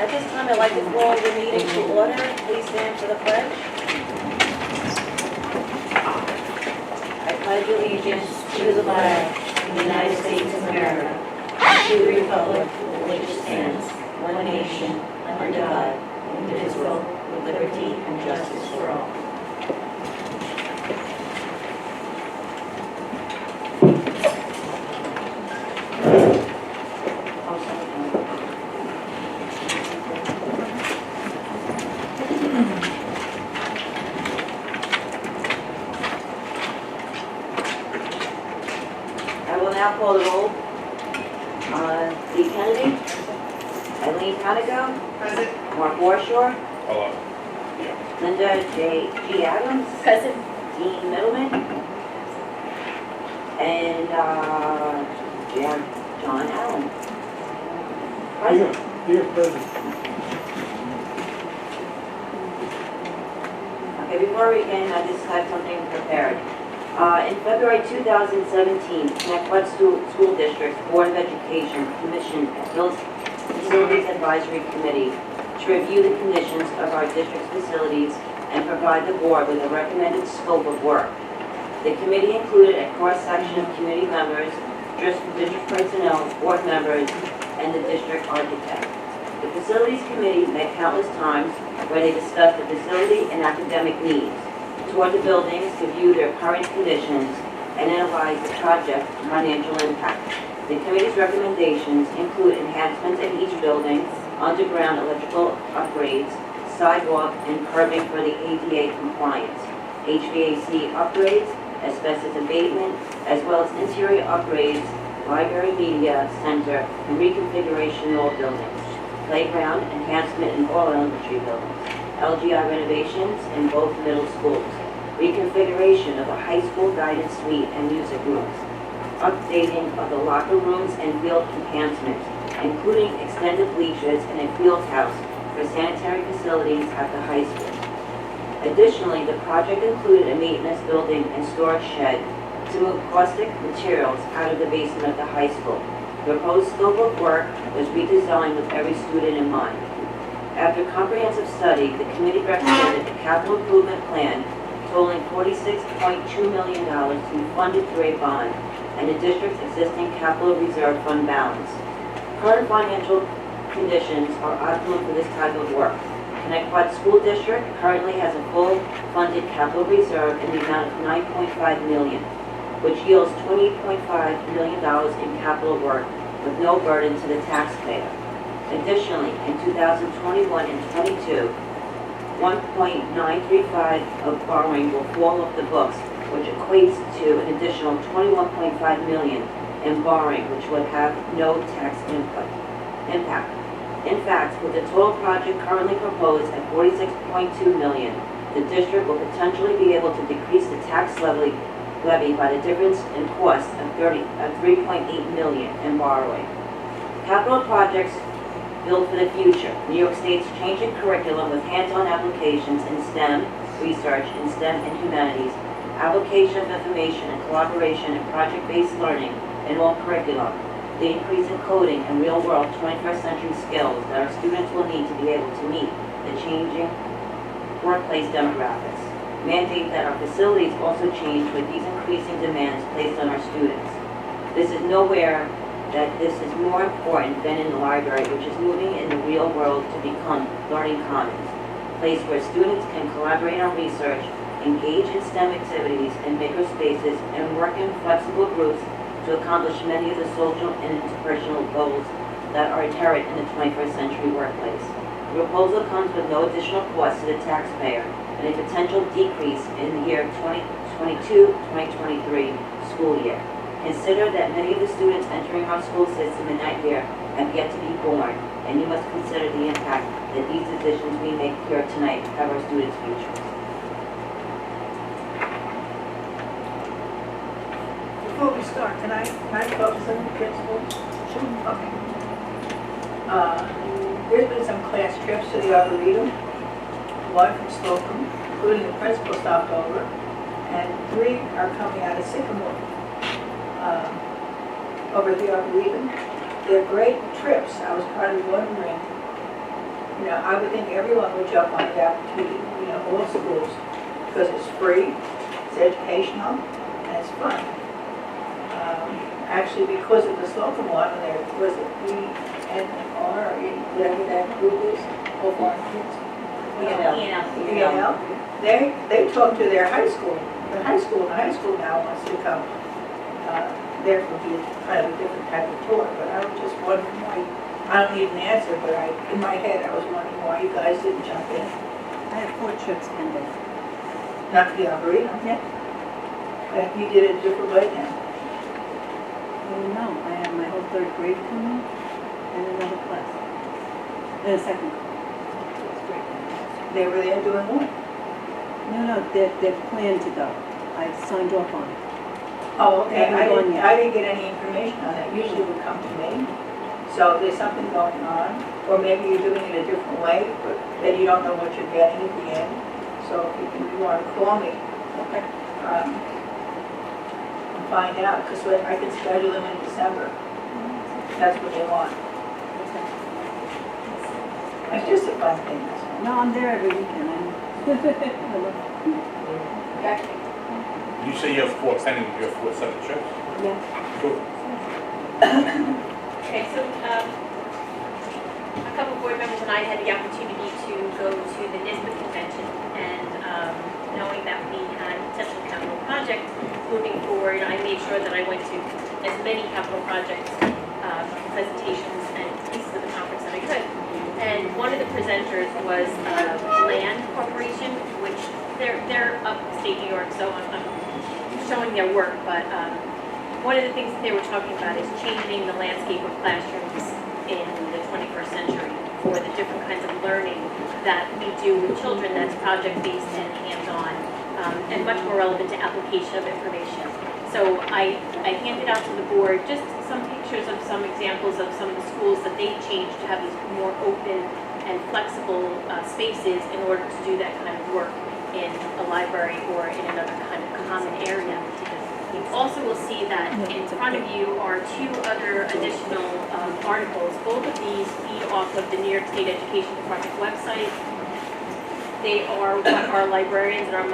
At this time, I'd like to call the meeting to order. Please stand for the pledge. I pledge allegiance to the flag of the United States of America, and to the republic for which it stands, one nation, under God, indivisible, with liberty and justice for all. Now call the roll. Lee Kennedy, Eileen Panico, Present. Mark Warshaw, Hello. Linda G. Adams, Present. Dean Middleman, and John Allen. Present. Here, present. Okay, before we begin, I just have something prepared. In February 2017, Connecticut School District's Board of Education commissioned a Facilities Advisory Committee to review the conditions of our district's facilities and provide the board with a recommended scope of work. The committee included a cross-section of community members, district personnel, board members, and the district architect. The Facilities Committee met countless times where they discussed the facility and academic needs, toured the buildings to view their current conditions, and analyze the project's financial impact. The committee's recommendations include enhancements at each building, underground electrical upgrades, sidewalk and curbing for the ADA compliance, HVAC upgrades, asbestos abatement, as well as interior upgrades, library media center, and reconfiguration in all buildings, playground enhancement in all elementary buildings, LGI renovations in both middle schools, reconfiguration of the high school guidance suite and music rooms, updating of the locker rooms and field enhancements, including extended bleachers and a field house for sanitary facilities at the high school. Additionally, the project included a maintenance building and storage shed to move caustic materials out of the basement of the high school. The proposed scope of work was redesigned with every student in mind. After comprehensive study, the committee recommended a capital improvement plan totaling $46.2 million to be funded through a bond and the district's existing capital reserve fund balance. Current financial conditions are optimal for this type of work. Connecticut School District currently has a full funded capital reserve in the amount of $9.5 million, which yields $20.5 million in capital work with no burden to the taxpayer. Additionally, in 2021 and 22, 1.935 of borrowing will fall off the books, which equates to an additional $21.5 million in borrowing, which would have no tax impact. In fact, with the total project currently proposed at $46.2 million, the district will potentially be able to decrease the tax levy by the difference in cost of $3.8 million in borrowing. Capital projects built for the future. New York State's changing curriculum with hands-on applications in STEM, research in STEM and humanities, application of information and collaboration and project-based learning in all curriculum, the increase in coding and real-world 21st century skills that our students will need to be able to meet the changing workplace demographics. Mandate that our facilities also change with these increasing demands placed on our students. This is nowhere that this is more important than in the library, which is moving in the real world to become learning commons, a place where students can collaborate on research, engage in STEM activities and maker spaces, and work in flexible groups to accomplish many of the social and interpersonal goals that are inherent in the 21st century workplace. The proposal comes with no additional cost to the taxpayer and a potential decrease in the year 2022-2023 school year. Consider that many of the students entering our school system in that year have yet to be born, and you must consider the impact that these decisions we make here tonight have our students' futures. Before we start, can I focus on the principals? Sure. Okay. There's been some class trips to the Arboretum, one from Slocum, including the principal stopped over, and 3 are coming out of Sycamore over at the Arboretum. They're great trips. I was kind of wondering You know, I would think everyone would jump on the opportunity, you know, all schools, because it's free, it's educational, and it's fun. Actually, because of the Slocum one, and there was it ENR, whatever that group is, all foreign kids. ENL. They talk to their high school. The high school now wants to come. There would be kind of a different type of tour, but I was just wondering why. I don't need an answer, but in my head, I was wondering why you guys didn't jump in. I have 4 trips pending. Not to the Arboretum. Yeah. But you did it a different way now. Oh, no, I have my whole 3rd grade coming and another class. And a second class. It's great. They were there doing what? No, they're planned to go. I've signed off on it. Oh, okay. They haven't gone yet. I didn't get any information on that. Usually it would come to me. So there's something going on, or maybe you're doing it a different way, but then you don't know what you're getting at the end. So if you want to call me, Okay. and find out, because I can schedule them in December. That's what they want. It's just a fun thing. That's all. No, I'm there every weekend. You say you have 4 pending, you have 4 separate trips? Yeah. Cool. Okay, so a couple board members and I had the opportunity to go to the NISBA convention, and knowing that we had potential capital projects moving forward, I made sure that I went to as many capital projects presentations and pieces of the conference that I could. And one of the presenters was Land Corporation, which they're upstate New York, so I'm showing their work, but one of the things that they were talking about is changing the landscape of classrooms in the 21st century for the different kinds of learning that we do with children that's project-based and hands-on, and much more relevant to application of information. So I handed out to the board just some pictures of some examples of some of the schools that they've changed to have these more open and flexible spaces in order to do that kind of work in a library or in another kind of common area. You also will see that in front of you are 2 other additional articles. Both of these feed off of the New York State Education Department website. They are what our librarians and our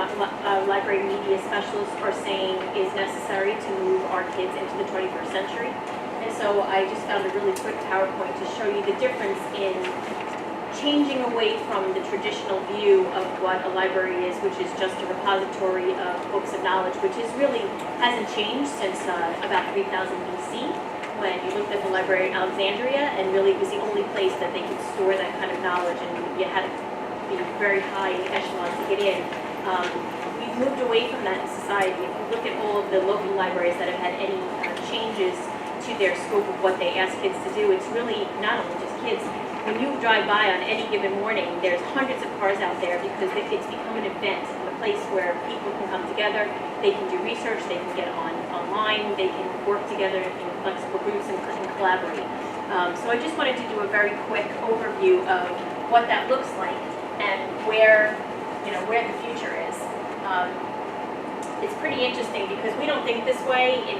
library media specialists are saying is necessary to move our kids into the 21st century. And so I just found a really quick PowerPoint to show you the difference in changing away from the traditional view of what a library is, which is just a repository of books of knowledge, which really hasn't changed since about 3000 BC, when you looked at the library in Alexandria, and really it was the only place that they could store that kind of knowledge, and you had to be very high echelon to get in. We've moved away from that in society. If you look at all of the local libraries that have had any changes to their scope of what they ask kids to do, it's really not only just kids. When you drive by on any given morning, there's hundreds of cars out there because it's become an event, a place where people can come together, they can do research, they can get online, they can work together in flexible groups and collaborate. So I just wanted to do a very quick overview of what that looks like and where the future is. It's pretty interesting because we don't think this way in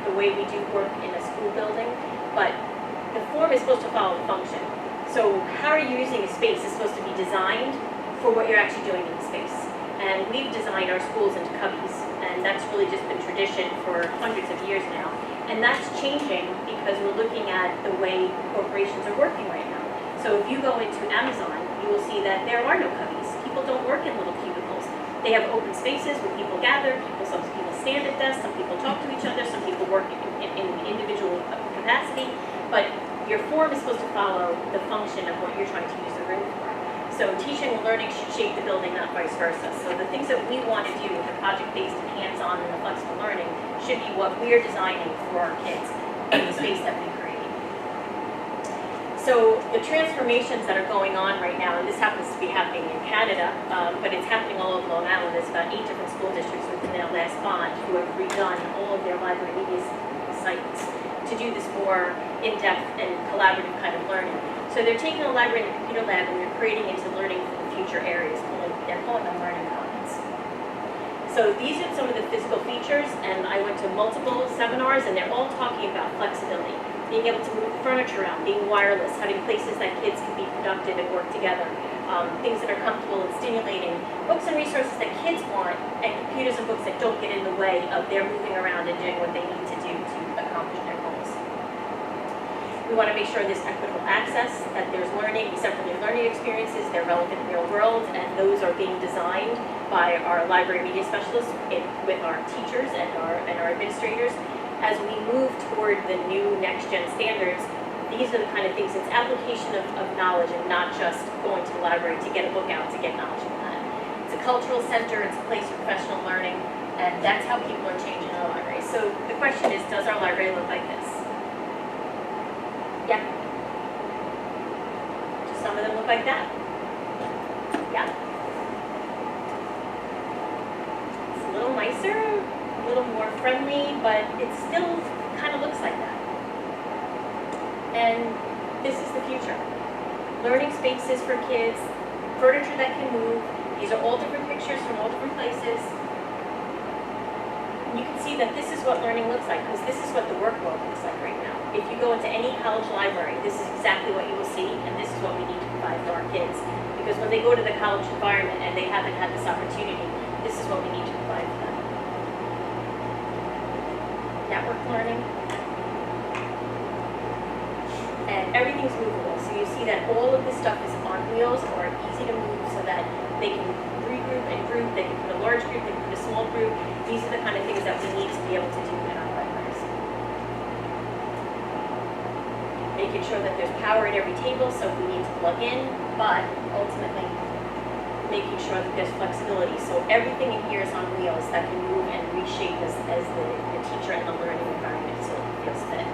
the way we do work in a school building, but the form is supposed to follow the function. So how are you using a space is supposed to be designed for what you're actually doing in the space. And we've designed our schools into cubbies, and that's really just been tradition for hundreds of years now. And that's changing because we're looking at the way corporations are working right now. So if you go into Amazon, you will see that there are no cubbies. People don't work in little cubicles. They have open spaces where people gather, some people stand at desks, some people talk to each other, some people work in individual capacity. But your form is supposed to follow the function of what you're trying to use the room for. So teaching and learning should shape the building, not vice versa. So the things that we want to do with the project-based and hands-on and the flexible learning should be what we're designing for our kids in the space that we create. So the transformations that are going on right now, and this happens to be happening in Canada, but it's happening all over Long Island. There's about 8 different school districts within their last bond who have redone all of their library media sites to do this more in-depth and collaborative kind of learning. So they're taking a library and a computer lab and they're creating into learning for the future areas. They're calling them learning commons. So these are some of the physical features, and I went to multiple seminars and they're all talking about flexibility, being able to move furniture around, being wireless, having places that kids can be productive. productive and work together. Things that are comfortable and stimulating, books and resources that kids want, and computers and books that don't get in the way of their moving around and doing what they need to do to accomplish their goals. We want to make sure there's equitable access, that there's learning, separately learning experiences, they're relevant in real world, and those are being designed by our library media specialists with our teachers and our administrators. As we move toward the new next-gen standards, these are the kind of things, it's application of knowledge and not just going to the library to get a book out to get knowledge from that. It's a cultural center, it's a place for professional learning, and that's how people are changing our library. So the question is, does our library look like this? Yeah. Do some of them look like that? Yeah. It's a little nicer, a little more friendly, but it still kind of looks like that. And this is the future. Learning spaces for kids, furniture that can move. These are all different pictures from all different places. And you can see that this is what learning looks like, because this is what the work world looks like right now. If you go into any college library, this is exactly what you will see, and this is what we need to provide for our kids. Because when they go to the college environment and they haven't had this opportunity, this is what we need to provide for them. Network learning. And everything's movable, so you see that all of this stuff is on wheels or easy to move so that they can regroup and group, they can put a large group, they can put a small group. These are the kind of things that we need to be able to do in our libraries. Making sure that there's power at every table, so we need to plug in, but ultimately making sure that there's flexibility. So everything in here is on wheels that can move and reshape as the teacher and the learning environment so it feels fit.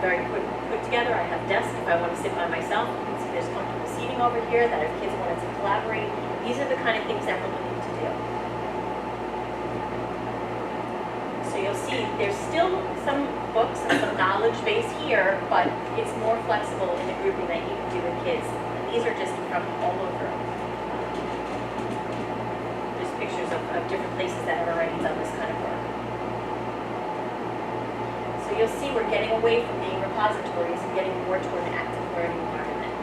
Very put together. I have desks if I want to sit by myself. You can see there's comfortable seating over here that if kids wanted to collaborate. These are the kind of things that we're looking to do. So you'll see there's still some books and some knowledge base here, but it's more flexible in the grouping that you can do with kids. And these are just from all over. There's pictures of different places that have already done this kind of work. So you'll see we're getting away from being repositories and getting more toward an active learning environment.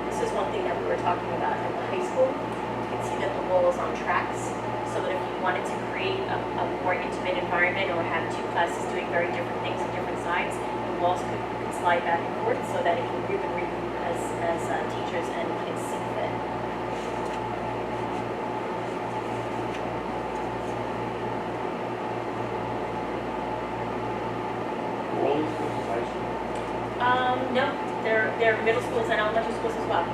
This is one thing that we were talking about at the high school. You can see that the wall is on tracks, so that if you wanted to create a more intimate environment or have two classes doing very different things on different sides, the walls could slide back and forth so that it can group and regroup as teachers and kids see fit. All these schools is high school? No, they're middle schools and elementary schools as well.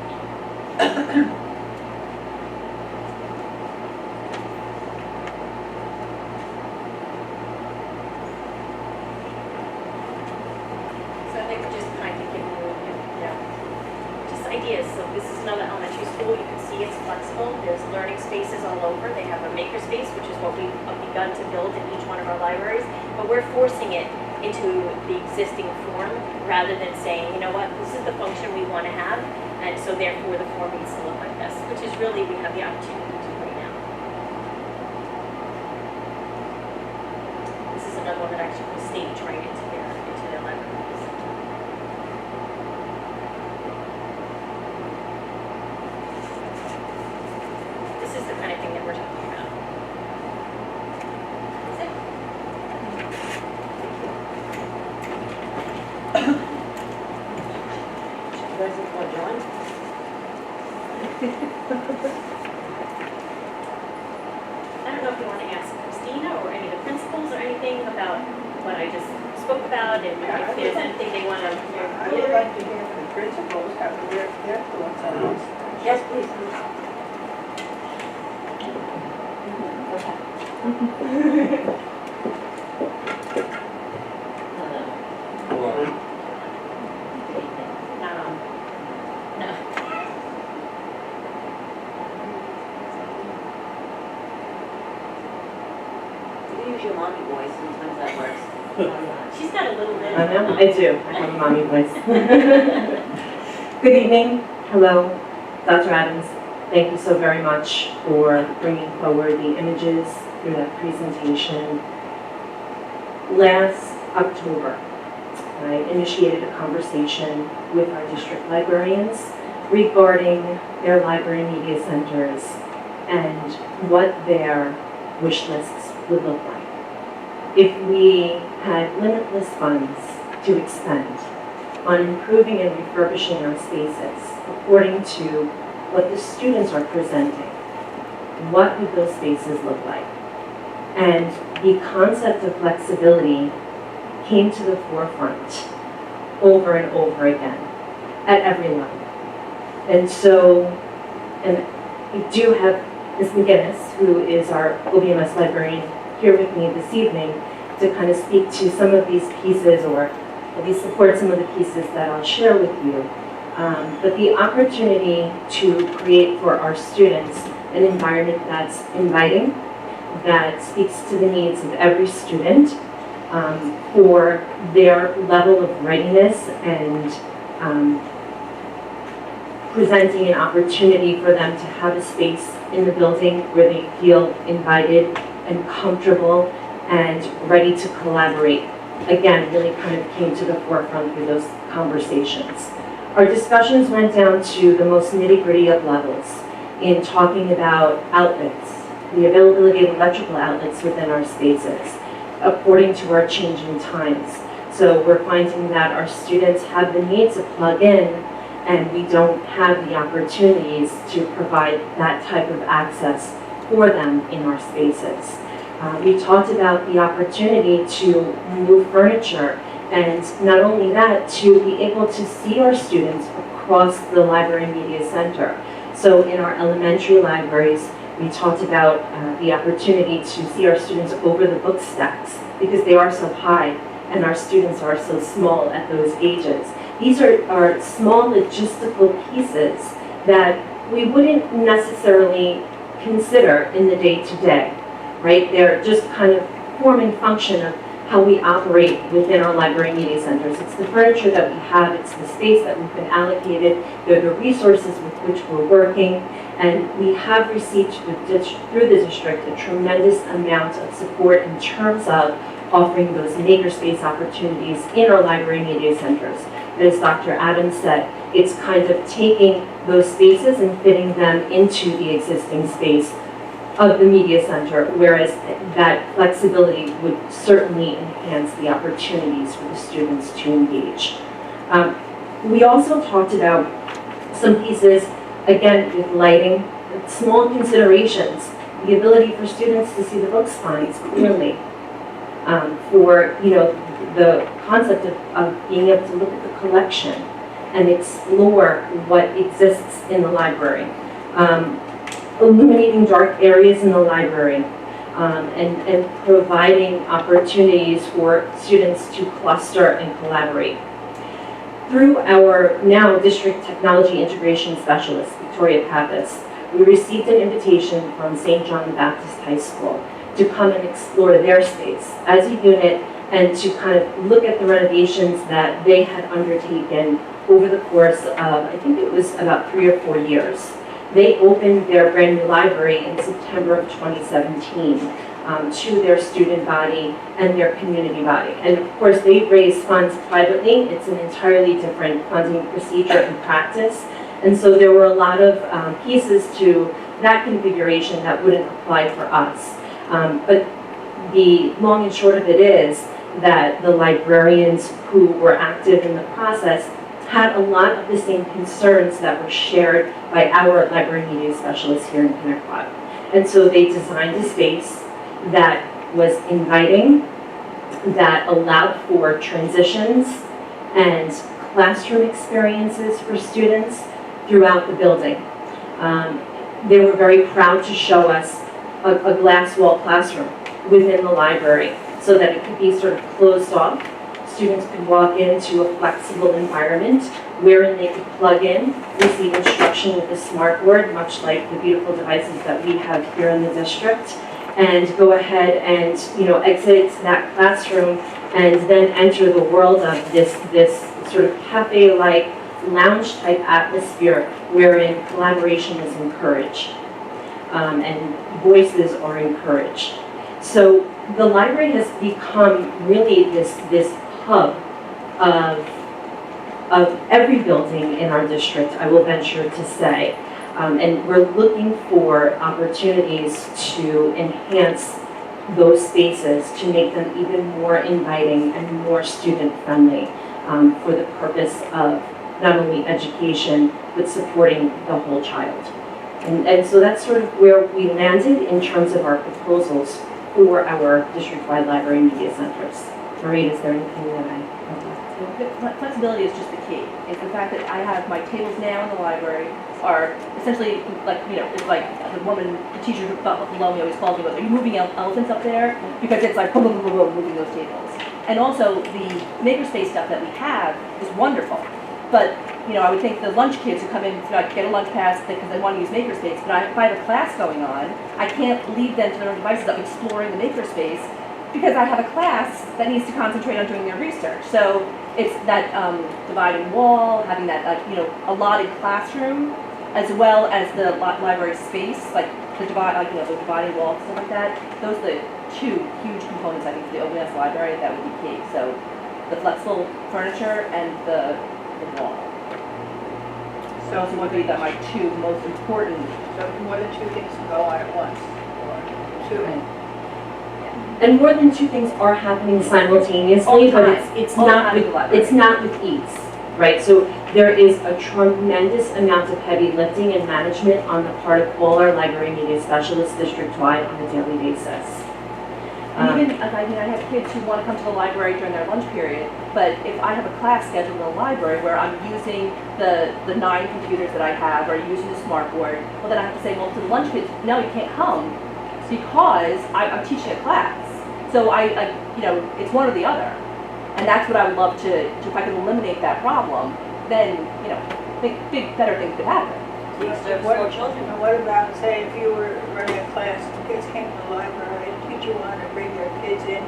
Ideas. So this is another elementary school. You can see it's flexible. There's learning spaces all over. They have a maker space, which is what we've begun to build in each one of our libraries. But we're forcing it into the existing form rather than saying, you know what, this is the function we want to have, and so therefore the form needs to look like this, which is really we have the opportunity to do right now. This is another one that actually will stage right into their libraries. This is the kind of thing that we're talking about. That's it. You guys look for John? I don't know if you want to ask Christina or any of the principals or anything about what I just spoke about, and if there's anything they want to I would like to hear from the principals, how their thoughts on this. Yes, please. Hold on. No. You use your mommy voice, sometimes that works. She's got a little bit. I know, I do. I have a mommy voice. Good evening. Hello, Dr. Adams. Thank you so very much for bringing forward the images through that presentation. Last October, I initiated a conversation with our district librarians regarding their library media centers and what their wish lists would look like. If we had limitless funds to expend on improving and refurbishing our spaces according to what the students are presenting, what would those spaces look like? And the concept of flexibility came to the forefront over and over again at every level. And so, and we do have Ms. McGinnis, who is our OBMS librarian, here with me this evening to kind of speak to some of these pieces, or at least support some of the pieces that I'll share with you. But the opportunity to create for our students an environment that's inviting, that speaks to the needs of every student, for their level of readiness and presenting an opportunity for them to have a space in the building where they feel invited and comfortable and ready to collaborate. Again, really kind of came to the forefront through those conversations. Our discussions went down to the most nitty-gritty of levels in talking about outlets, the availability of electrical outlets within our spaces, according to our changing times. So we're finding that our students have the need to plug in, and we don't have the opportunities to provide that type of access for them in our spaces. We talked about the opportunity to move furniture, and not only that, to be able to see our students across the library media center. So in our elementary libraries, we talked about the opportunity to see our students over the book stacks because they are so high and our students are so small at those ages. These are small logistical pieces that we wouldn't necessarily consider in the day-to-day, right? They're just kind of form and function of how we operate within our library media centers. It's the furniture that we have, it's the space that we've been allocated, they're the resources with which we're working, and we have received through the district a tremendous amount of support in terms of offering those makerspace opportunities in our library media centers. As Dr. Adams said, it's kind of taking those spaces and fitting them into the existing space of the media center, whereas that flexibility would certainly enhance the opportunities for the students to engage. We also talked about some pieces, again, with lighting, small considerations, the ability for students to see the book spines clearly, for the concept of being able to look at the collection and explore what exists in the library. Illuminating dark areas in the library, and providing opportunities for students to cluster and collaborate. Through our now District Technology Integration Specialist, Victoria Pappas, we received an invitation from St. John the Baptist High School to come and explore their space as a unit and to kind of look at the renovations that they had undertaken over the course of, I think it was about 3 or 4 years. They opened their brand new library in September of 2017 to their student body and their community body. And of course, they raised funds privately. It's an entirely different funding procedure and practice. And so there were a lot of pieces to that configuration that wouldn't apply for us. But the long and short of it is that the librarians who were active in the process had a lot of the same concerns that were shared by our library media specialists here in Connecticut. And so they designed a space that was inviting, that allowed for transitions and classroom experiences for students throughout the building. They were very proud to show us a glass wall classroom within the library so that it could be sort of closed off. Students could walk into a flexible environment wherein they could plug in, receive instruction with a smart board, much like the beautiful devices that we have here in the district, and go ahead and exit that classroom and then enter the world of this sort of cafe-like lounge-type atmosphere wherein collaboration is encouraged and voices are encouraged. So the library has become really this hub of every building in our district, I will venture to say. And we're looking for opportunities to enhance those spaces, to make them even more inviting and more student-friendly for the purpose of not only education, but supporting the whole child. And so that's sort of where we landed in terms of our proposals for our district-wide library media centers. Marie, is there anything that I? Flexibility is just the key. It's the fact that I have my tables now in the library are essentially like, it's like the woman, the teacher below me always calls me, are you moving elephants up there? Because it's like, boom, boom, boom, boom, moving those tables. And also the makerspace stuff that we have is wonderful. But, I would think the lunch kids who come in to get a lunch pass because they want to use makerspace, but if I have a class going on, I can't leave them to their own devices of exploring the makerspace because I have a class that needs to concentrate on doing their research. So it's that dividing wall, having that allotted classroom, as well as the library space, like the the dividing wall, stuff like that. Those are the two huge components I think for the OBS library that would be key. So the flexible furniture and the wall. So those would be my two most important. So more than two things can go on at once, or two. And more than two things are happening simultaneously, but it's not with ease, right? So there is a tremendous amount of heavy lifting and management on the part of all our library media specialists district-wide on a daily basis. And even, I have kids who want to come to the library during their lunch period, but if I have a class scheduled in the library where I'm using the 9 computers that I have, or using the smart board, well then I have to say, well, to the lunch kids, no, you can't come, because I'm teaching a class. So it's one or the other. And that's what I would love to if I could eliminate that problem, then, better things could happen. And what about, say, if you were running a class, kids came to the library, and the teacher wanted to bring their kids in.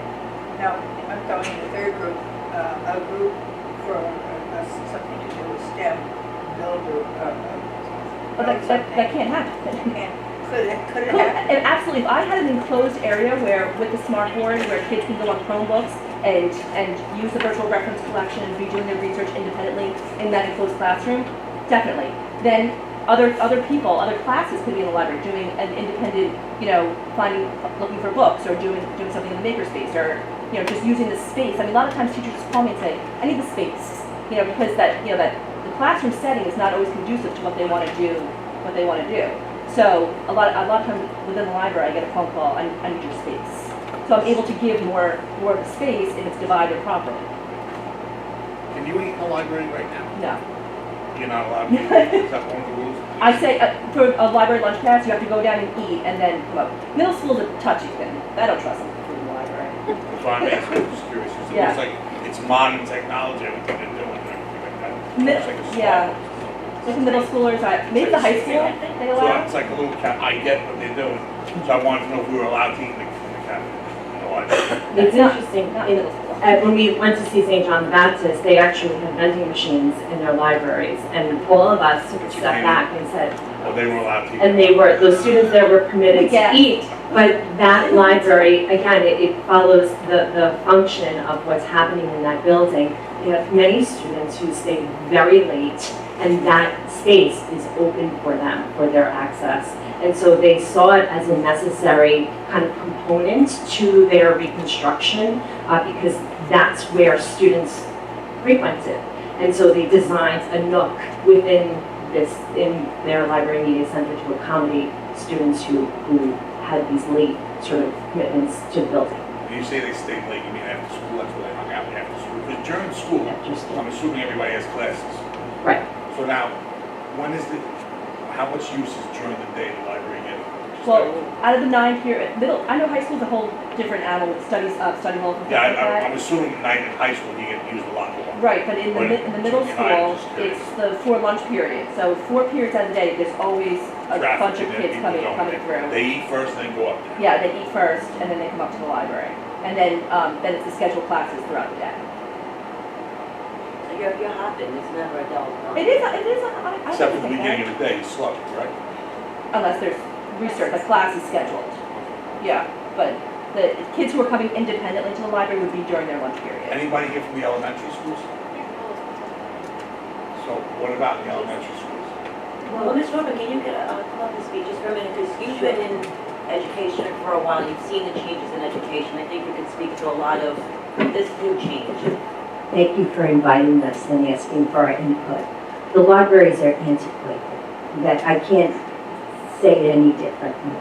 Now, I'm going to the third group, a group for something to do with STEM, build But that can't happen. Could it happen? And absolutely, if I had an enclosed area where, with the smart board, where kids can go on Chromebooks and use the virtual reference collection and be doing their research independently in that enclosed classroom, definitely. Then other classes could be in the library doing an independent, looking for books or doing something in the makerspace or, just using the space. I mean, a lot of times teachers just call me and say, I need the space, because that the classroom setting is not always conducive to what they want to do. So a lot of times within the library, I get a phone call, I need your space. So I'm able to give more of the space if it's divided properly. Can you eat in the library right now? No. You're not allowed to eat? Is that one of the rules? I say, for a library lunch pass, you have to go down and eat and then come up. Middle school's a touchy thing. I don't trust them to food in the library. That's why I'm asking, I'm just curious. It Yeah. looks like it's modern technology, everything they're doing and everything like that. It looks like a Yeah. Starbucks. Like the middle schoolers, maybe the high school, they So allow. it's like a little I get what they're doing. So I wanted to know if we were allowed to eat in the cabinet in the library. It's Not- interesting. Not middle school. When we went to see St. John the Baptist, they actually had vending machines in their libraries, and all of us took a step back and said, Well, they were allowed to eat. and those students there were permitted Yeah. to eat. But that library, again, it follows the function of what's happening in that building. You have many students who stay very late, and that space is open for them, for their access. And so they saw it as a necessary kind of component to their reconstruction because that's where students frequented. And so they designed a nook in their library media center to accommodate students who had these late sort of commitments to the building. When you say they stayed late, you mean after school? That's where they hung out after school? Because during school, After school. I'm assuming everybody has classes. Right. So now, how much use is during the day the library getting? Well, out of the 9 here, I know high school's a whole different animal with study halls and things Yeah, like that. I'm assuming night in high school you get used a lot more. Right, but in the middle Yeah, school, I'm just curious. it's the 4 lunch periods. So 4 periods out of the day, there's always a Traffic bunch of and then kids people coming going. through. They eat first, then go up there. Yeah, they eat first, and then they come up to the library. And then it's the scheduled classes throughout the day. So you're hopping, it's never a dull time. It is, I Except for think the it's okay. beginning of the day, it's slow, right? Unless there's research, like class is scheduled. Yeah, but the kids who are coming independently to the library would be during their lunch period. Anybody here from the elementary schools? So what about the elementary schools? Well, Ms. Robin, can you come up and speak just for a minute, because you've been in education for a while, you've seen the changes in education, I think you can speak to a lot of this new change. Thank you for inviting us and asking for our input. The libraries are antiquated. That I can't say it any differently.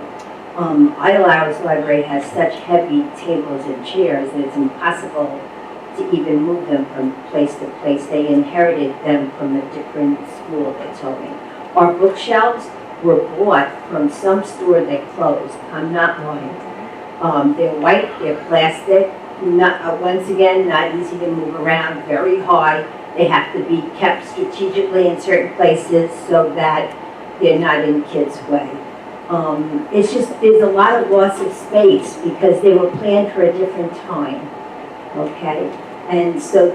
Idlehour's library has such heavy tables and chairs that it's impossible to even move them from place to place. They inherited them from a different school, they told me. Our bookshelves were bought from some store that closed. I'm not lying. They're white, they're plastic, once again, not easy to move around, very high. They have to be kept strategically in certain places so that they're not in kids' way. It's just, there's a lot of loss of space because they were planned for a different time, okay? And so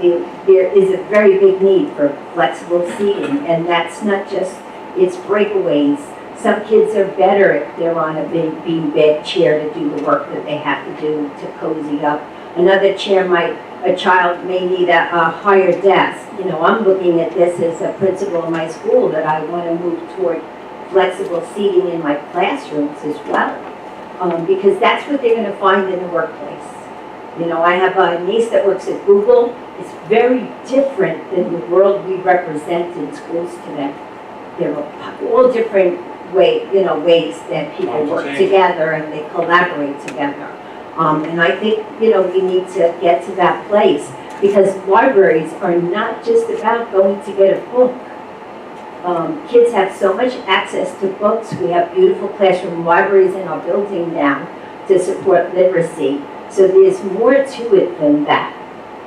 there is a very big need for flexible seating, and that's not just, it's breakaways. Some kids are better if they're on a big beanbag chair to do the work that they have to do to cozy up. Another chair a child may need a higher desk. You know, I'm looking at this as a principal in my school that I want to move toward flexible seating in my classrooms as well, because that's what they're going to find in the workplace. You know, I have a niece that works at Google. It's very different than the world we represent in schools today. There are all different ways that people work together and they collaborate together. And I think, you know, we need to get to that place because libraries are not just about going to get a book. Kids have so much access to books. We have beautiful classroom libraries in our building now to support literacy. So there's more to it than that.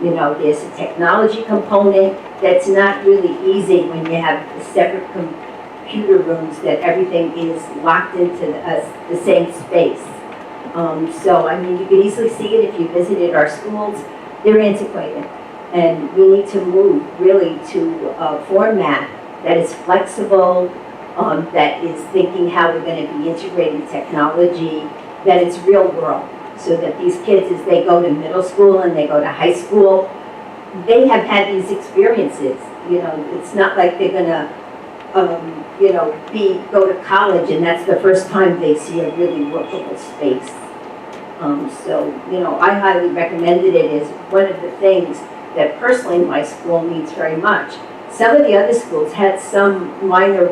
You know, there's a technology component that's not really easy when you have separate computer rooms that everything is locked into the same space. So, I mean, you can easily see it if you visited our schools. They're antiquated. And we need to move really to a format that is flexible, that is thinking how we're going to be integrating technology, that it's real world. So that these kids, as they go to middle school and they go to high school, they have had these experiences. You know, it's not like they're going to, go to college and that's the first time they see a really workable space. So, you know, I highly recommended it as one of the things that personally my school needs very much. Some of the other schools had some minor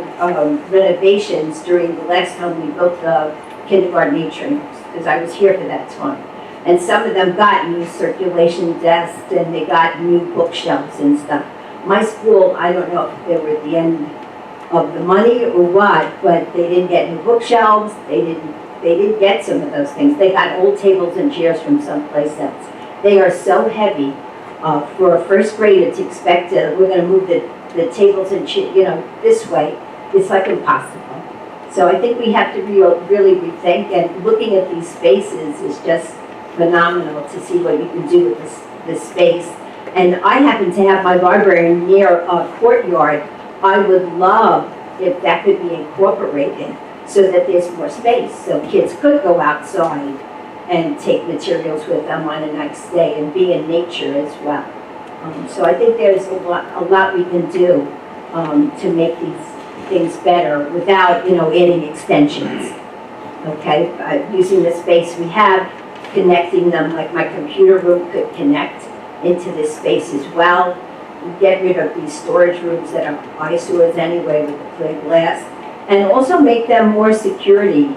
renovations during the last time we built the kindergarten atriums, because I was here for that time. And some of them got new circulation desks and they got new bookshelves and stuff. My school, I don't know if they were at the end of the money or what, but they didn't get new bookshelves, they didn't get some of those things. They got old tables and chairs from someplace else. They are so heavy for a first grader to expect we're going to move the tables and this way. It's like impossible. So I think we have to really rethink, and looking at these spaces is just phenomenal to see what you can do with this space. And I happen to have my library near a courtyard. I would love if that could be incorporated so that there's more space, so kids could go outside and take materials with them on a nice day and be in nature as well. So I think there's a lot we can do to make these things better without, adding extensions. Okay, using the space we have, connecting them, like my computer room could connect into this space as well. Get rid of these storage rooms that are eyesores anyway with the clear glass, and also make them more security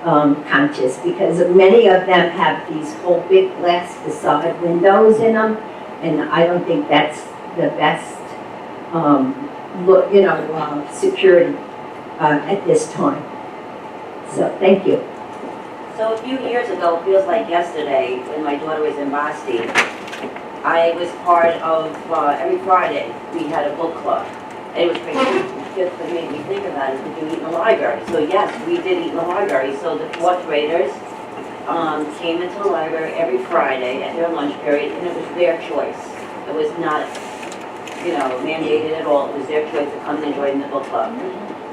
conscious, because many of them have these whole big glass facade windows in them, and I don't think that's the best security at this time. So thank you. So a few years ago, it feels like yesterday, when my daughter was in Boston, I was part of, every Friday, we had a book club. And it was pretty good for me to think about it, did you eat in the library? So yes, we did eat in the library. So the fourth graders came into the library every Friday at their lunch period, and it was their choice. It was not mandated at all. It was their choice to come and join the book club.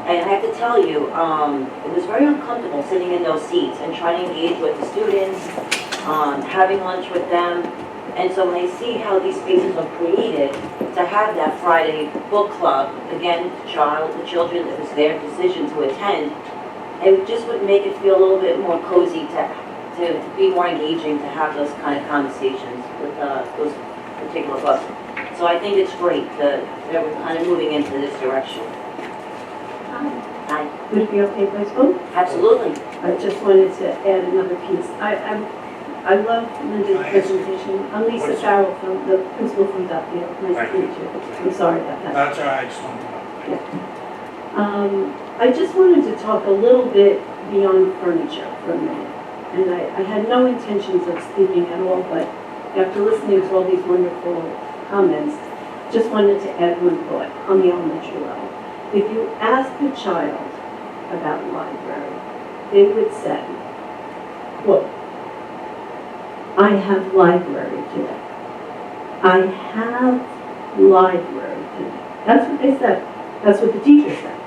And I have to tell you, it was very uncomfortable sitting in those seats and trying to engage with the students, having lunch with them. And so when I see how these spaces are created, to have that Friday book club, again, the children, it was their decision to attend, it just would make it feel a little bit more cozy to be more engaging, to have those kind of conversations with those particular books. So I think it's great that we're kind of moving into this direction. Would it be okay if I spoke? Absolutely. I just wanted to add another piece. I love Linda's presentation. I'm Lisa Farrell, from the principal from Duffield. Nice to meet you. I'm sorry about that. That's all right, I just wanted to know. I just wanted to talk a little bit beyond furniture for a minute. And I had no intentions of speaking at all, but after listening to all these wonderful comments, just wanted to add one thought on the elementary level. If you ask a child about library, they would say, quote, I have library today. I have library today. That's what they said. That's what the teacher said.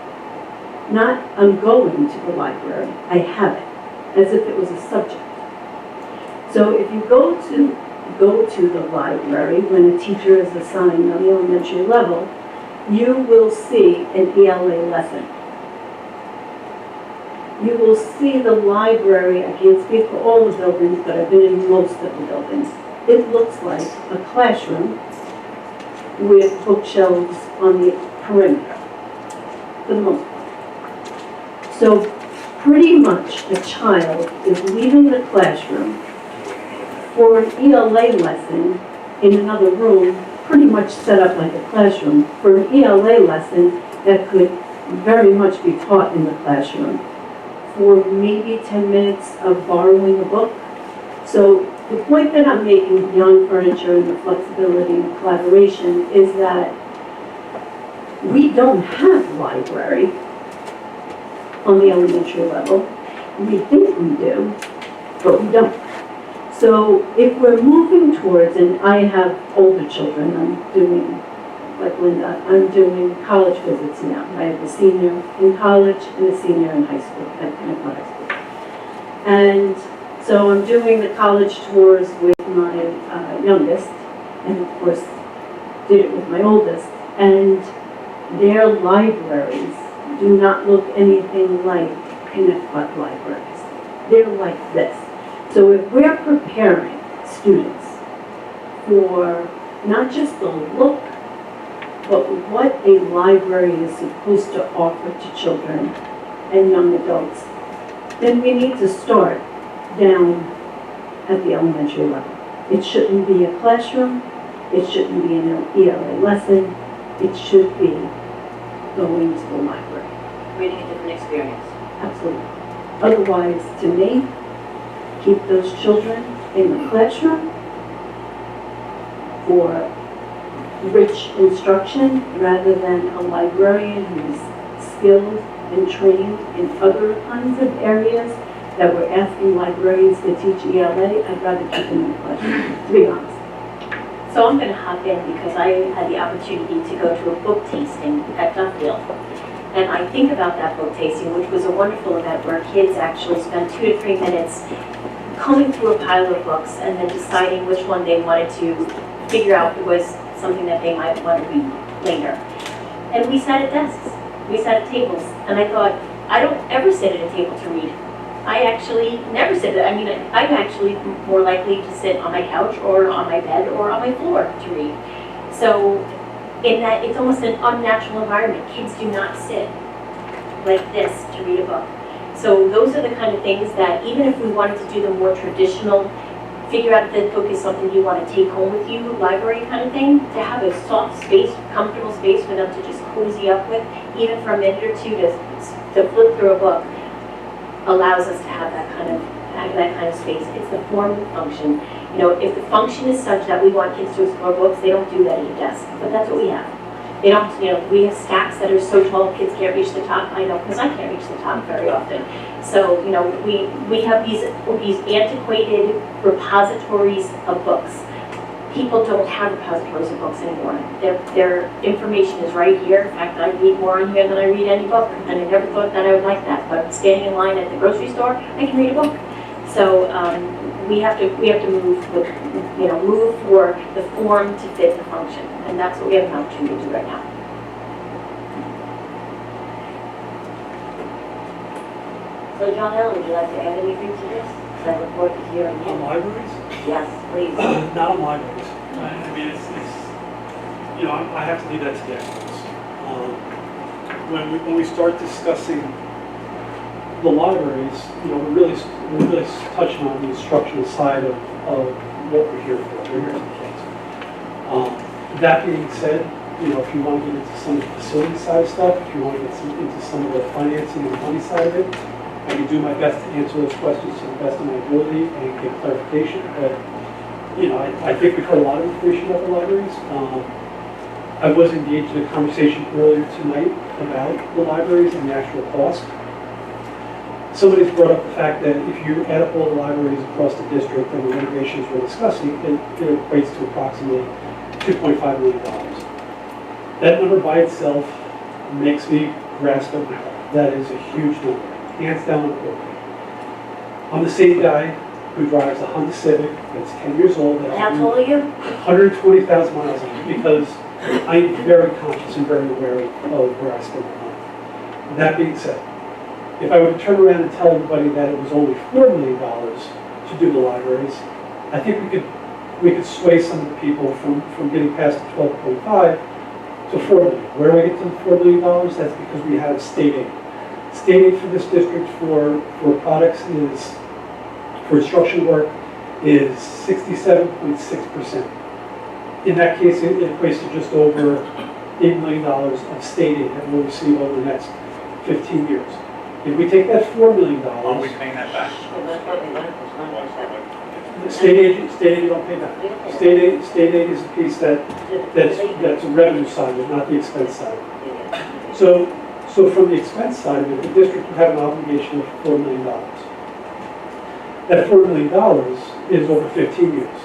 Not, I'm going to the library. I have it, as if it was a subject. So if you go to the library when a teacher is assigned on the elementary level, you will see an ELA lesson. You will see the library. I can't speak for all the buildings, but I've been in most of the buildings. It looks like a classroom with bookshelves on the perimeter, for the most part. So pretty much a child is leaving the classroom for an ELA lesson in another room, pretty much set up like a classroom, for an ELA lesson that could very much be taught in the classroom, for maybe 10 minutes of borrowing a book. So the point that I'm making beyond furniture and the flexibility and collaboration is that we don't have library on the elementary level. We think we do, but we don't. So if we're moving towards, and I have older children, I'm doing, like Linda, I'm doing college visits now. I have a senior in college and a senior in high school, at Pinnacle High School. And so I'm doing the college tours with my youngest, and of course did it with my oldest, and their libraries do not look anything like Connecticut libraries. They're like this. So if we're preparing students for not just the look, but what a library is supposed to offer to children and young adults, then we need to start down at the elementary level. It shouldn't be a classroom. It shouldn't be an ELA lesson. It should be going to the library. Creating a different experience. Absolutely. Otherwise, to me, keep those children in the classroom for rich instruction rather than a librarian who's skilled and trained in other kinds of areas that we're asking librarians to teach ELA. I'd rather keep them in the classroom, to be honest. So I'm going to hop in because I had the opportunity to go to a book tasting at Duffield. And I think about that book tasting, which was a wonderful event where kids actually spent 2 to 3 minutes combing through a pile of books and then deciding which one they wanted to figure out was something that they might want to read later. And we sat at desks, we sat at tables, and I thought, I don't ever sit at a table to read. I actually never sit at, I'm actually more likely to sit on my couch or on my bed or on my floor to read. So in that, it's almost an unnatural environment. Kids do not sit like this to read a book. So those are the kind of things that even if we wanted to do the more traditional, figure out that the book is something you want to take home with you, library kind of thing, to have a soft space, comfortable space for them to just cozy up with, even for a minute or two to flip through a book, allows us to have that kind of space. It's the form and function. If the function is such that we want kids to explore books, they don't do that at a desk, but that's what we have. They don't, we have stacks that are so tall kids can't reach the top. I know, because I can't reach the top very often. So, we have these antiquated repositories of books. people don't have repositories of books anymore. Their information is right here. In fact, I read more on here than I read any book, and I never thought that I would like that. But standing in line at the grocery store, I can read a book. So we have to move with, move for the form to fit the function, and that's what we have an opportunity to do right now. So John Ellen, would you like to add anything to this? I look forward to hearing On you. libraries? Yes, please. Not on libraries. I mean, it's, I have to leave that to the experts. When we start discussing the libraries, we're really touching on the instructional side of what we're here for. We're here for the kids. That being said, if you want to get into some of the facility side of stuff, if you want to get into some of the financing and the money side of it, I can do my best to answer those questions to the best of my ability and get clarification. But, I think we've heard a lot of information about the libraries. I was engaged in a conversation earlier tonight about the libraries and the actual cost. Somebody's brought up the fact that if you add up all the libraries across the district and the renovations we're discussing, it equates to approximately $2.5 million. That number by itself makes me grasp at my heart. That is a huge number. Hands down appropriate. I'm the same guy who drives a Honda Civic that's 10 years old. And how tall are you? 120,000 miles on it because I'm very conscious and very aware of where I spend my money. That being said, if I were to turn around and tell everybody that it was only $4 million to do the libraries, I think we could sway some of the people from getting past the 12.5 to $4 million. Where do I get to the $4 million? That's because we have state aid. State aid for this district for products for instruction work is 67.6%. In that case, it equates to just over $8 million of state aid that we'll receive over the next 15 years. If we take that $4 million, Are we paying that back? state aid you don't pay back. State aid is a piece that's a revenue side of it, not the expense side. So from the expense side of it, the district would have an obligation of $4 million. That $4 million is over 15 years.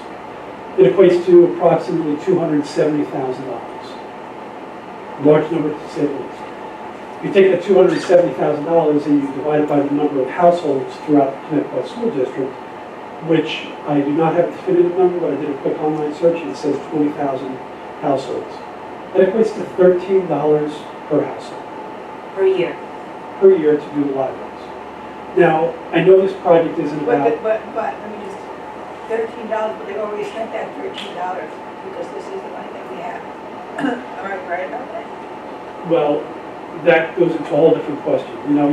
It equates to approximately $270,000. Large number to say the least. You take that $270,000 and you divide it by the number of households throughout the Connecticut School District, which I do not have a definitive number, but I did a quick online search and it says 20,000 households. That equates to $13 per household. Per year. Per year to do the libraries. Now, I know this project isn't about... But, let me just, $13, but they already spent that $13 because this is the money that we have. Am I right about that? Well, that goes into a whole different question. You have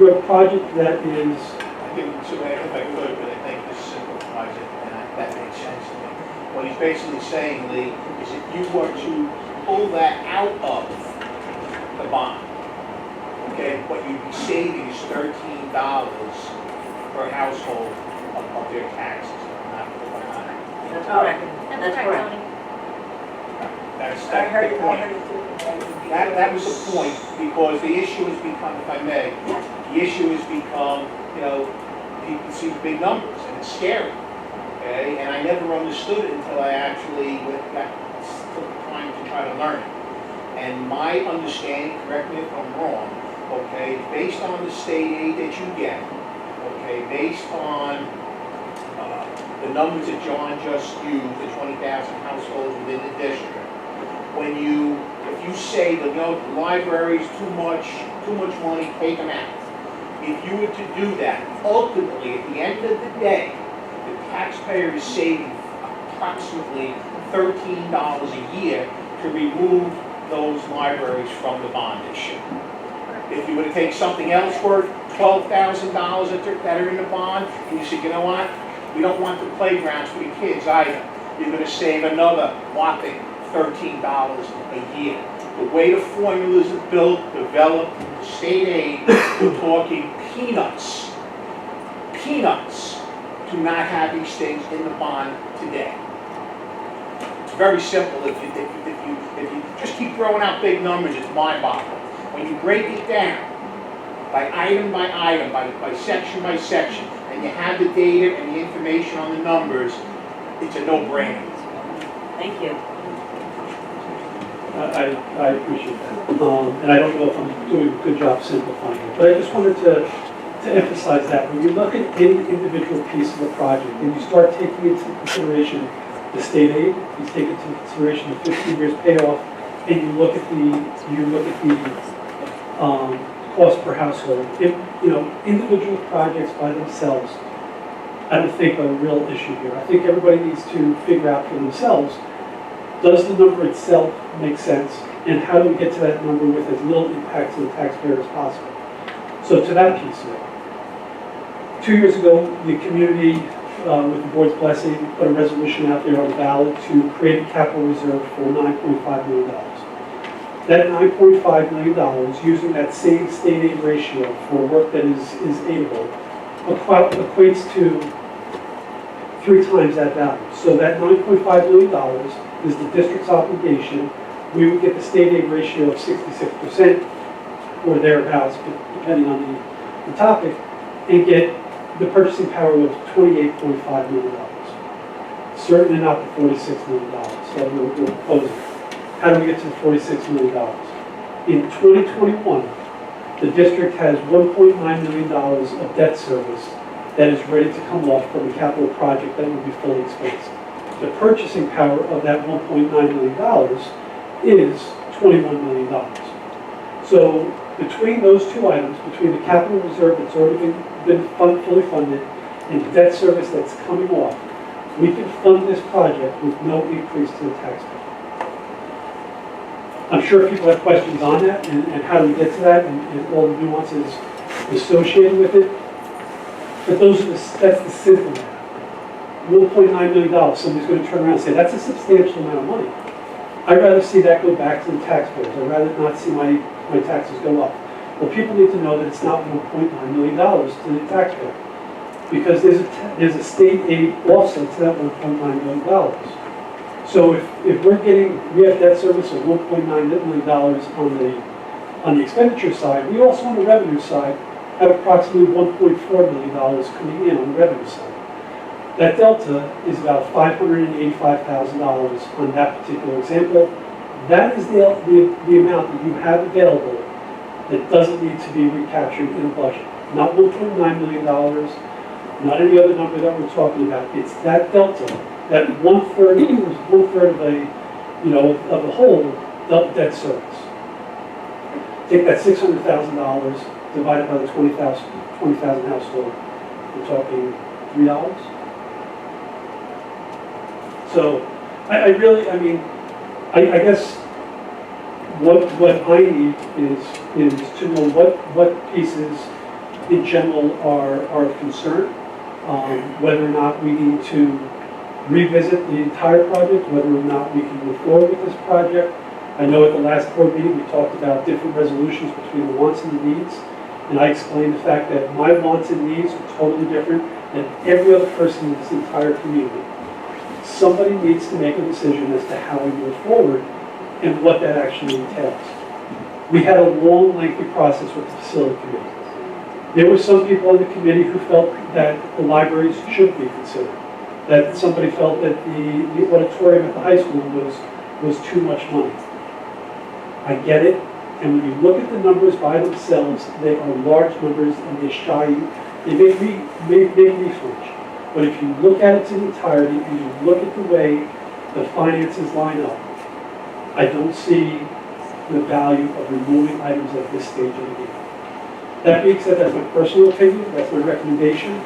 a project that is... I think, so if I could, but I think this simplifies it, and that makes sense to me. What he's basically saying, Lee, is if you were to pull that out of the bond, okay, what you'd be saving is $13 per household of their taxes. That's correct. That's correct, Tony. That's I heard the it, point. I heard it too. That was the point, because the issue has become, if I may, the issue has become, people see big numbers, and it's scary, okay? And I never understood it until I actually took the time to try to learn it. And my understanding, correct me if I'm wrong, okay, based on the state aid that you get, okay, based on the numbers that John just used, the 20,000 households within the district, if you say that, the library's too much money, take them out. If you were to do that, ultimately, at the end of the day, the taxpayer is saving approximately $13 a year to remove those libraries from the bond issue. If you were to take something else worth $12,000 that are in the bond, and you said, you know what, we don't want the playgrounds for the kids either, you're going to save another whopping $13 a year. The way the formulas are built, developed, state aid, we're talking peanuts to not have these things in the bond today. It's very simple. If you just keep throwing out big numbers, it's mind-boggling. When you break it down by item, by section, and you have the data and the information on the numbers, it's a no-brainer. Thank you. I appreciate that. And I don't know if I'm doing a good job simplifying it, but I just wanted to emphasize that when you look at any individual piece of the project and you start taking into consideration the state aid, you take into consideration the 15 years payoff, and you look at the cost per household. Individual projects by themselves, I don't think are a real issue here. I think everybody needs to figure out for themselves, does the number itself make sense, and how do we get to that number with as little impact to the taxpayer as possible? So to that piece of it, 2 years ago, the community, with the board's blessing, put a resolution out there on the ballot to create a capital reserve for $9.5 million. That $9.5 million, using that same state aid ratio for work that is aidable, equates to 3 times that value. So that $9.5 million is the district's obligation. We would get the state aid ratio of 66% or thereabouts, depending on the topic, and get the purchasing power of $28.5 million. Certainly not the $46 million that we're proposing. How do we get to the $46 million? In 2021, the district has $1.9 million of debt service that is ready to come off from a capital project that will be fully expensed. The purchasing power of that $1.9 million is $21 million. So between those two items, between the capital reserve that's already been fully funded and the debt service that's coming off, we can fund this project with no increase to the taxpayer. I'm sure people have questions on that and how do we get to that and all the nuances associated with it. But that's the simple math. $1.9 million, somebody's going to turn around and say, that's a substantial amount of money. I'd rather see that go back to the taxpayers. I'd rather not see my taxes go up. Well, people need to know that it's not $1.9 million to the taxpayer because there's a state aid offset to that $1.9 million. So if we have debt service of $1.9 million on the expenditure side, we also on the revenue side have approximately $1.4 million coming in on the revenue side. That delta is about $585,000 on that particular example. That is the amount that you have available that doesn't need to be recaptured in a budget. Not $1.9 million, not any other number that we're talking about. It's that delta, that one-third of the whole debt service. Take that $600,000 divided by the 20,000 household. We're talking $3. So I guess what I need is to know what pieces in general are of concern, whether or not we need to revisit the entire project, whether or not we can move forward with this project. I know at the last board meeting we talked about different resolutions between the wants and the needs, and I explained the fact that my wants and needs are totally different than every other person in this entire community. Somebody needs to make a decision as to how we move forward and what that actually entails. We had a long, lengthy process with the facility committee. There were some people on the committee who felt that the libraries should be considered, that somebody felt that the auditorium at the high school was too much money. I get it, and when you look at the numbers by themselves, they are large numbers and they make me flinch. But if you look at it in entirety and you look at the way the finances line up, I don't see the value of removing items at this stage of the game. That being said, that's my personal opinion, that's my recommendation.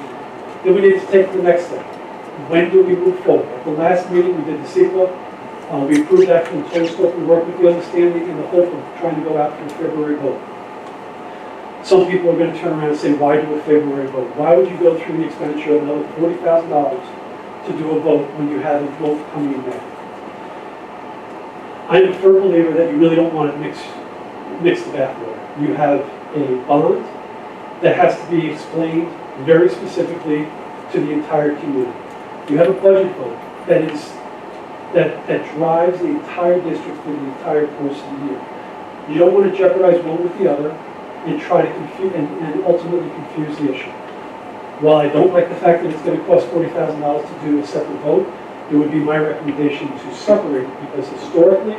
Then we need to take the next step. When do we move forward? At the last meeting, we did the CEQA. We approved that from the total scope of work with the understanding and the hope of trying to go out for the February vote. Some people are going to turn around and say, why do a February vote? Why would you go through the expenditure of another $40,000 to do a vote when you have a vote coming in May? I'm a firm believer that you really don't want to mix the bathwater. You have a bond that has to be explained very specifically to the entire community. You have a budget vote that drives the entire district for the entire course of the year. You don't want to jeopardize one with the other and try to confuse and ultimately confuse the issue. While I don't like the fact that it's going to cost $40,000 to do a separate vote, it would be my recommendation to separate, because historically,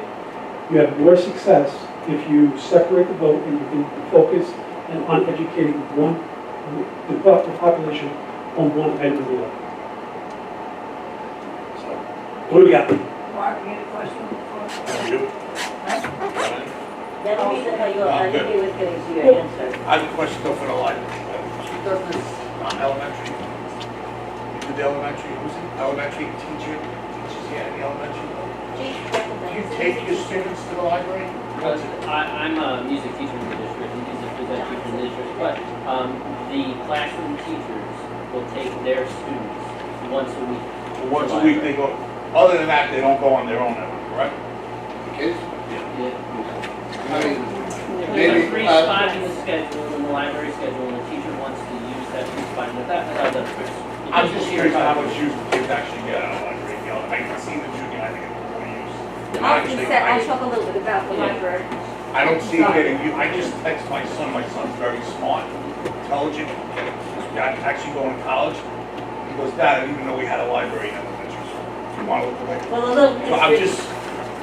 you have more success if you separate the vote and you can focus on educating the population on one item or the other. So, what do we got? Mark, you had a question before? That the reason how you, I think he was getting to your answer. I have a question though for the library. Elementary. You did the elementary, who's it? Elementary teacher, teaches here in the elementary. Do you take your students to the library? Because I'm a music teacher in the district, and music phys ed teacher in the district, but the classroom teachers will take their students once a week. Once a week they go, other than that, they don't go on their own ever, correct? The kids? Yeah. I mean, There's maybe, a free spot in the schedule, in the library schedule, and the teacher wants to use that free spot, and that doesn't fix. I'm just curious how much use the kids actually get out of the library. You know, I can see the junior, I think it's more use. I'll talk a little bit about the Yeah. library. I don't see it getting you. I just text my son's very smart, intelligent, actually going to college. He goes, Dad, I didn't even know we had a library in elementary school. Do you want to look away? Well, a little So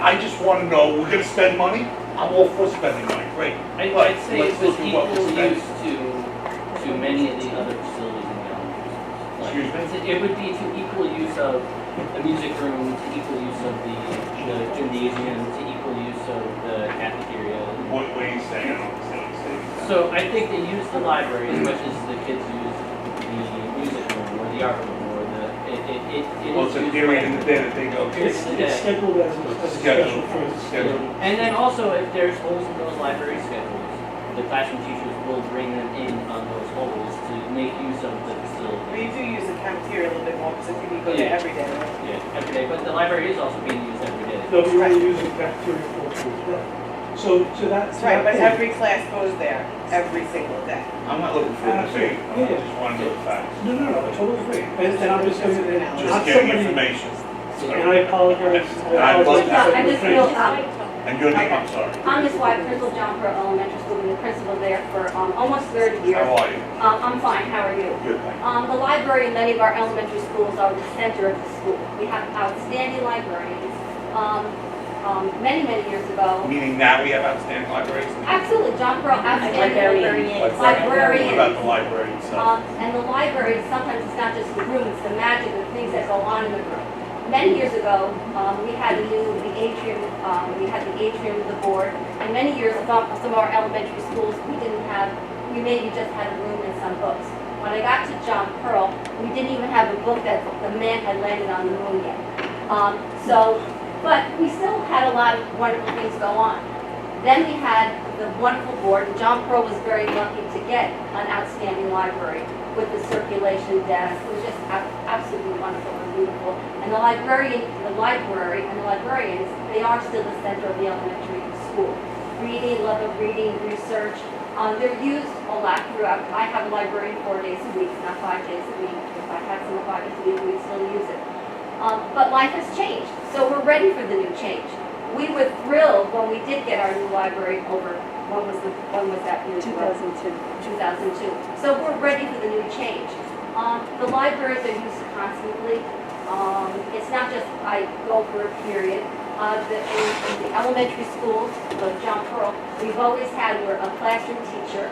I just want to know, we're gonna spend money? I'm all for spending money, great. I'd say Let's it's look with at what equal we spend. use to many of the other facilities in the elementary schools. Like, Excuse me? It would be to equal use of the music room, to equal use of the gymnasium, to equal use of the cafeteria. What are you saying? I don't understand what you're saying. So I think they use the library as much as the kids use the music room or the art room or Well, it's a period in the day that they go. It's scheduled as a special Schedule. And then also, if there's holes in those library schedules, the classroom teachers will bring them in on those holes to make use of the facility. We do use the cafeteria a little bit more because I think we go there every day, right? Yeah, every day, but the library is also being used every day. They'll be only using cafeteria for school. So to that. That's right, but every class goes there every single day. I'm not looking for a debate, I just want to know the facts. No, I totally agree. And I'm just going to, not Just getting somebody, information. and I apologize. I love that. I just feel, And your name, I'm sorry. I'm Ms. White, Principal John Pearl Elementary School, been the principal there for almost 30 years. How are you? I'm fine, how are you? Good, thank you. The library in many of our elementary schools are the center of the school. We have outstanding librarians. Many years ago, Meaning now we have outstanding libraries? absolutely, John Pearl, outstanding librarian. What about the library itself? And the library, sometimes it's not just the room, it's the magic of the things that go on in the room. Many years ago, we had the atrium, with the board, and many years ago, some of our elementary schools, we maybe just had a room and some books. When I got to John Pearl, we didn't even have a book that the man had landed on the moon yet. But we still had a lot of wonderful things go on. Then we had the wonderful board, and John Pearl was very lucky to get an outstanding library with the circulation desk. It was just absolutely wonderful and beautiful. And the library and the librarians, they are still the center of the elementary school. Reading, love of reading, research, they're used a lot throughout. I have a librarian 4 days a week, not 5 days a week. If I had someone 5 days a week, we'd still use it. But life has changed, so we're ready for the new change. We were thrilled when we did get our new library over, when was that? 2002. 2002. So we're ready for the new change. The libraries are used constantly. It's not just I go for a period. In the elementary schools, like John Pearl, we've always had a classroom teacher,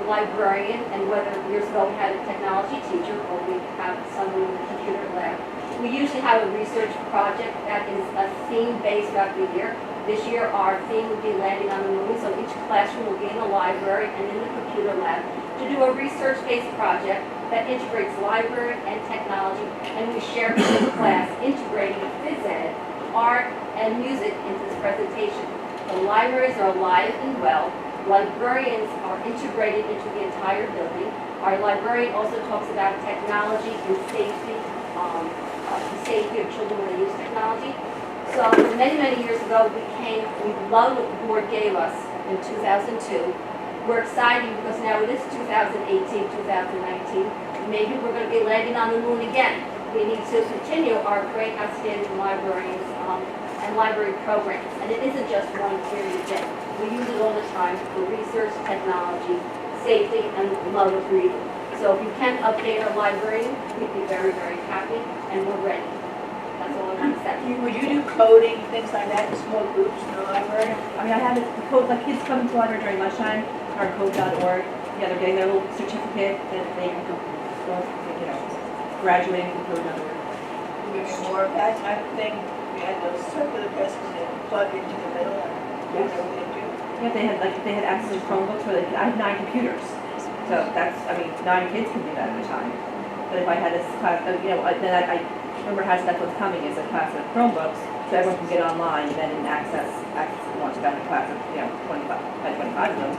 librarian, and whether years ago we had a technology teacher or we have someone in the computer lab. We usually have a research project that is a theme-based throughout the year. This year, our theme would be landing on the moon, so each classroom will be in the library and in the computer lab to do a research-based project that integrates library and technology, and we share with the class, integrating phys ed, art, and music into this presentation. The libraries are alive and well. Librarians are integrated into the entire building. Our librarian also talks about technology and safety, the safety of children when they use technology. So many years ago, we loved what the board gave us in 2002. We're excited because now it is 2018, 2019. Maybe we're going to be landing on the moon again. We need to continue our great, outstanding librarians and library programs. And it isn't just one period a day. We use it all the time for research, technology, safety, and love of reading. So if you can update our library, we'd be very happy, and we're ready. concept. Would you do coding, things like that, in small groups in the library? I mean, I have it, the code, like kids come to the library during lunchtime, or code.org, yeah, they're getting their little certificate that they can go, you know, graduating from code.org. Maybe more of that type of thing? We had those circular desks that plug into the middle and do whatever they do. Yeah, they had access to Chromebooks where I have 9 computers. So that's, I mean, 9 kids can do that at a time. But if I had this class, you know, then I remember how that's what's coming is a class of Chromebooks, so everyone can get online and then access once you got a class of, you know, 25 of them.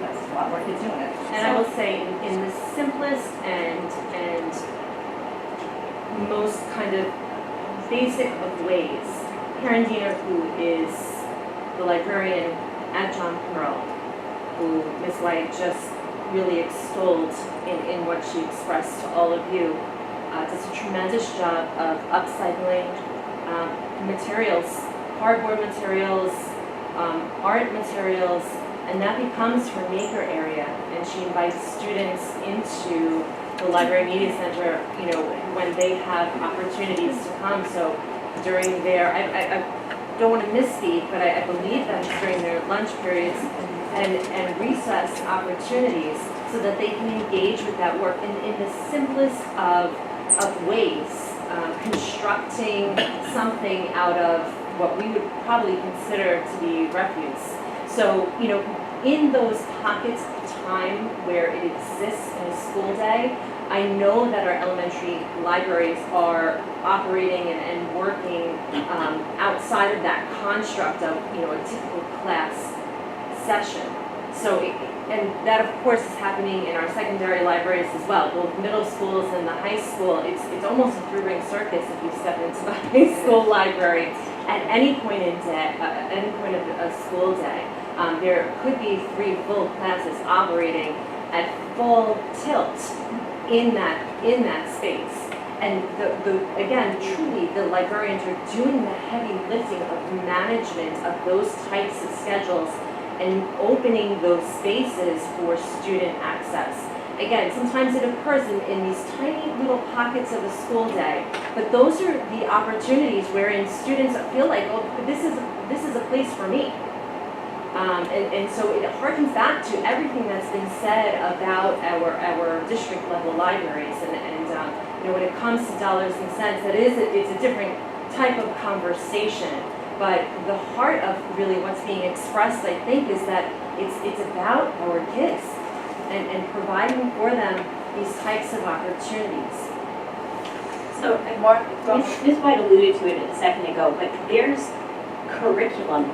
That's a lot more kids doing it. And I will say, in the simplest and most kind of basic of ways, Karen Diener, who is the librarian at John Pearl, who Ms. White just really extolled in what she expressed to all of you, does a tremendous job of upcycling materials, cardboard materials, art materials, and that becomes her maker area. And she invites students into the Library Media Center, you know, when they have opportunities to come. So during their, I don't want to misspeak, but I believe that it's during their lunch periods and recess opportunities so that they can engage with that work in the simplest of ways, constructing something out of what we would probably consider to be refuse. So, you know, in those pockets of time where it exists in a school day, I know that our elementary libraries are operating and working outside of that construct of, you know, a typical class session. So, and that of course is happening in our secondary libraries as well, both middle schools and the high school. It's almost a three-ring circus if you step into the high school library at any point in day, any point of a school day. There could be 3 full classes operating at full tilt in that space. And again, truly, the librarians are doing the heavy lifting of management of those types of schedules and opening those spaces for student access. Again, sometimes it occurs in these tiny little pockets of a school day, but those are the opportunities wherein students feel like, oh, this is a place for me. And so it harkens back to everything that's been said about our district level libraries, and you know, when it comes to dollars and cents, it's a different type of conversation. But the heart of really what's being expressed, I think, is that it's about our kids and providing for them these types of opportunities. So, Mark, Ms. White alluded to it a second ago, but there's curriculum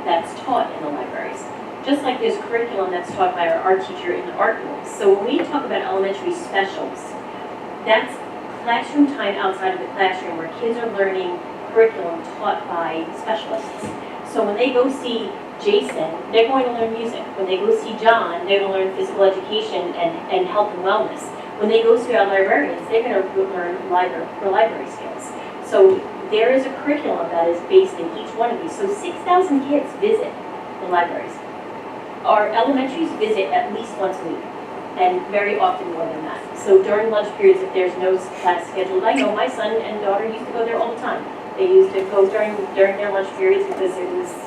that's taught in the libraries. Just like there's curriculum that's taught by our art teacher in the art rooms. So when we talk about elementary specials, that's classroom time outside of the classroom where kids are learning curriculum taught by specialists. So when they go see Jason, they're going to learn music. When they go see John, they're going to learn physical education and health and wellness. When they go see our librarians, they're going to learn library skills. So there is a curriculum that is based in each one of these. So 6,000 kids visit the libraries. Our elementaries visit at least once a week, and very often more than that. So during lunch periods, if there's no class scheduled, I know my son and daughter used to go there all the time. They used to go during their lunch periods because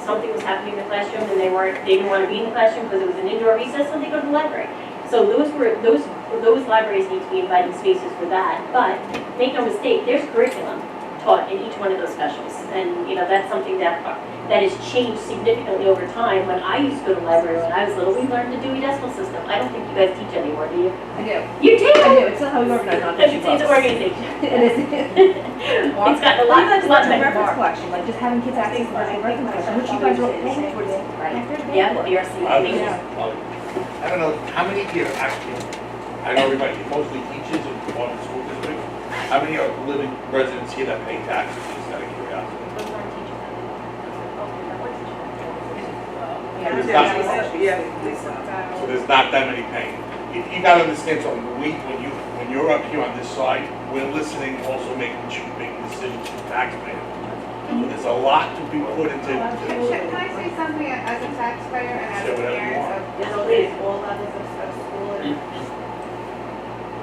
something was happening in the classroom and they didn't want to be in the classroom because it was an indoor recess, so they go to the library. So those libraries need to be inviting spaces for that. But make no mistake, there's curriculum taught in each one of those specials, and you know that's something that has changed significantly over time. When I used to go to the library when I was little, we learned the Dewey Decimal System. I don't think you guys teach anymore, do you? I do. You do? I do. It's not how we organize on It's organization. It is. It's got a lot of of reference collection, like just having kids access to reference collection, which you guys are paying towards. Yeah, the BRC. I don't know, how many here actually, I know everybody, mostly teachers in one school district. How many are living residents here that pay taxes, just out of curiosity? So there's not that many paying. You gotta understand something, when you're up here on this side, we're listening, also making decisions for taxpayers. So there's a lot to be put into. Can I say something as a taxpayer and as Say a whatever you parent of all levels of school?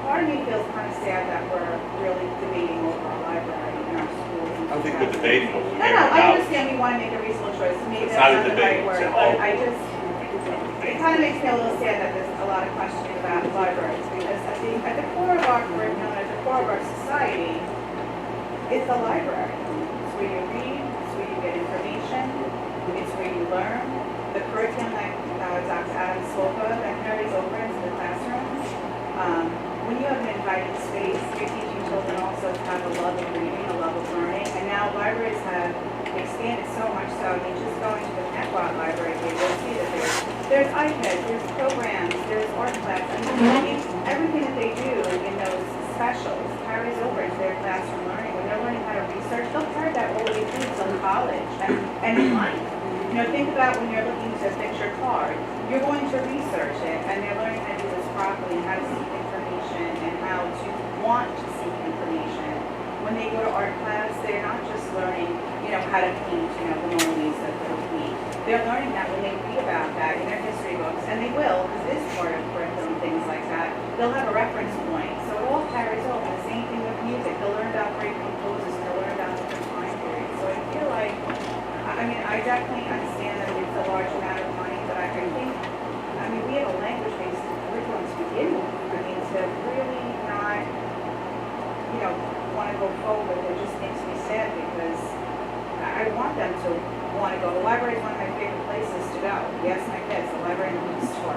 Part of me feels kind of sad that we're really debating over our library in our schools and debating over No, no, I understand we want to make a reasonable choice, to me It's that's not a not the debate, right word, it's a but whole- I just, it kind of makes me a little sad that there's a lot of questioning about libraries, because at the core of our curriculum, at the core of our society, is the library. It's where you read, it's where you get information, it's where you learn. The curriculum that Dr. Adams spoke of, that carries over into the classrooms. When you have an inviting space, you're teaching children also to have a love of reading, a love of learning, and now libraries have expanded so much so. I mean, just going to the Network Library, you'll see that there's iPads, there's programs, there's art class, and everything that they do in those specials carries over into their classroom learning. When they're learning how to research, they'll carry that all the way through till college and in life. You know, think about when you're looking to fix your car, you're going to research it, and they're learning how to do this properly and how to seek information and how to want to seek information. When they go to art class, they're not just learning, how to paint, the Mona Lisa, the paint. They're learning that when they read about that in their history books, and they will, because it is part of curriculum, things like that, they'll have a reference point. So it all carries over. The same thing with music. They'll learn about great composers, they'll learn about different time periods. So I feel like, I definitely understand that it's a large amount of money, but I think, we have a language-based curriculum to begin with. To really not, want to go forward, it just makes me sad because I want them to want to go. The library is one of my favorite places to go. Yes, my kids, the library and the bookstore.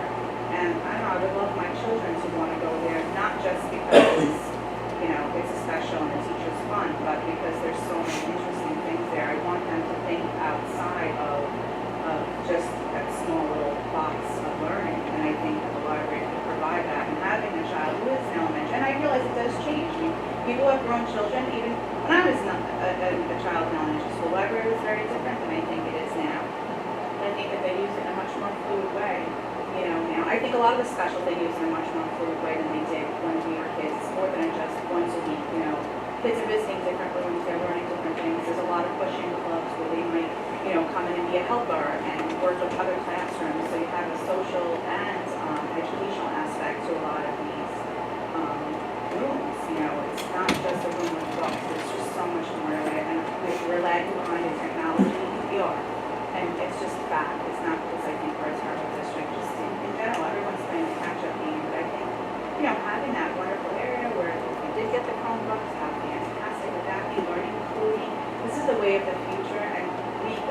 And I don't know, I would love my children to want to go there, not just because, it's a special and the teacher's fun, but because there's so many interesting things there. I want them to think outside of just that small little box of learning. And I think that the library could provide that. And having a child who is in elementary, and I realize it does change. People have grown children, even when I was a child in elementary school, the library was very different than I think it is now. I think that they use it in a much more fluid way, now. I think a lot of the specials they use in a much more fluid way than they did when we were kids. It's more than just once a week, Kids are visiting different rooms, they're learning different things. There's a lot of pushing clubs where they might, come in and be a helper and work with other classrooms. So you have a social and educational aspect to a lot of these rooms. It's not just a room with books. There's just so much more of it. And we're lagging behind in technology. We are. And it's just fact. It's not because I think we're a terrible district. Just in general, everyone's playing a catch-up game. But I think, having that wonderful area where if you did get the Chromebooks, how fantastic would that be? Learning, including. This is the way of the future. And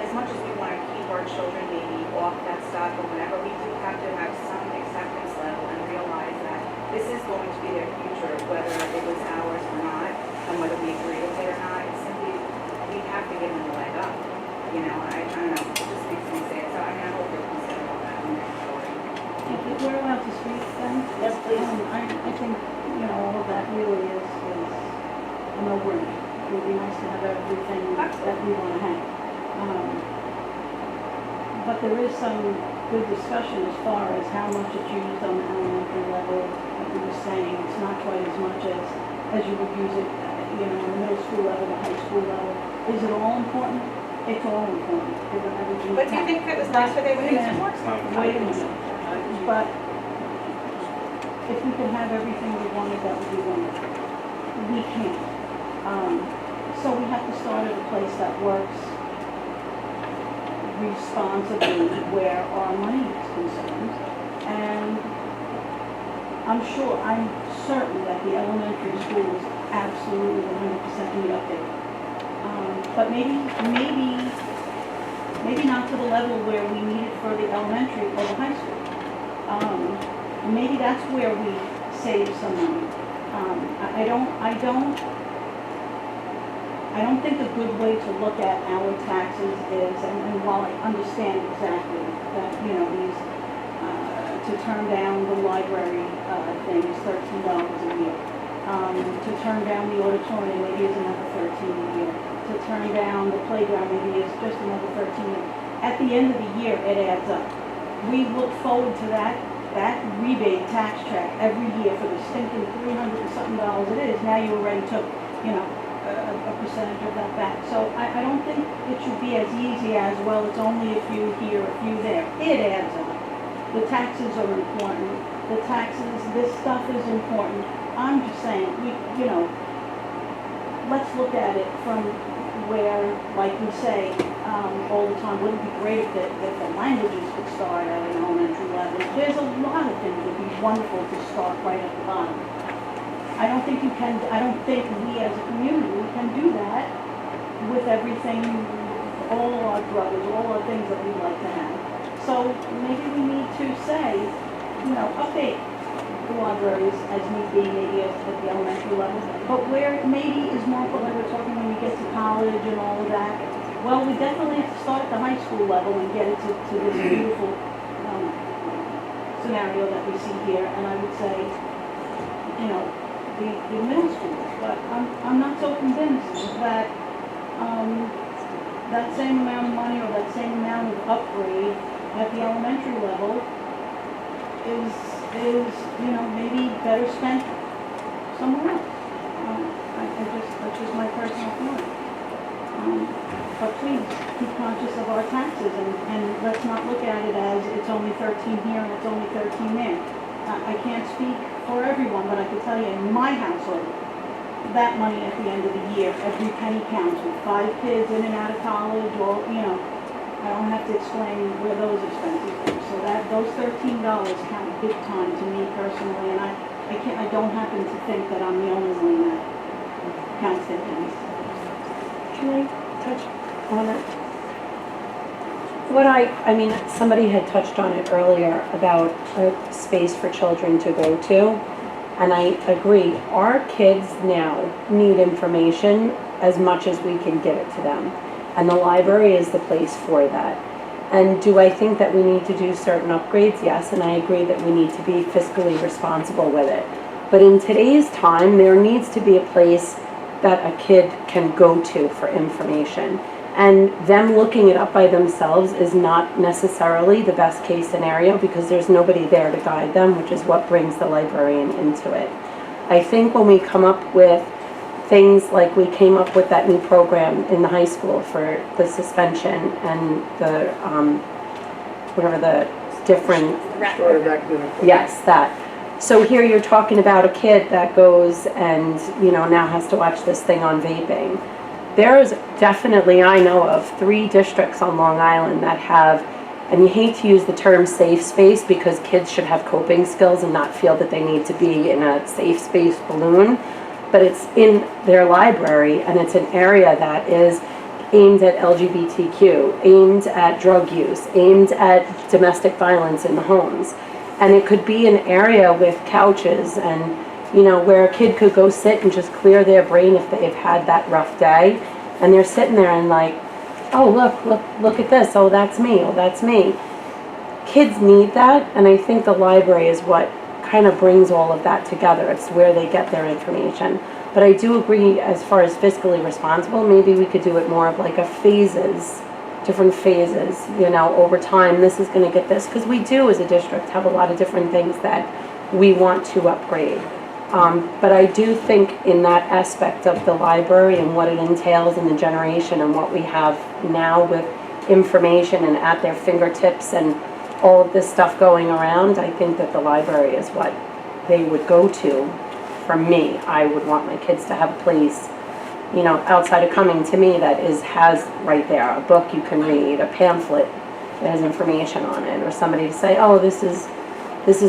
as much as we want to keep our children maybe off that stuff or whatever, we do have to have some acceptance level and realize that this is going to be their future, whether it was ours or not, and whether we agree with it or not. It's simply, we have to give them a leg up. I don't know, it just makes me say it. So I hope you'll consider all that in their story. If we're allowed to speak then? Yes, please. I think, all of that really is a no-brainer. It would be nice to have everything that we want to have. But there is some good discussion as far as how much it's used on the elementary level. Like we were saying, it's not quite as much as you would use it, on the middle school level, the high school level. Is it all important? It's all important. But do you think if it was nicer, they would use it more? Wait a minute. But if we could have everything we wanted, that would be wonderful. We can't. So we have to start at a place that works responsibly where our money is concerned. And I'm certain that the elementary schools absolutely 100% need updated. But maybe not to the level where we need it for the elementary or the high school. Maybe that's where we save some money. I don't think a good way to look at our taxes is, and while I understand exactly that, these, to turn down the library thing is $13 a year. To turn down the auditorium maybe is another $13 a year. To turn down the playground maybe is just another $13 a year. At the end of the year, it adds up. We look forward to that rebate tax track every year for the stinking $300 and something it is. Now you already took, a percentage of that back. So I don't think it should be as easy as, well, it's only a few here, a few there. It adds up. The taxes are important. The taxes, this stuff is important. I'm just saying, let's look at it from where, like we say, all the time, wouldn't it be great if the languages could start at an elementary level? There's a lot of things that would be wonderful to start right at the bottom. I don't think we as a community can do that with everything, all our brothers, all our things that we'd like to have. So maybe we need to say, update the libraries as need be, maybe at the elementary level, but where it maybe is more important, like we're talking when we get to college and all of that, well, we definitely have to start at the high school level and get it to this beautiful scenario that we see here, and I would say, the middle school, but I'm not so convinced that that same amount of money or that same amount of upgrade at the elementary level is maybe better spent somewhere else. That's just my personal feeling. But please, keep conscious of our taxes and let's not look at it as it's only 13 here and it's only 13 there. I can't speak for everyone, but I can tell you in my household, that money at the end of the year, every penny counts. With 5 kids in and out of college, or I don't have to explain where those expenses go. So those $13 count big time to me personally, and I don't happen to think that I'm the only one that counts their pennies. Can I touch on it? Somebody had touched on it earlier about a space for children to go to, and I agree. Our kids now need information as much as we can give it to them, and the library is the place for that. And do I think that we need to do certain upgrades? Yes, and I agree that we need to be fiscally responsible with it. But in today's time, there needs to be a place that a kid can go to for information. And them looking it up by themselves is not necessarily the best case scenario because there's nobody there to guide them, which is what brings the librarian into it. I think when we come up with things like we came up with that new program in the high school for the suspension and the, whatever the different, yes, that. So here you're talking about a kid that goes and, now has to watch this thing on vaping. There's definitely, I know of 3 districts on Long Island that have, and you hate to use the term safe space because kids should have coping skills and not feel that they need to be in a safe space balloon, but it's in their library and it's an area that is aimed at LGBTQ, aimed at drug use, aimed at domestic violence in the homes. And it could be an area with couches and where a kid could go sit and just clear their brain if they've had that rough day. And they're sitting there and like, oh, look at this. Oh, that's me. Oh, that's me. Kids need that. And I think the library is what kind of brings all of that together. It's where they get their information. But I do agree as far as fiscally responsible, maybe we could do it more of like a different phases, over time, this is going to get this. Because we do as a district have a lot of different things that we want to upgrade. But I do think in that aspect of the library and what it entails in the generation and what we have now with information and at their fingertips and all of this stuff going around, I think that the library is what they would go to. For me, I would want my kids to have a place, outside of coming to me that has right there a book you can read, a pamphlet that has information on it, or somebody to say, oh, this is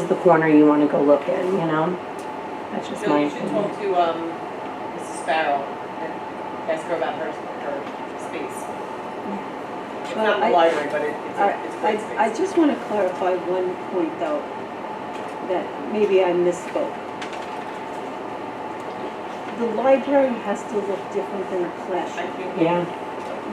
the corner you want to go look in, That's just my You should opinion. talk to Mrs. Sparrow and ask her about her space. It's not in the library, but it's a great space. I just want to clarify one point though, that maybe I misspoke. The library has to look different than a classroom. Yeah.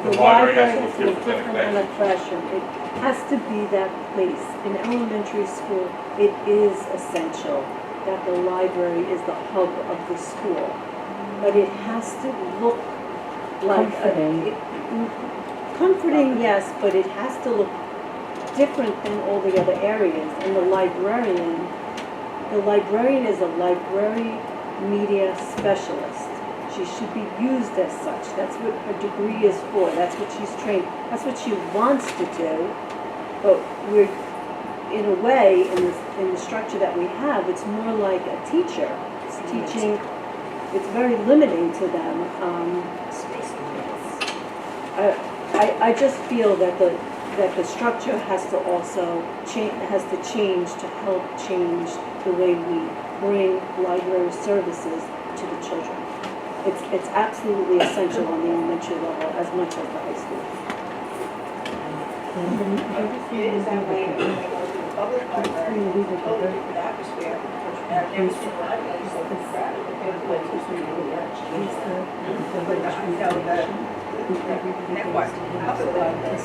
The library has to look different than a classroom. It has to be that place. In elementary school, it is essential that the library is the hub of the school. But it has to look like comforting, yes, but it has to look different than all the other areas. And the librarian is a library media specialist. She should be used as such. That's what her degree is for. That's what she's trained. That's what she wants to do. But we're, in a way, in the structure that we have, it's more like a teacher. It's teaching. It's very limiting to them. I just feel that the structure has to also change to help change the way we bring library services to the children. It's absolutely essential on the elementary level as much as the high school. It is that way when they go to the public library, it's a totally different atmosphere. And I've never seen a library so crowded. The network, public library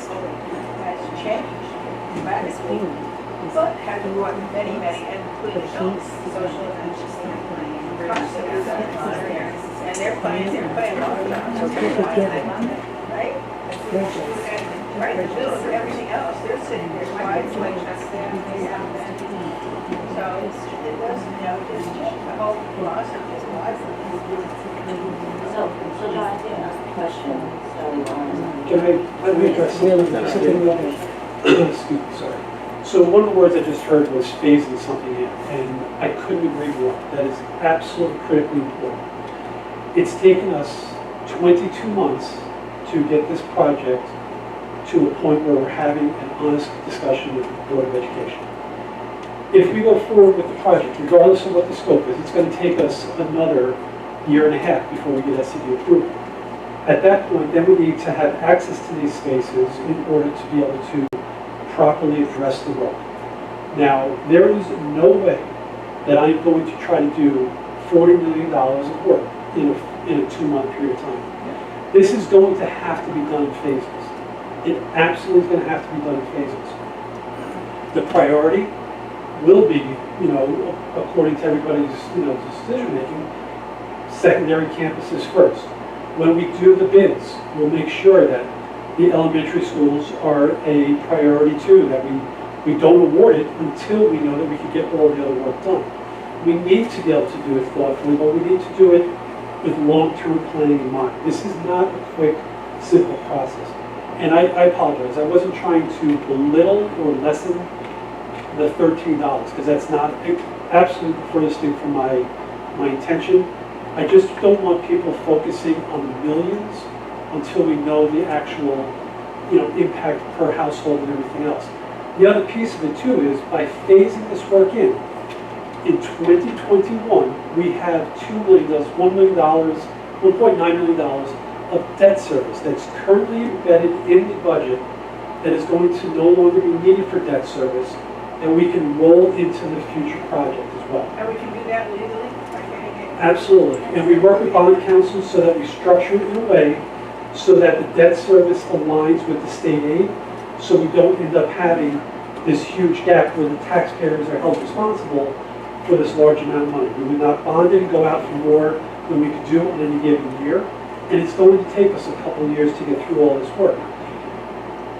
has changed dramatically, but has brought many, including adults, social and concepts and they're playing right? And right in the middle of everything else, they're sitting there quiet, like just there. So it does, just change the whole philosophy of life. So John, I think I have a question. Can I address something? Excuse me, sorry. So one of the words I just heard was phasing something in, and I couldn't agree more. That is absolutely critically important. It's taken us 22 months to get this project to a point where we're having an honest discussion with the Board of Education. If we go forward with the project, regardless of what the scope is, it's going to take us another year and a half before we get SCD approval. At that point, then we need to have access to these spaces in order to be able to properly address the work. Now, there is no way that I'm going to try to do $40 million of work in a 2-month period of time. This is going to have to be done in phases. It absolutely is going to have to be done in phases. The priority will be, according to everybody's, decision making, secondary campuses first. When we do the bids, we'll make sure that the elementary schools are a priority too, that we don't award it until we know that we can get all the other work done. We need to be able to do it thoughtfully, but we need to do it with long-term planning in mind. This is not a quick, simple process. And I apologize, I wasn't trying to belittle or lessen the $13, because that's not absolutely the furthest thing from my intention. I just don't want people focusing on the millions until we know the actual, impact per household and everything else. The other piece of it too is by phasing this work in 2021, we have $2 million, $1 million, $1.9 million of debt service that's currently embedded in the budget that is going to no longer be needed for debt service, and we can roll into the future project as well. And we can do that legally? Absolutely. And we work with bond council so that we structure it in a way so that the debt service aligns with the state aid, so we don't end up having this huge gap where the taxpayers are held responsible for this large amount of money. We would not bond it and go out for more than we could do in any given year, and it's going to take us a couple of years to get through all this work.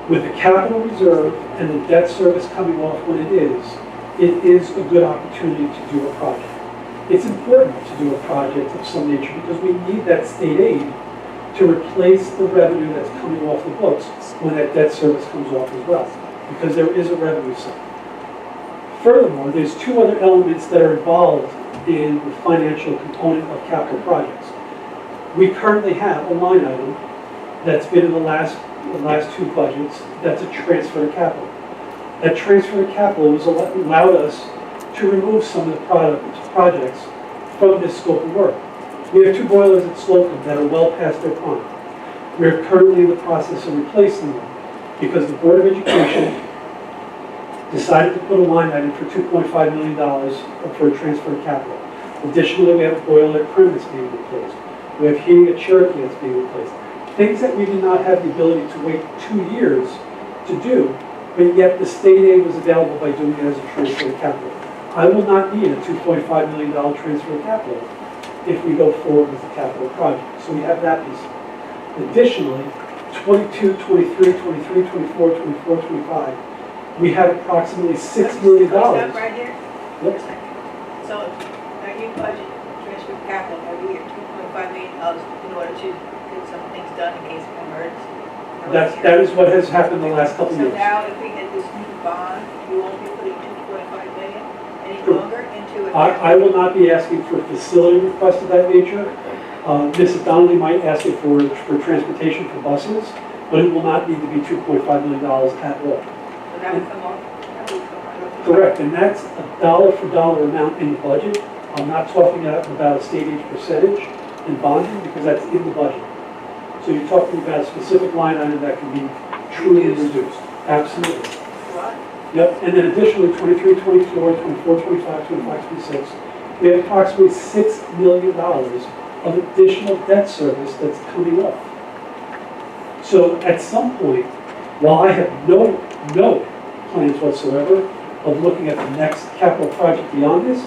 With the capital reserve and the debt service coming off when it is a good opportunity to do a project. It's important to do a project of some nature because we need that state aid to replace the revenue that's coming off the books when that debt service comes off as well, because there is a revenue side. Furthermore, there's 2 other elements that are involved in the financial component of capital projects. We currently have a line item that's been in the last 2 budgets that's a transfer to capital. That transfer to capital has allowed us to remove some of the projects from this scope of work. We have 2 boilers at Slocum that are well past their prime. We are currently in the process of replacing them because the Board of Education decided to put a line item for $2.5 million for a transfer of capital. Additionally, we have a boiler at Prim that's being replaced. We have heating at Cherokee that's being replaced. Things that we did not have the ability to wait 2 years to do, but yet the state aid was available by doing it as a transfer of capital. I will not need a $2.5 million transfer of capital if we go forward with the capital project. So we have that piece. Additionally, 22, 23, 23, 24, 24, 25, we have approximately $6 million. Stop right here. Yep. So, now you budget transfer of capital every year, $2.5 million in order to get some things done in case of emergency. That is what has happened the last couple of So years. now if we get this new bond, you won't be putting $2.5 million any longer into it? I will not be asking for facility requests of that nature. Mrs. Donnelly might ask it for transportation for buses, but it will not need to be $2.5 million at all. So that would come off, that would come off. Correct, and that's a dollar for dollar amount in the budget. I'm not talking about a state aid percentage in bonding, because that's in the budget. So you're talking about a specific line item that can be truly reduced. Absolutely. Yep, and then additionally, 23, 24, 24, 25, 25, 26, we have approximately $6 million of additional debt service that's coming off. So at some point, while I have no plans whatsoever of looking at the next capital project beyond this,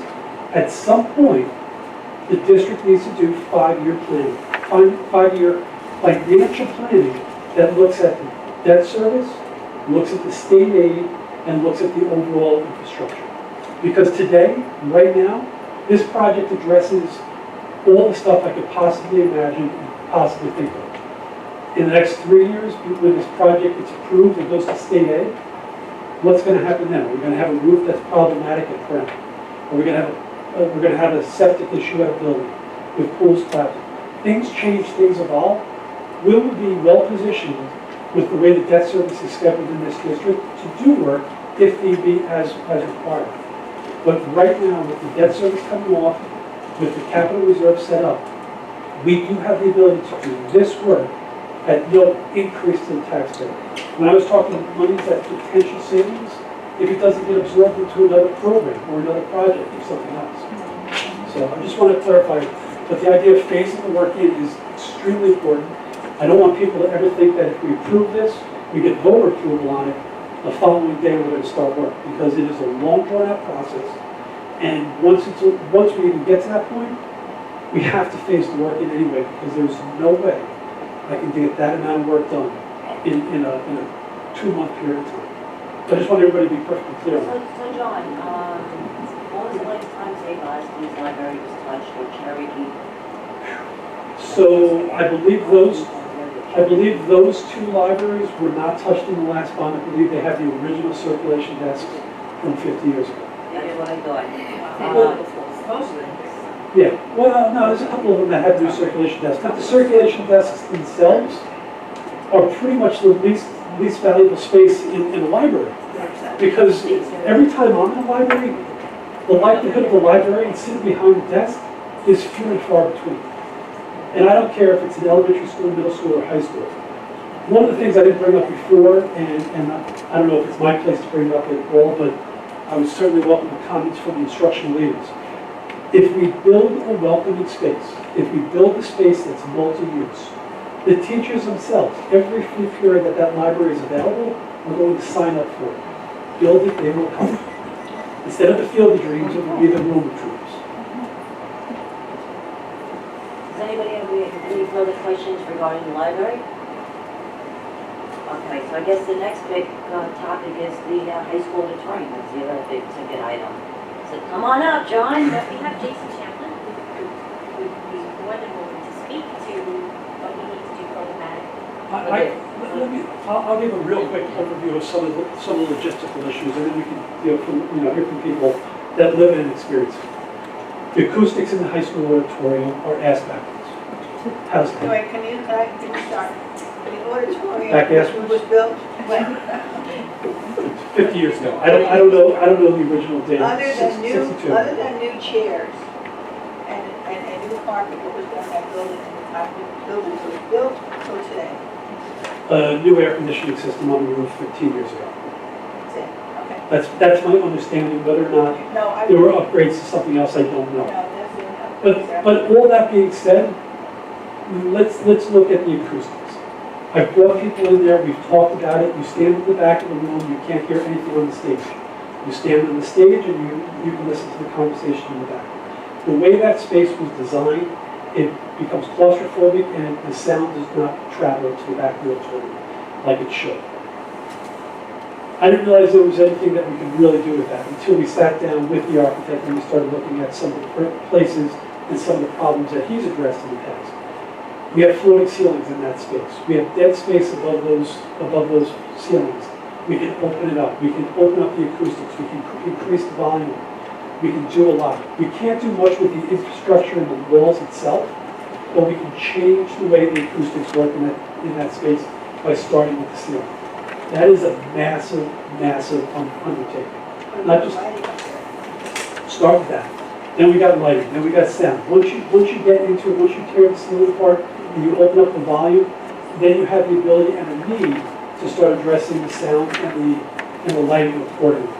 at some point, the district needs to do five-year planning, five-year financial planning that looks at the debt service, looks at the state aid, and looks at the overall infrastructure. Because today, right now, this project addresses all the stuff I could possibly imagine and possibly think of. In the next 3 years, when this project gets approved and goes to state aid, what's going to happen then? We're going to have a roof that's problematic at Brent. We're going to have a septic issue at a building with pools collapsing. Things change, things evolve. We will be well positioned with the way the debt service is scheduled in this district to do work if need be as required. But right now, with the debt service coming off, with the capital reserve set up, we do have the ability to do this work at no increase to the taxpayer. When I was talking money that potential savings, if it doesn't get absorbed into another program or another project or something else. So I just want to clarify that the idea of phasing the work in is extremely important. I don't want people to ever think that if we approve this, we get voter approval on it, the following day we're going to start work, because it is a long drawn out process. And once we even get to that point, we have to phase the work in anyway, because there's no way I can get that amount of work done in a 2-month period of time. I just want everybody to be perfectly clear on that. So John, when was the last time St. Augustine's library was touched or Cherokee? So I believe those two libraries were not touched in the last bond. I believe they have the original circulation desks from 50 years ago. That's what I thought. Supposedly. Yeah, well, no, there's a couple of them that have new circulation desks. But the circulation desks themselves are pretty much the least valuable space in the library. Because every time I'm in a library, the likelihood of the librarian sitting behind the desk is few and far between. And I don't care if it's in elementary school, middle school, or high school. One of the things I didn't bring up before, and I don't know if it's my place to bring it up at all, but I would certainly welcome the comments from the instructional leaders. If we build a welcoming space, if we build a space that's multi-use, the teachers themselves, every free period that library is available, are going to sign up for it. Build it, they will come. Instead of the field of dreams, it will be the room of dreams. Does anybody have any further questions regarding the library? Okay, so I guess the next big topic is the high school auditorium. That's the other big ticket item. So come on up, John. But we have Jason Champlin, who would be more than willing to speak to what we need to do programmatic. I'll give a real quick overview of some of the logistical issues, and then we can hear from people that live and experience it. The acoustics in the high school auditorium are ass backwards. How's that? Wait, can you start? The auditorium Back ass was built when? 50 years ago. I don't know the original date. Other than 62. new chairs and a new carpet, what was done that building and the type of building was built till today? A new air conditioning system on the roof 15 years ago. That's it, okay. That's my understanding. Whether or not No, there were upgrades to something else, I don't know. No, that's it. But all that being said, let's look at the acoustics. I've brought people in there, we've talked about it. You stand at the back of the room, you can't hear anything on the stage. You stand on the stage and you can listen to the conversation in the back. The way that space was designed, it becomes claustrophobic and the sound does not travel to the back of the auditorium like it should. I didn't realize there was anything that we could really do with that until we sat down with the architect and we started looking at some of the places and some of the problems that he's addressed in the past. We have floating ceilings in that space. We have dead space above those ceilings. We can open it up. We can open up the acoustics. We can increase the volume. We can do a lot. We can't do much with the infrastructure and the walls itself, but we can change the way the acoustics work in that space by starting with the ceiling. That is a massive, massive undertaking. Not just start with that. Then we got lighting, then we got sound. Once you get into it, once you tear the ceiling apart and you open up the volume, then you have the ability and the need to start addressing the sound and the lighting accordingly.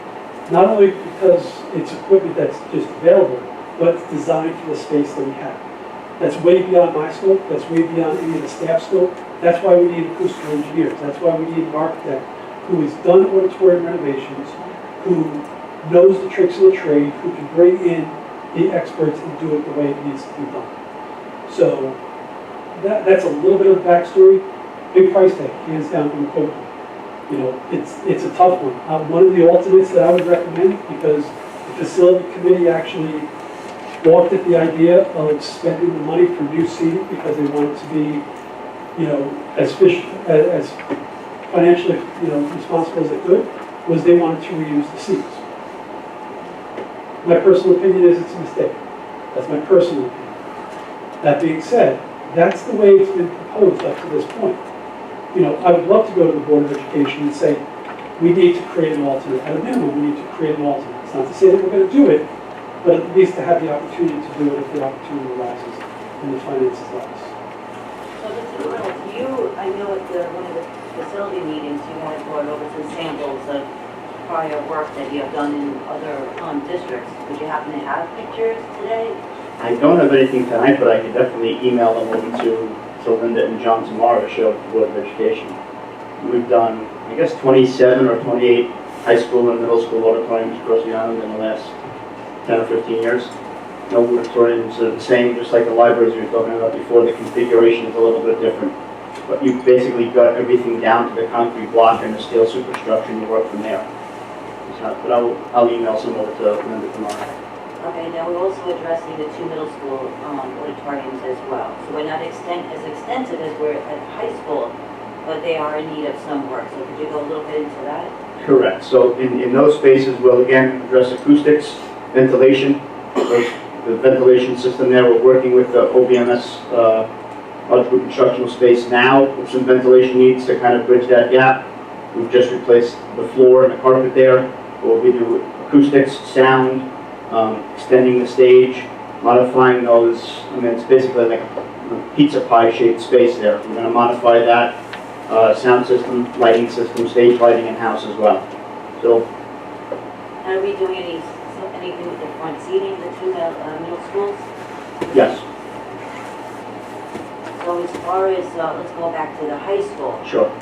Not only because it's equipment that's just available, but it's designed for the space that we have. That's way beyond my scope, that's way beyond any of the staff scope. That's why we need acoustical engineers. That's why we need an architect who has done auditorium renovations, who knows the tricks of the trade, who can bring in the experts and do it the way it needs to be done. So that's a little bit of backstory. Big price tag, hands down from the equipment. You know, it's a tough one. One of the alternates that I would recommend, because the facility committee actually balked at the idea of spending the money for new seating because they want it to be, you know, as financially, you know, responsible as they could, was they wanted to reuse the seats. My personal opinion is it's a mistake. That's my personal opinion. That being said, that's the way it's been proposed up to this point. You know, I would love to go to the Board of Education and say, we need to create an alternate. At a minimum, we need to create an alternate. It's not to say that we're going to do it, but at least to have the opportunity to do it if the opportunity arises and the finances rise. So Mr. Reynolds, I know at one of the facility meetings, you had brought over some samples of prior work that you have done in other districts. Would you happen to have pictures today? I don't have anything tonight, but I can definitely email them over to Linda and John tomorrow to show the Board of Education. We've done, I guess, 27 or 28 high school and middle school auditoriums across the island in the last 10 or 15 years. No auditoriums are the same, just like the libraries we were talking about before. The configuration is a little bit different. But you basically got everything down to the concrete block and the steel superstructure, and you work from there. But I'll email some over to Linda tomorrow. Okay, now we're also addressing the two middle school auditoriums as well. So we're not as extensive as we're at high school, but they are in need of some work. So could you go a little bit into that? Correct. So in those spaces, we'll again address acoustics, ventilation. The ventilation system there, we're working with the OBMS large group instructional space now with some ventilation needs to kind of bridge that gap. We've just replaced the floor and the carpet there. We'll do acoustics, sound, extending the stage, modifying those. I mean, it's basically like a pizza pie shaped space there. We're going to modify that sound system, lighting system, stage lighting in-house as well. So, Are we doing anything with the front seating, the two middle schools? yes, So as far as, let's go back to the high school. sure.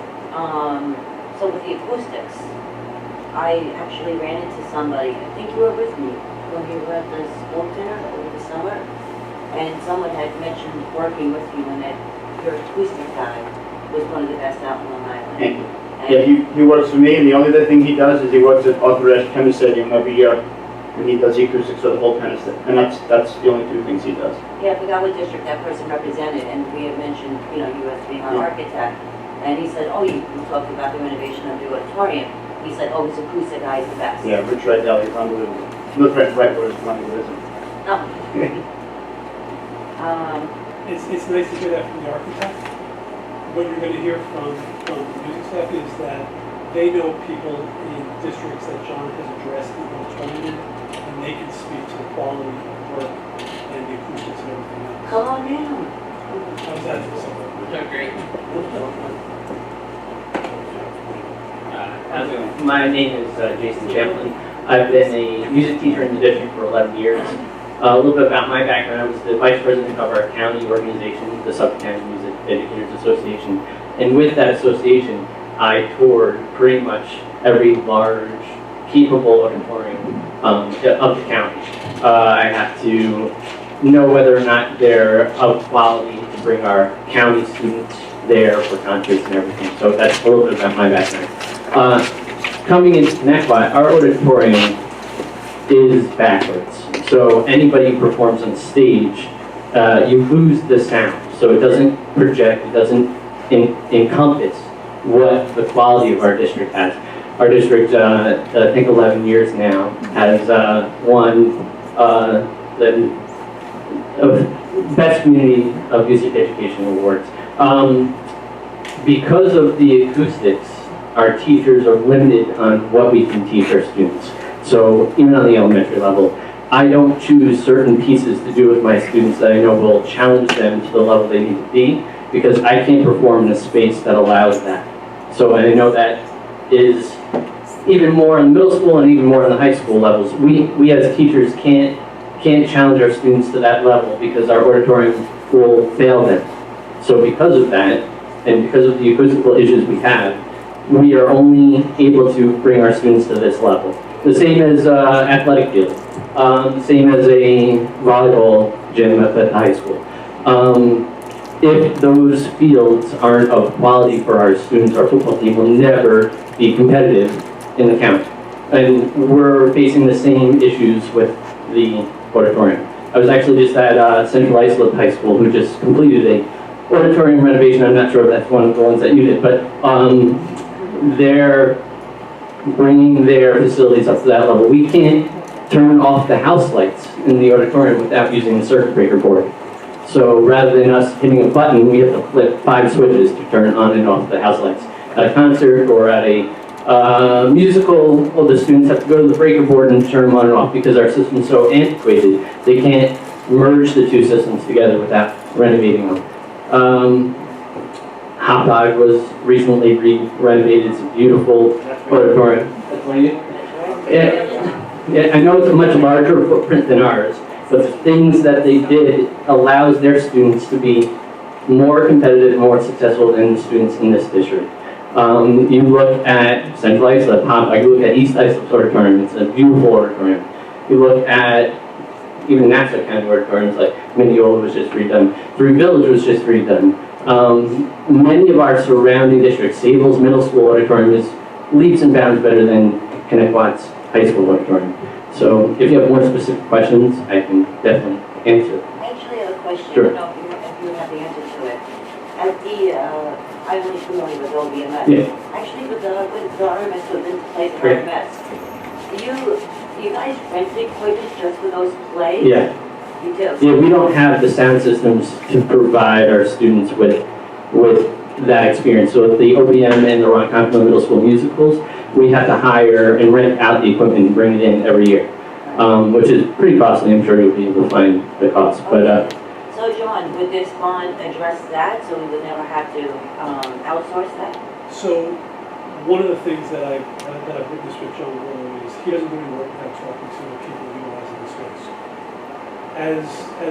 So with the acoustics, I actually ran into somebody, I think you were with me, when we were at the school dinner over the summer, and someone had mentioned working with you and that your acoustic guy was one of the best out on Long Island. Thank you. Yeah, he works for me, and the only other thing he does is he works at Arthur Ashe Tennis Stadium every year, and he does the acoustics for the whole tennis, and that's the only two things he does. Yeah, I forgot what district that person represented, and we had mentioned, you as being our architect, and he said, oh, you talked about the renovation of the auditorium. He said, oh, his acoustic guy is the best. Yeah, Rich Rydell, he's unbelievable. Not Rich Rydell, he's unbelievable. Oh. It's nice to hear that from the architect. What you're going to hear from the music staff is that they know people in districts that John has addressed in the auditorium, and they can speak to the quality of work and the acoustics and everything else. Come on down. How's that for something? Great. My name is Jason Champlin. I've been a music teacher in the district for 11 years. A little bit about my background: I was the vice president of our county organization, the Suffolk County Music Educators Association. And with that association, I toured pretty much every large, capable auditorium of the county. I have to know whether or not they're of quality to bring our county students there for concerts and everything. So that's a little bit about my background. Coming into Connecticut, our auditorium is backwards. So anybody who performs on stage, you lose the sound. So it doesn't project, it doesn't encompass what the quality of our district has. Our district, I think 11 years now, has won the Best Community of Music Education Awards. because of the acoustics, our teachers are limited on what we can teach our students. So even on the elementary level, I don't choose certain pieces to do with my students that I know will challenge them to the level they need to be, because I can't perform in a space that allows that. So I know that is even more in middle school and even more in the high school levels. We as teachers can't challenge our students to that level because our auditorium will fail them. So because of that, and because of the acoustical issues we have, we are only able to bring our students to this level. The same as athletic field, same as a volleyball gym at the high school. If those fields aren't of quality for our students, our football team will never be competitive in the county. And we're facing the same issues with the auditorium. I was actually just at Central Islip High School, who just completed a auditorium renovation. I'm not sure if that's one of the ones that you did, but they're bringing their facilities up to that level. We can't turn off the house lights in the auditorium without using the circuit breaker board. So rather than us hitting a button, we have to flip 5 switches to turn on and off the house lights. At a concert or at a musical, well, the students have to go to the breaker board and turn them on and off because our system's so antiquated, they can't merge the two systems together without renovating them. Hot Dog was recently renovated. It's a beautiful auditorium. That's one of you? Yeah, I know it's a much larger footprint than ours, but the things that they did allows their students to be more competitive, more successful than the students in this district. You look at Central Islip, you look at East Islip's auditorium, it's a beautiful auditorium. You look at even Nassau County auditoriums, like Mineola was just redone, Three Village was just redone. Many of our surrounding districts, Sable's Middle School auditorium is leaps and bounds better than Connecticut's High School auditorium. So if you have more specific questions, I can definitely answer. I actually have a question. Sure. I don't know if you have the answer to it. At the, I'm only familiar with OBMS. Yeah. Actually, with the RMS goes into place with Great. RMS. Do you guys rent the equipment just for those plays? Yeah. You do? Yeah, we don't have the sound systems to provide our students with that experience. So at the OBM and the Ronkonkoma Middle School musicals, we have to hire and rent out the equipment and bring it in every year, which is pretty costly. I'm sure you'll be able to find the cost. But So John, would this bond address that, so we would never have to outsource that? So, one of the things that I've witnessed with John Willow is he doesn't do any work without talking to the people utilizing the space. As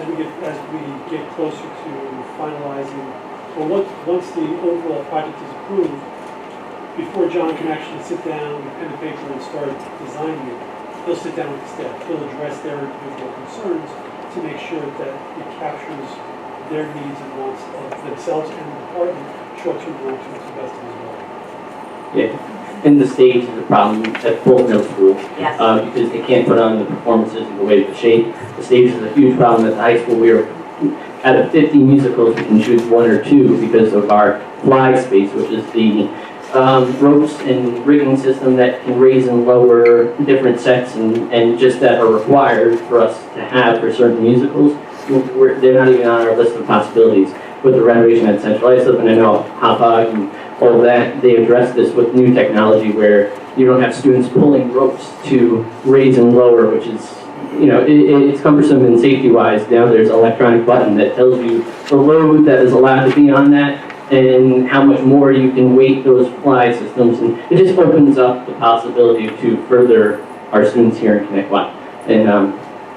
we get closer to finalizing, or once the overall project is approved, before John can actually sit down with pen and paper and start designing it, he'll sit down with the staff. He'll address their individual concerns to make sure that it captures their needs and wants of themselves and the department, short-term, long-term, to the best of his ability. yeah, and the stage is a problem at both middle school. Yes. Because they can't put on the performances in the way the shape. The stage is a huge problem at the high school. We are, out of 50 musicals, we can choose 1 or 2 because of our fly space, which is the ropes and rigging system that can raise and lower different sets and just that are required for us to have for certain musicals. They're not even on our list of possibilities. With the renovation at Central Islip, and I know Hot Dog and all of that, they address this with new technology where you don't have students pulling ropes to raise and lower, which is, you know, it's cumbersome and safety-wise. Now there's an electronic button that tells you the load that is allowed to be on that and how much more you can weight those fly systems. And it just opens up the possibility to further our students here in Connecticut and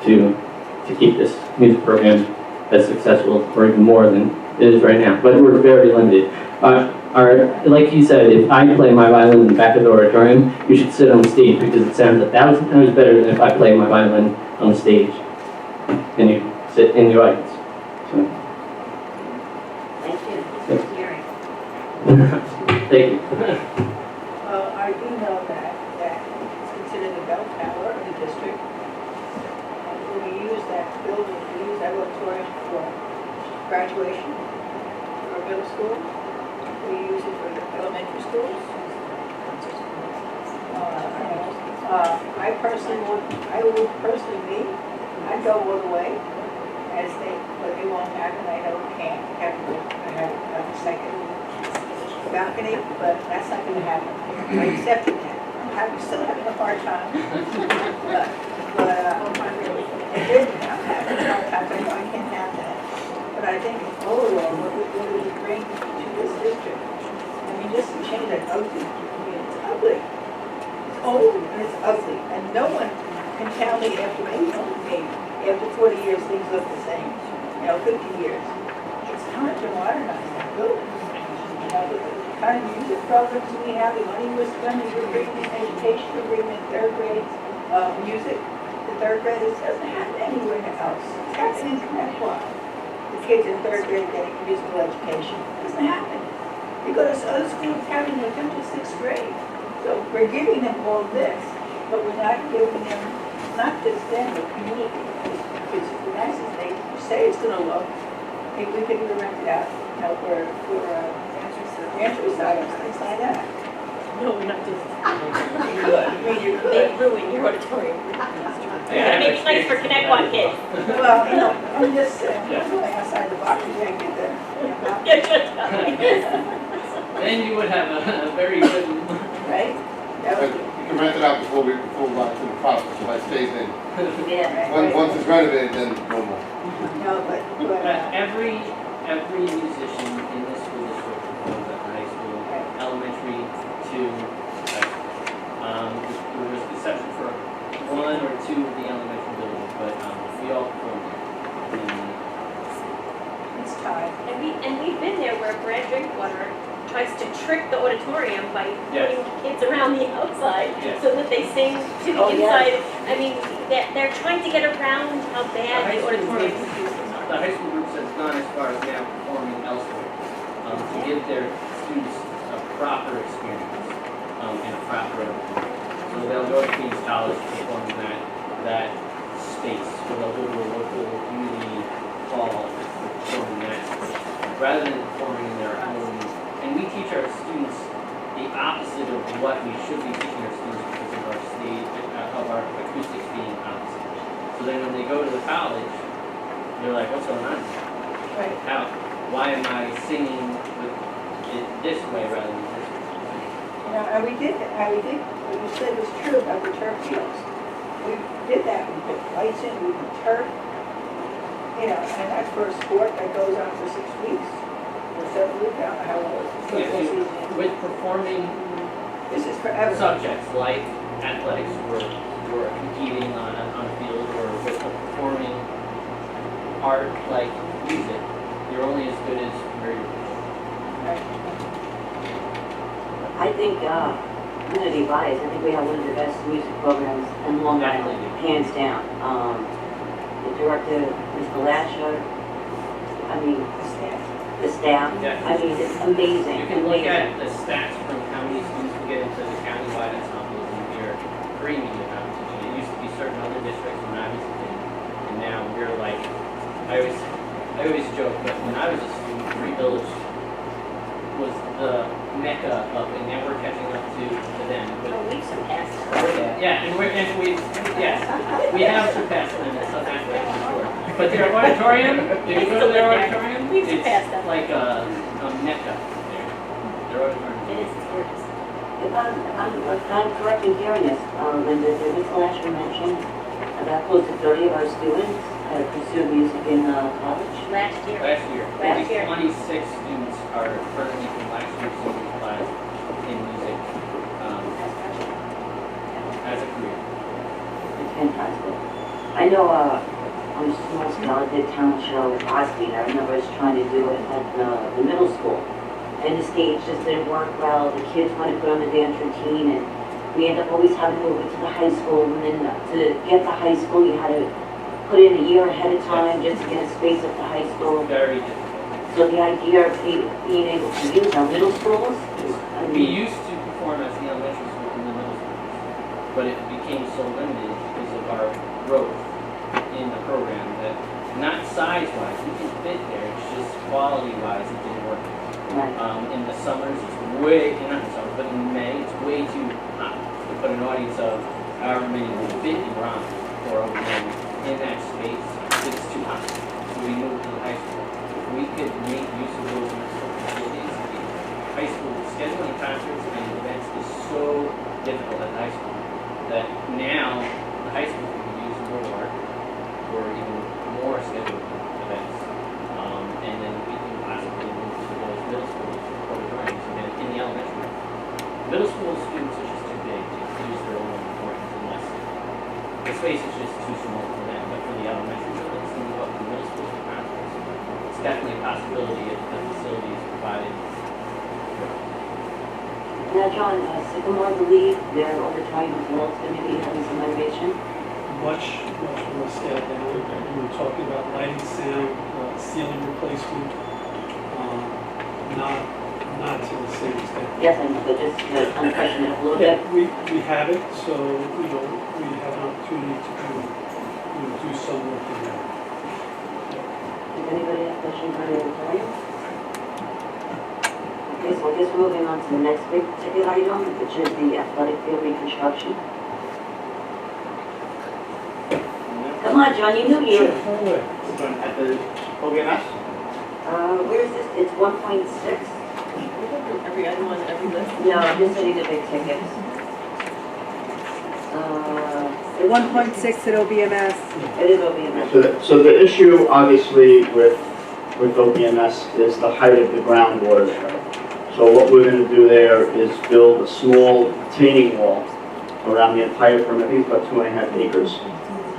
to keep this music program as successful or even more than it is right now. But we're very limited. Like you said, if I play my violin in the back of the auditorium, you should sit on the stage because it sounds 1,000 times better than if I play my violin on the stage and you sit in the audience. So. Thank you. Yep. Hearing. Thank you. I do know that it's considered the bell tower of the district. And when we use that building, we use that auditorium for graduation for middle school. We use it for elementary schools. I'd go all the way as but they won't happen. I know it can't happen. I have a second. balcony, but that's not gonna happen. I accepted that. Still having a hard time. But, it didn't, I'm having a hard time, I know I can't have that. But I think overall, what would it bring to this district? I mean, just to change that ugly, I mean, it's ugly. It's old and it's ugly, and no one can tell me after, maybe only me, after 40 years, things look the same, 50 years. It's time to modernize that building. The kind of music programs we have, the money we're spending, we're bringing in education, we're bringing in third grade music. The third grade, it doesn't happen anywhere else. It's happening in Connect One. The kids in third grade getting musical education. It doesn't happen. You go to other schools having them come to sixth grade. So we're giving them all this, but we're not giving them, not just them, the community. It's nice as they say it's gonna look. Maybe we could even rent it out, for entry items, things like that. No, we're not doing that. You could, I mean, you They could. ruin your auditorium. It makes place for Connect One kids. Well, I'm just saying, I'm going outside the box, you can't get there. Then you would have a very good. Right? That But would, you can rent it out before we go to the process, so that stays in. Yeah. Once it's renovated, then no more. no, but, Every musician in this school district performs at the high school, elementary to high school. There was exception for one or two of the elementary buildings, but we all perform there. it's time. And we've been there where Brad Drinkwater tries to trick the auditorium by Yes. putting kids around the outside Yes. so that they sing to the Oh, yes. inside. I mean, they're trying to get around how bad the auditorium is. The high school groups has gone as far as now performing elsewhere to give their students a proper experience and a proper so they'll go to Queens College to perform in that space, or they'll go to a local community hall to perform in that space, rather than performing in their own. And we teach our students the opposite of what we should be teaching our students because of our stage, of our acoustics being opposite. So then when they go to the college, they're like, what's going on? Right. How? Why am I singing with it this way rather than this way? And we did what you said was true about the turf fields. We did that, we put lights in, we put turf, and that's for a sport that goes on for 6 weeks, or 7 weeks, I don't know how long it's Yeah, football see, season. with performing This is forever. subjects like athletics or competing on a field or with performing art like music, you're only as good as where you're I think, community bias, I think we have one of the best music programs in Long Island, hands down. The director, Mr. Lasher, I mean, the staff, Yeah. I mean, it's amazing. You can look amazing. at the stats from how many students we get into the countywide ensembles and we're dreaming of competition. It used to be certain other districts when I was a kid, and now we're like, I always joke that when I was a student, Free Village was the mecca of, and now we're catching up to them. But Oh, we've surpassed that. yeah, and we have surpassed them in some aspects for sure. But their auditorium, if you go to their auditorium, We've surpassed it's them. like a mecca there. Their auditorium. It is, it's gorgeous. If I'm correct in hearing this, Linda, did Mr. Lasher mention about close to 30 of our students pursue music in college? Last year. Last year, Last year. 26 students are currently from last year's senior class in music as a career. It's fantastic. I know on a small scale, I did talent show with Osby, and I remember us trying to do it at the middle school. And the stage just didn't work well, the kids wanted to put on the dance routine, and we ended up always having to move it to the high school, and then to get to high school, you had to put in a year ahead of time just to get a space at the high school. Very difficult. So the idea of being able to use our middle schools, I We mean, used to perform as the elementary school and the middle schools, but it became so limited because of our growth in the program that not size-wise, we can fit there, it's just quality-wise, it didn't work. right. In the summers, it's way, not in the summer, but in May, it's way too hot to put an audience of however many would fit in Ron or over there in that space. It's too hot. So we moved to the high school. If we could make use of those facilities, the high school possibility of the facilities provided. Now, John, Sycamore, I believe they're over trying to build, going to be having some renovation. Much more scaled down. We were talking about lighting, sound, ceiling replacement, not to the same extent. Yes, I know, but just unprecedented a little bit. Yeah, we have it, so, we have an opportunity to do some work in there. Does anybody have questions on the auditorium? Okay, so I guess we're moving on to the next big ticket item, which is the athletic field reconstruction. Come on, John, you knew you. At the OBMS? Where is this? It's 1.6? Every item on every list? No, just any of the big tickets. 1.6 at OBMS. It is OBMS. So the issue, obviously, with OBMS is the height of the groundwater there. So what we're going to do there is build a small retaining wall around the entire perimeter. I think it's about 2.5 acres.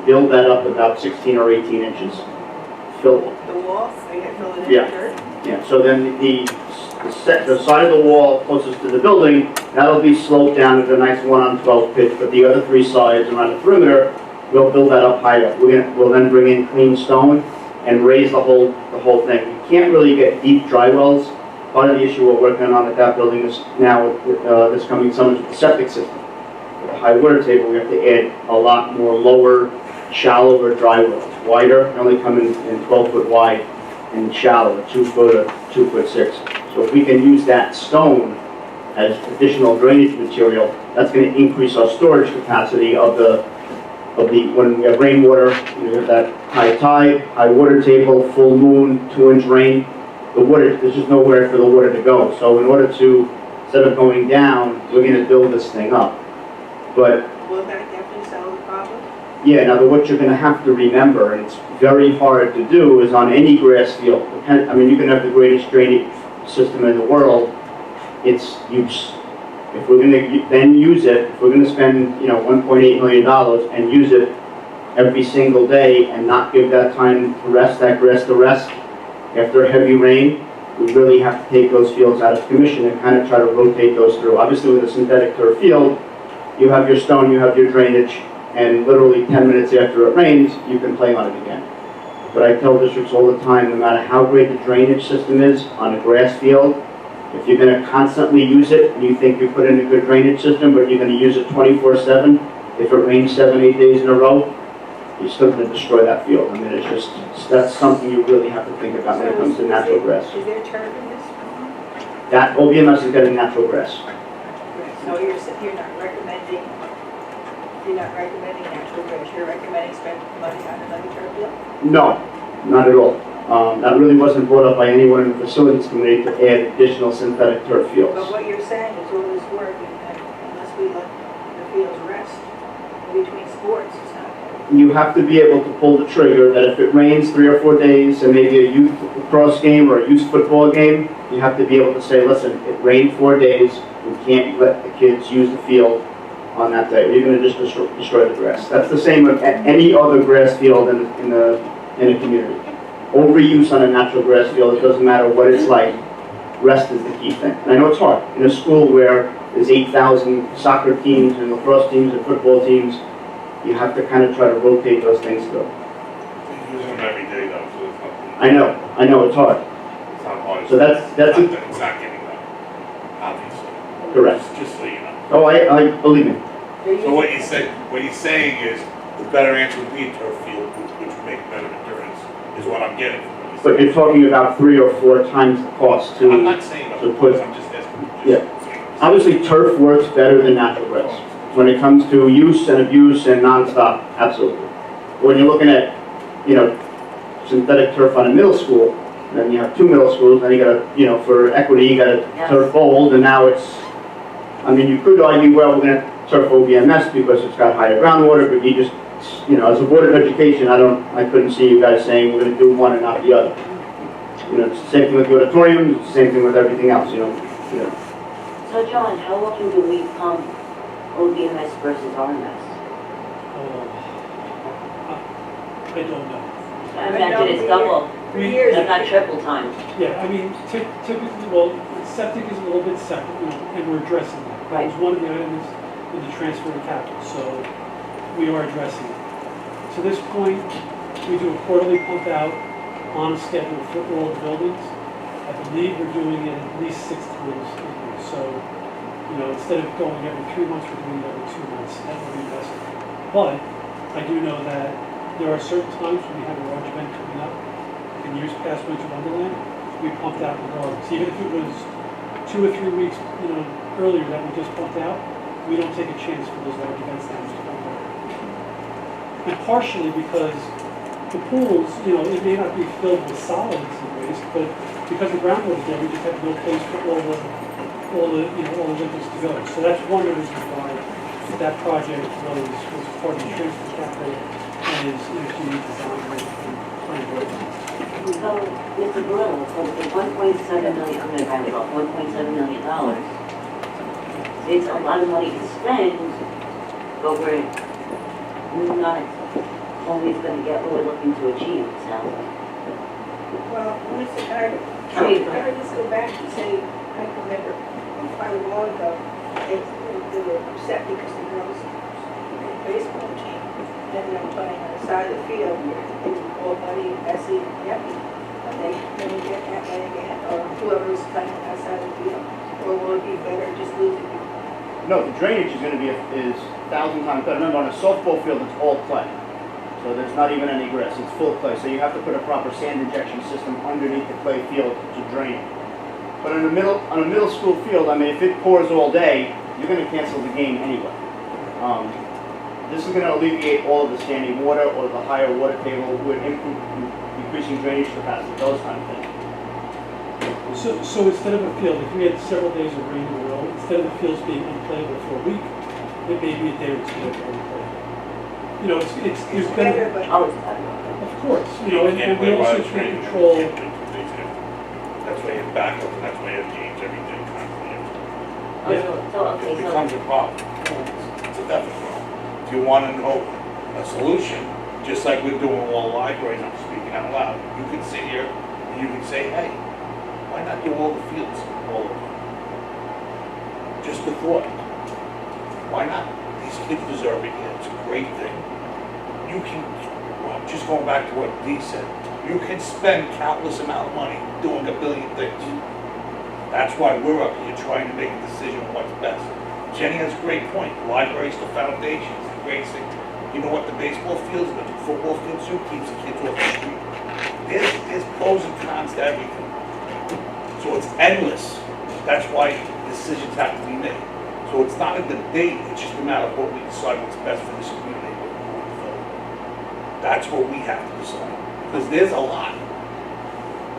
Build that up about 16 or 18 inches. Fill The walls, they get filled in Yeah. dirt. Yeah, so then the side of the wall closest to the building, that'll be sloped down at a nice 1-on-12 pitch, but the other 3 sides around the perimeter, we'll build that up higher. We'll then bring in clean stone and raise the whole thing. You can't really get deep dry wells. Part of the issue we're working on at that building is now, this coming summer, is the septic system. With the high water table, we have to add a lot more lower, shallower dry wells. Wider, they only come in 12-foot wide, and shallow, 2 foot or 2'6". So if we can use that stone as additional drainage material, that's going to increase our storage capacity of the when we have rainwater, we have that high tide, high water table, full moon, 2-inch rain. The water, there's just nowhere for the water to go. So in order to, instead of going down, we're going to build this thing up. But Will that definitely solve the problem? yeah, now what you're going to have to remember, and it's very hard to do, is on any grass field, I mean, you can have the greatest drainage system in the world, it's use. If we're going to then use it, if we're going to spend, $1.8 million and use it every single day and not give that time to rest, that grass to rest, after a heavy rain, we really have to take those fields out of commission and kind of try to rotate those through. Obviously, with a synthetic turf field, you have your stone, you have your drainage, and literally 10 minutes after it rains, you can play on it again. But I tell districts all the time, no matter how great the drainage system is on a grass field, if you're going to constantly use it and you think you put in a good drainage system, but you're going to use it 24/7, if it rains 7-8 days in a row, you're still going to destroy that field. I mean, it's just, that's something you really have to think about when it comes to natural grass. Is there turf in this? That OBMS is getting natural grass. So you're not recommending natural grass, you're recommending spending money on another turf field? No, not at all. That really wasn't brought up by anyone in the facilities committee to add additional synthetic turf fields. But what you're saying is all this work, and unless we let the fields rest between sports, it's not good. You have to be able to pull the trigger that if it rains 3 or 4 days and maybe a youth lacrosse game or a youth football game, you have to be able to say, listen, it rained 4 days, we can't let the kids use the field on that day. You're going to just destroy the grass. That's the same with any other grass field in a community. Overuse on a natural grass field, it doesn't matter what it's like, rest is the key thing. And I know it's hard. In a school where there's 8,000 soccer teams and lacrosse teams and football teams, you have to kind of try to rotate those things through. You use them every day though, so it's not. I know, it's hard. It's not hard. So that's It's not getting done, obviously. correct. Just so you know. Oh, I believe me. So what he's saying is, the better answer would be a turf field, which would make a better endurance, is what I'm getting from what he's But saying. you're talking about 3 or 4 times the cost I'm to not saying to about put. this, I'm just asking. Yeah. Obviously, turf works better than natural grass. When it comes to use and abuse and nonstop, absolutely. When you're looking at, synthetic turf on a middle school, then you have 2 middle schools, then you got a, for equity, you got a Yes. turf bold, and now it's, you could argue, well, we're gonna turf OBMS because it's got higher groundwater, but you just, as a board of education, I couldn't see you guys saying we're gonna do one and not the other. It's the same thing with the auditorium, it's the same thing with everything else, So John, how often do we pump OBMS versus RMS? I don't know. I imagine it's double. Years, if not triple time. Yeah, I mean, typically, well, septic is a little bit separate, you know, and we're addressing that. Right. It was one of the items in the transfer of capital, so we are addressing it. To this point, we do a quarterly pump out on a schedule for all the buildings. I believe we're doing it at least 6 times a year. So, you know, instead of going every 3 months, we're doing it every 2 months. That will be best. But I do know that there are certain times when we have a large event coming up. In years past, Winter Wonderland, we pumped out regardless. Even if it was 2 or 3 weeks, you know, earlier that we just pumped out, we don't take a chance for those large events now to pump out. And partially because the pools, you know, it may not be filled with solids and waste, but because the groundwater is there, we just have no place for all the winters to go. So that's one of the reasons why that project was part of the transfer capital and is being designed and planned. So, Mr. Barilla, so the $1.7 million, I'm gonna round it off, $1.7 million, it's a lot of money to spend, but we're not always gonna get what we're looking to achieve, it sounds like. Well, I heard this go back to say, I can remember quite a while ago, they were upset because the girls in the baseball team ended up playing on the side of the field where they were all muddy, messy, and yucky. And they didn't get that way again, or whoever was playing on that side of the field. Or will it be better just losing people? No, the drainage is gonna be, is 1,000 times better. Remember, on a softball field, it's all clay. So there's not even any grass, it's full clay. So you have to put a proper sand injection system underneath the clay field to drain it. But on a middle school field, I mean, if it pours all day, you're gonna cancel the game anyway. This is gonna alleviate all of the standing water or the higher water table with increasing drainage capacity, those kind of things. So instead of a field, if we had several days of rain in a row, instead of the fields being unplayable for a week, it may be a day or two that they're unplayable. You know, there's better, of course, you know, and we also can't control. That's why you have backup, and that's why you have games every day, constantly. Okay, It becomes a problem. It's a definite problem. If you want to know a solution, just like we're doing with all libraries, I'm speaking out loud, you can sit here and you can say, hey, why not do all the fields all over? Just a thought. Why not? These kids deserve it. It's a great thing. You can, well, just going back to what Dee said, you can spend countless amount of money doing a billion things. That's why we're up here trying to make a decision on what's best. Jenny has a great point. Libraries, the foundations, the great thing. You know what the baseball fields, the football fields do? Keeps the kids off the street. There's pros and cons to everything. So it's endless. That's why decisions have to be made. So it's not a debate, it's just a matter of what we decide what's best for this community. That's what we have to decide. Because there's a lot.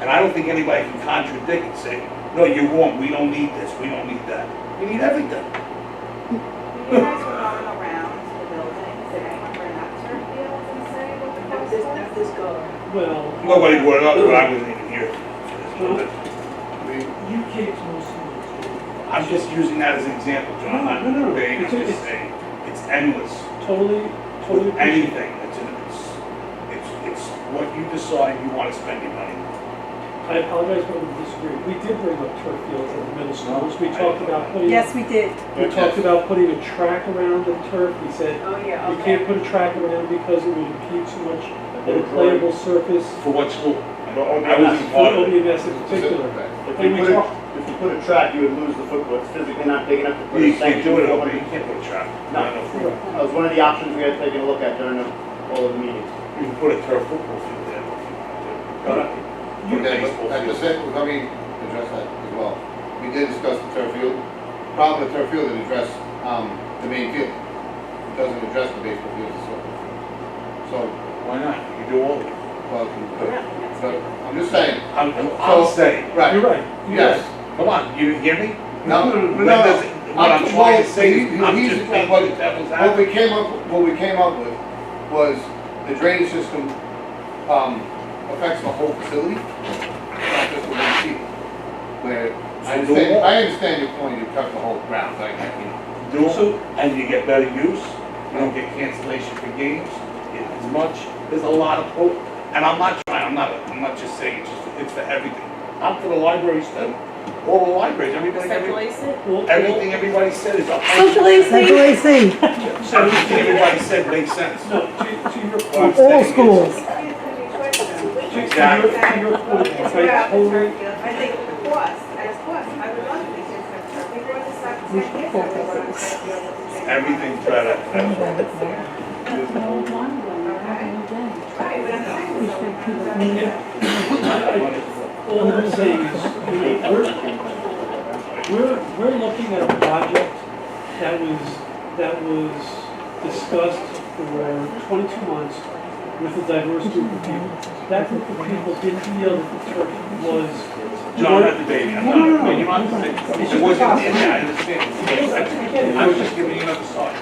And I don't think anybody can contradict and say, no, you're wrong, we don't need this, we don't need that. We need everything. You guys were going around to the buildings, did anyone bring up turf fields and say what the cost was? Not this go. Well. Nobody brought it up, but I wasn't even here. You came to most of those. I'm just using that as an example, John. I'm not No. debating, I'm just saying, it's endless. Totally. Anything, it's what you decide you want to spend your money on. I apologize if I disagree. We did bring up turf fields at the middle schools. We talked about putting. Yes, we did. We talked about putting a track around the turf. We said, Oh, yeah, you okay. can't put a track around because it would impede too much of a playable surface. For what school? I was in part of OBMS in particular. If you put a track, you would lose the football. It's physically not big enough to put a You can't do it, sanction. you can't put a trap. No. That was one of the options we had taken a look at during all of the meetings. You can put a turf football field there if you want to. Okay, but at the same, let me address that as well. We did discuss the turf field. Problem with turf field, it addressed the main field. It doesn't address the baseball field and so forth. So. Why not? You can do all of it. Well, but I'm just saying. I'm saying. Right. You're right. Yes. Come on, you hear me? No. What I'm trying to say is, I'm just making the devil's What advocate. we came up with was the drainage system affects the whole facility, not just the one seat. Where I understand your point, you cut the whole ground, Do them, and you get better use. You don't get cancellation for games. As much. There's a lot of hope, and I'm not trying. I'm not just saying it's for everything. I'm for the libraries too. All the libraries, everybody, everything everybody said is a Social AC. everything everybody said makes sense. No, to your What I'm point. saying is- Exactly. To your point, I totally, I think the cost, as cost, I would love to be just, we brought this up 10 years ago, we brought this up. Everything's better. Okay. Right, but I'm saying, all I'm saying is, we're looking at a project that was discussed for 22 months with a diverse group of people. That group of people didn't feel that the turf was. John, I'm not debating, I'm not debating. It wasn't in there, I understand. I was just giving you another side.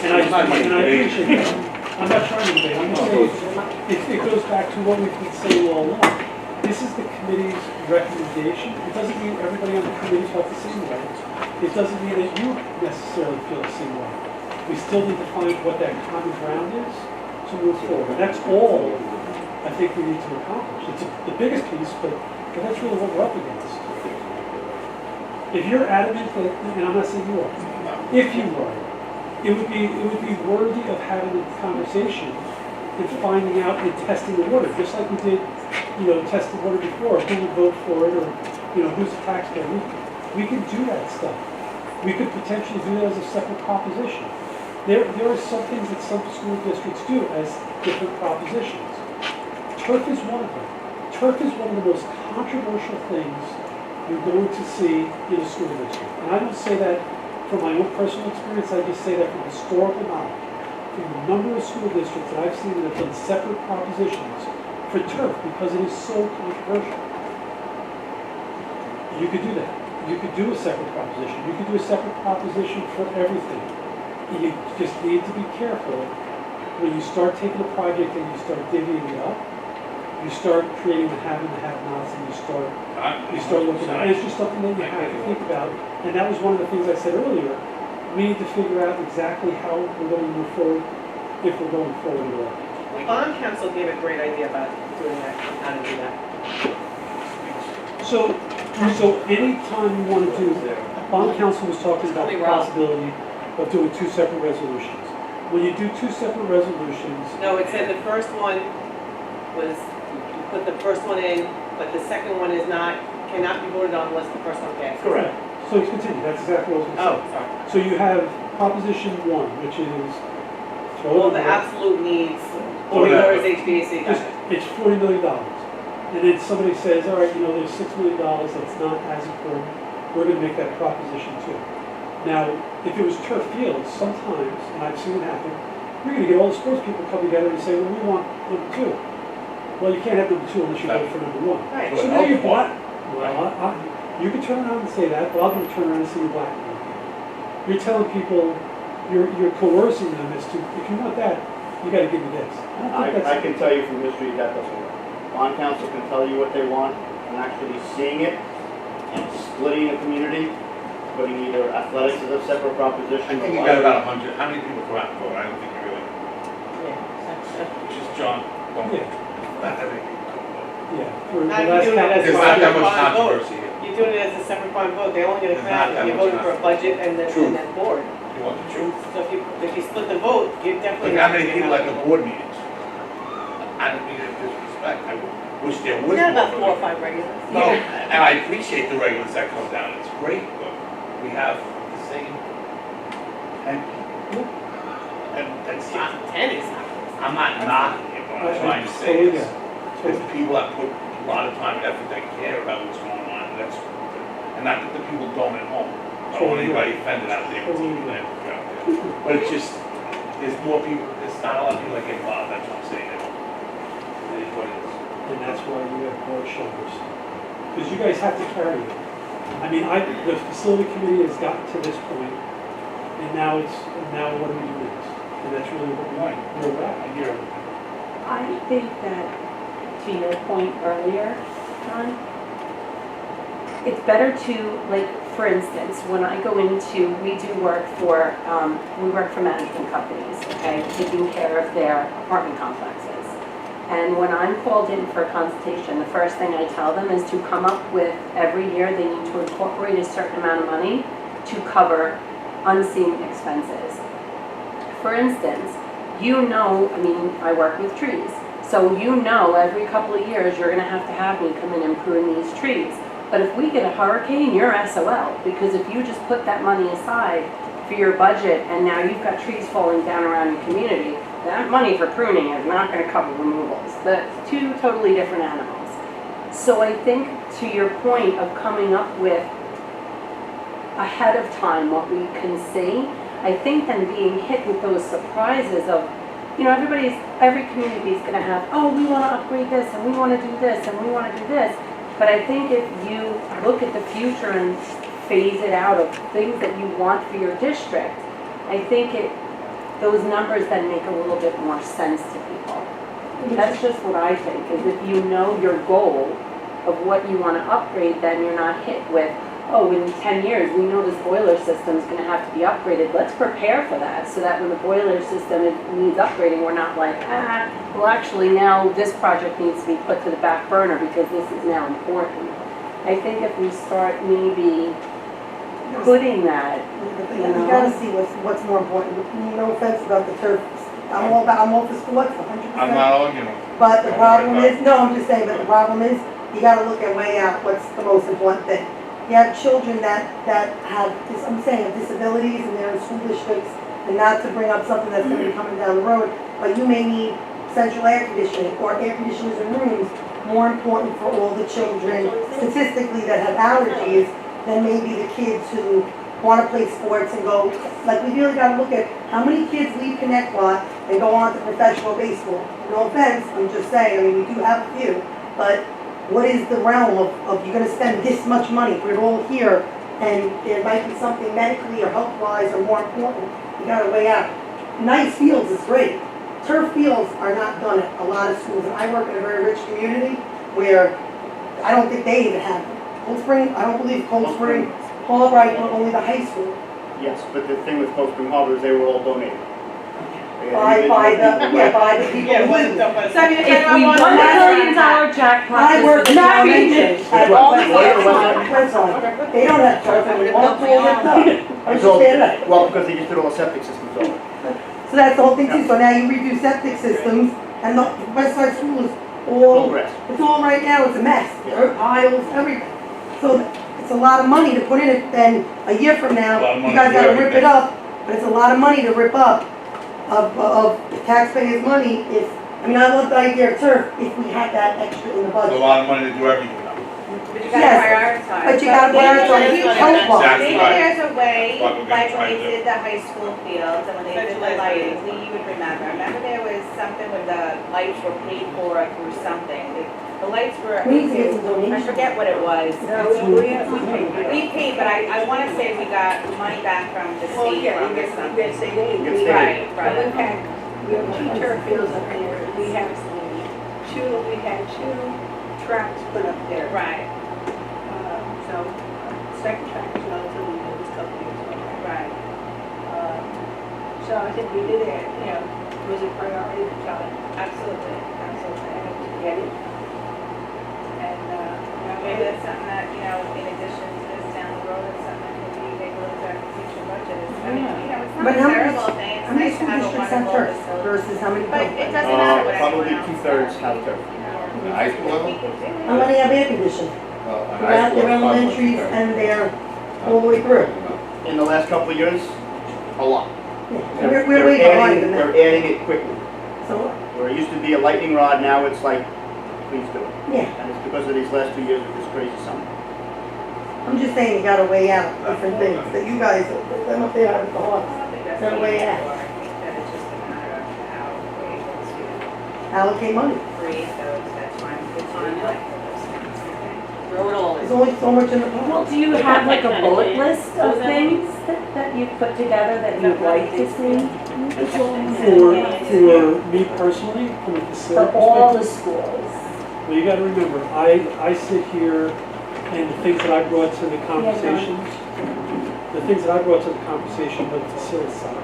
And I appreciate that. I'm not trying to debate, I'm just saying, it goes back to what we've been saying all along. This is the committee's recommendation. It doesn't mean everybody on the committee felt the same way. It doesn't mean that you necessarily feel the same way. We still need to find what that common ground is to move forward. And that's all I think we need to accomplish. It's the biggest piece, but that's really what we're up against. If you're adamant that, and I'm not saying you are, if you were, it would be worthy of having a conversation and finding out and testing the water, just like we did, test the water before. Who would vote for it, or who's the taxpayer? We could do that stuff. We could potentially do that as a separate proposition. There are some things that some school districts do as different propositions. Turf is one of them. Turf is one of the most controversial things you're going to see in a school district. And I don't say that from my own personal experience, I just say that from historical knowledge. From the number of school districts that I've seen that have done separate propositions for turf because it is so controversial. You could do that. You could do a separate proposition. You could do a separate proposition for everything. You just need to be careful when you start taking a project and you start divvying it up. You start creating the have and the have-nots, and you start looking at it. It's just something that you have to think about. And that was one of the things I said earlier. We need to figure out exactly how we're going to move forward, if we're going forward at all. Bond council gave a great idea about doing that, how to do that. So anytime you want to do, bond council was talking about the possibility of doing two separate resolutions. When you do two separate resolutions. No, it said the first one was, you put the first one in, but the second one is not, cannot be voted on unless the first one passes. Correct. So let's continue, that's exactly what I was going to say. Sorry. So you have proposition one, which is. All the absolute needs, $40 HVAC. It's $40 million. And then somebody says, all right, there's $6 million that's not as important, we're going to make that proposition too. Now, if it was turf fields, sometimes, and I've seen it happen, you're going to get all the sports people come together and say, well, we want number two. Well, you can't have number two unless you vote for number one. Right. So now you're black. Well, you can turn around and say that, but I'm going to turn around and say you're black. You're telling people, you're coercing them as to, if you want that, you got to give me this. I can tell you from history that doesn't work. Bond council can tell you what they want, and actually seeing it and splitting a community, putting either athletics as a separate proposition. I think you got about 100. How many people go out and vote? I don't think you really. Just John. Not that many people go vote. Yeah. For the Not last doing it as a There's not that separate much bond vote. controversy here. You're doing it as a separate bond vote. They're only going to come out if you're voting for a budget and then board. You want the truth? So if you split the vote, you're definitely. Look how many people at the board meetings. I don't mean it disrespect. I wish there was We got about more. 4 or 5 regulars. No, and I appreciate the regulars that come down. It's great, but we have the same 10 people. And that's not. 10 is not. I'm not knocking it. What I'm trying to say is, there's people that put a lot of time and effort that care about what's going on, and not that the people don't at home. I don't want anybody offended out there with people that are out there. But it's just, there's more people, there's not a lot of people that get involved, that's what I'm saying. It is what it is. And that's why you have broad shoulders. Because you guys have to carry it. I mean, the facility committee has gotten to this point, and now what do we do next? And that's really what we're at. I hear everything. I think that, to your point earlier, John, it's better to, like, for instance, when I go into, we work for management companies, okay, taking care of their apartment complexes. And when I'm called in for a consultation, the first thing I tell them is to come up with, every year, they need to incorporate a certain amount of money to cover unseen expenses. For instance, I mean, I work with trees. So every couple of years, you're gonna have me come in and prune these trees. But if we get a hurricane, you're SOL, because if you just put that money aside for your budget and now you've got trees falling down around your community, that money for pruning is not gonna cover removals. That's two totally different animals. So I think, to your point of coming up with ahead of time what we can see, I think then being hit with those surprises of, every community is gonna have, oh, we wanna upgrade this, and we wanna do this, and we wanna do this. But I think if you look at the future and phase it out of things that you want for your district, I think those numbers then make a little bit more sense to people. That's just what I think, is if you know your goal of what you wanna upgrade, then you're not hit with, oh, in 10 years, we know this boiler system's gonna have to be upgraded. Let's prepare for that, so that when the boiler system needs upgrading, we're not like, well, actually, now this project needs to be put to the back burner because this is now important. I think if we start maybe putting that, You gotta see what's more important. No offense about the turf. I'm all for sports, 100%. I'm not arguing. But the problem is, I'm just saying, but the problem is, you gotta look and weigh out what's the most important thing. You have children that have, disabilities and they're in school districts, and not to bring up something that's gonna be coming down the road, but you may need central air conditioning or air conditioners in rooms, more important for all the children statistically that have allergies than maybe the kids who wanna play sports and go, like, we really gotta look at how many kids leave Connect Lot and go on to professional baseball. No offense, I'm just saying, we do have a few, but what is the realm of you're gonna spend this much money, put it all here, and there might be something medically or health-wise or more important, you gotta weigh out. Nice fields is great. Turf fields are not done at a lot of schools, and I work in a very rich community where I don't think they even have them. Cold Spring, I don't believe Cold Spring, all right, but only the high school. Yes, but the thing with Cold Spring Harbor is they were all donated. By the people Yeah, who what, live there. so I mean, if if we anyone won wants $1 to- million jackpot, I work in not elementary. At all the Westside. They don't have turf anymore, it's all ripped up. I was just saying that. Well, because they just did all the septic systems over. So that's the whole thing too, so now you redo septic systems, and the Westside School is All all, grass. it's all right now, it's a mess, Yeah. dirt piles, everything. So it's a lot of money to put in it, then a year from A lot now, of money you guys to do gotta rip everything. it up, but it's a lot of money to rip up of taxpayers' money if, I love the idea of turf, if we had that extra in the It's a budget. lot of money to do everything. But you Yes, gotta prioritize. but you gotta prioritize health-wise. Exactly Maybe right. there's a way, That's what we're gonna like try when to they do. did the high school fields and when they did the lighting, Lee, you would remember. Remember there was something when the lights were paid for through something. The lights were, We need to get some I donations. forget what it was. We We paid, but I wanna say we got money back from the state from or something. Right, right. Okay. We have 2 turf fields up there, we had 2 tracks put up there. Right, So, second track is relatively new, it's a couple years old. right. So I think we did it, was a priority at the time, Absolutely, absolutely. to get it. And, Maybe that's something that, in addition to this down the road, it's something that can be able to our future budget. I mean, it's not But a how many- terrible thing, it's How many nice to school have a districts have wonderful turf facility. versus how many But don't? it doesn't matter what Probably anyone else 2/3 does, have turf. High school level? We could do it. How many have air conditioning? High Throughout school their is probably elementaries 2/3. and their, all the way through. In the last couple of years, a lot. And we're way behind in that. They're adding it quickly. So, Where it used to be a lightning rod, now it's like, please do it. yeah, And it's because of these last 2 years of this crazy summer. I'm just saying you gotta weigh out different things, that you guys, them up there have the I heart, don't think that's Gotta the weigh issue. out. I think that it's just a matter of how we're able to allocate money. create those, that's why it's on like for those things, okay? Throw it all in. There's only so much in the well, pot. do you have like a bullet list of things that you've put together that you'd like to see? For me personally, from a For facility all the perspective, schools? well, you gotta remember, I sit here and the things that I brought to the conversations, the things that I brought to the conversation, but the facility side.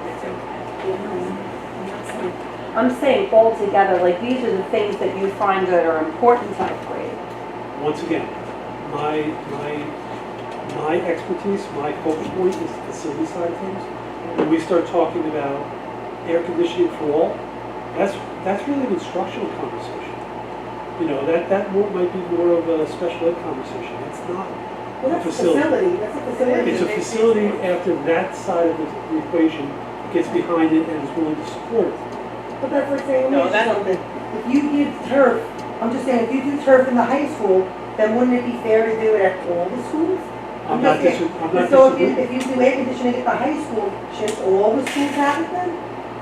I'm saying all together, like these are the things that you find that are important to upgrade. Once again, my expertise, my focus point is the facility side of things. When we start talking about air conditioning for all, that's really an instructional conversation. You know, that might be more of a special ed conversation. It's not Well, a that's a facility. facility, that's a facility. It's a facility after that side of the equation gets behind it and is willing to support it. But that's like saying, No, let me ask you something. If you give turf, I'm just saying, if you do turf in the high school, then wouldn't it be fair to do it at all the schools? I'm not just saying. disagreeing. So if you do air conditioning at the high school, shouldn't all the schools have it then?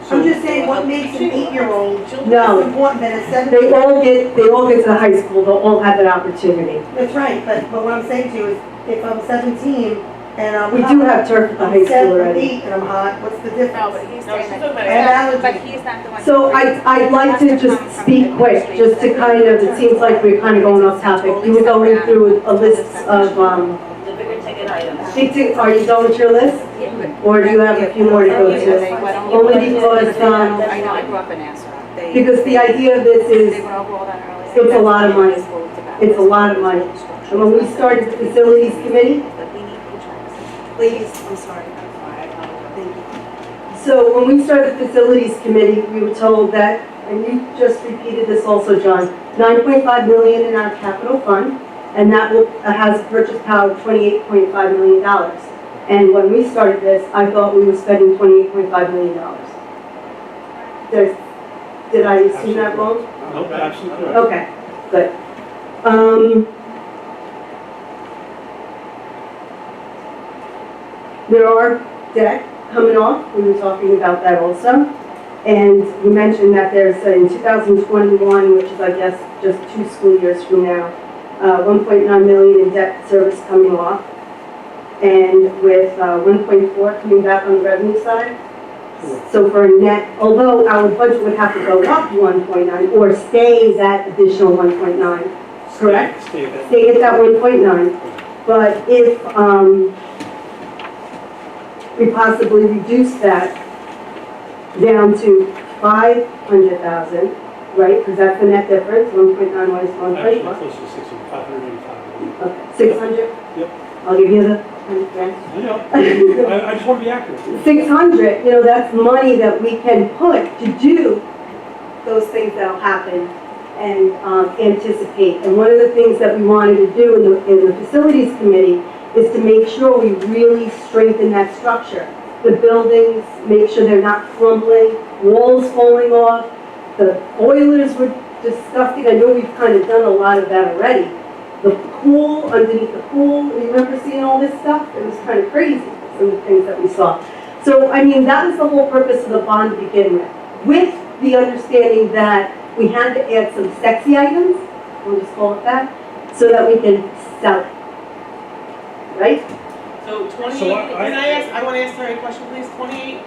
I'm just saying, what makes an 8-year-old No. important than a 7? They all get to the high school, they'll all have that opportunity. That's right, but what I'm saying to you is, if I'm 17 and I'm We hot, do have turf at the high school already. 8 and I'm hot, what's the difference? No, but he's No, saying she's that, talking about I have but allergies. he's not the one. So I'd like to just speak quick, just to kind of, it seems like we're kind of going off topic. You were going through a list of, The bigger ticket items. are you going with your list? Or do you have a few more to go to? Only because, I know, I grew up in Nassau. because the idea of this is, They went over all that earlier. it's a lot of money. It's a lot of money. And when we started the facilities committee, please, I'm sorry. Thank you. So when we started the facilities committee, we were told that, and you just repeated this also, John, 9.5 million in our capital fund, and that has a purchase power of $28.5 million. And when we started this, I thought we were spending $28.5 million. Did I assume that wrong? Nope, absolutely correct. Okay, good. There are debt coming off, we were talking about that also. And you mentioned that there's, in 2021, which is I guess just 2 school years from now, 1.9 million in debt service coming off. And with 1.4 coming back on the revenue side. So for a net, although our budget would have to go up 1.9 or stay that additional 1.9, correct? Stay at that. Stay at that 1.9. But if we possibly reduce that down to 500,000, right? Because that's the net difference, 1.9 minus Actually, 1.4. close to 600, 585. Okay, 600? Yep. I'll give you the 100 grand. I know. I just want to be accurate. 600, you know, that's money that we can put to do those things that'll happen and anticipate. And one of the things that we wanted to do in the facilities committee is to make sure we really strengthen that structure. The buildings, make sure they're not crumbling, walls falling off. The boilers were disgusting. I know we've kind of done a lot of that already. The pool, underneath the pool, you remember seeing all this stuff? It was kind of crazy, some of the things that we saw. So, I mean, that was the whole purpose of the bond to begin with the understanding that we had to add some sexy items, we'll just call it that, so that we can sell it. Right? So 28, So can I ask, I want to ask Terry a question, please. 28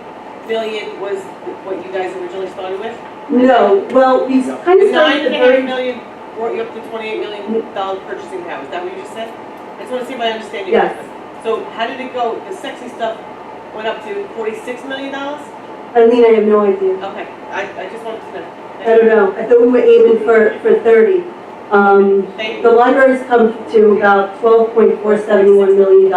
billion was what you guys originally started with? No, well, we kind of started at the 9.5 very... million brought you up to $28 million purchasing power. Is that what you just said? I just want to see if I understand you. Yes. So how did it go? The sexy stuff went up to $46 million? Eileen, I have no idea. Okay, I just wanted to know. I don't know. I thought we were aiming for 30. The libraries come to about $12.471 million.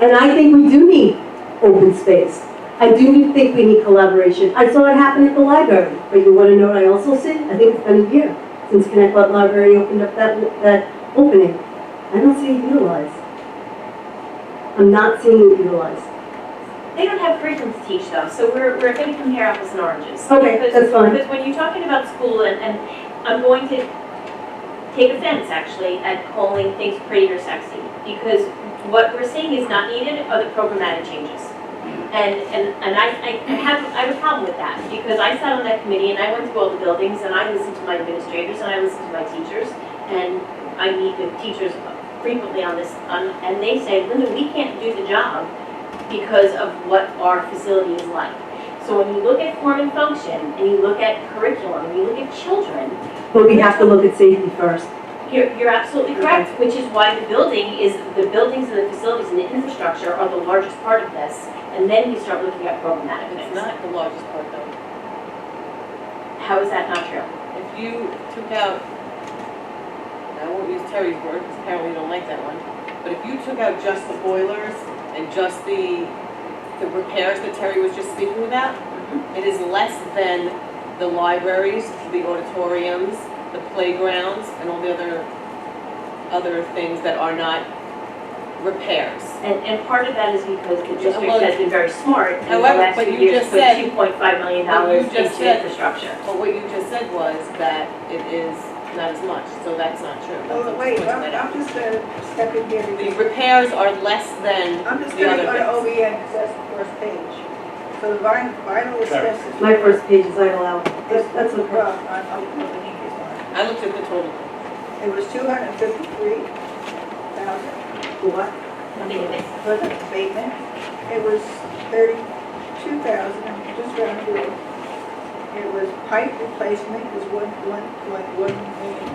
And I think we do need open space. I do think we need collaboration. I saw it happen at the library, but you want to know what I also see? I think it's been a year since Connecticut Library opened up that opening. I don't see it utilized. I'm not seeing it utilized. They don't have curriculum to teach though, so we're going to compare apples and oranges. Okay, that's fine. Because when you're talking about school, and I'm going to take offense actually at calling things pretty or sexy, because what we're seeing is not needed are the programmatic changes. And I have a problem with that, because I sat on that committee and I went through all the buildings and I listened to my administrators and I listened to my teachers, and I meet with teachers frequently on this, and they say, Linda, we can't do the job because of what our facility is like. So when you look at form and function, and you look at curriculum, and you look at children. But we have to look at safety first. You're absolutely correct, which is why the buildings and the facilities and the infrastructure are the largest part of this, and then you start looking at programmatic It's things. not the largest part though. How is that not true? If you took out, I won't use Terry's word, because apparently you don't like that one, but if you took out just the boilers and just the repairs that Terry was just speaking about, it is less than the libraries, the auditoriums, the playgrounds, and all the other things that are not repairs. And part of that is because the district has been very smart in the However, last but few you years just put said- $2.5 million into infrastructure. But what you just said was that it is not as much, so that's not true. That's Oh, I'm wait, pointing that out. I'm just gonna step in here The because repairs are less than I'm just the gonna other go to things. OBN because that's the first page. So the vinyl asbestos. My first page is idle out. That's okay. Well, I'm looking at this one. I looked at the total. It was 253,000. What? For the abatement. It was 32,000, just round through. It was pipe replacement was $1.1 million.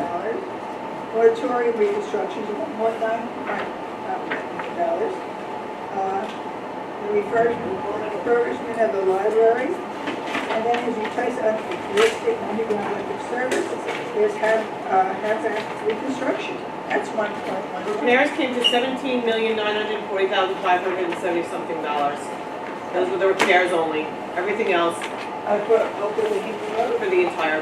Auditorium reconstruction is $1.95 million. The refurbishment of the library, and then his replacement of existing underground electric service. There's hazard reconstruction. That's 1.1. Repairs came to $17,940,570 dollars. Those were the repairs only. Everything else For the Hinkley Road. for the entire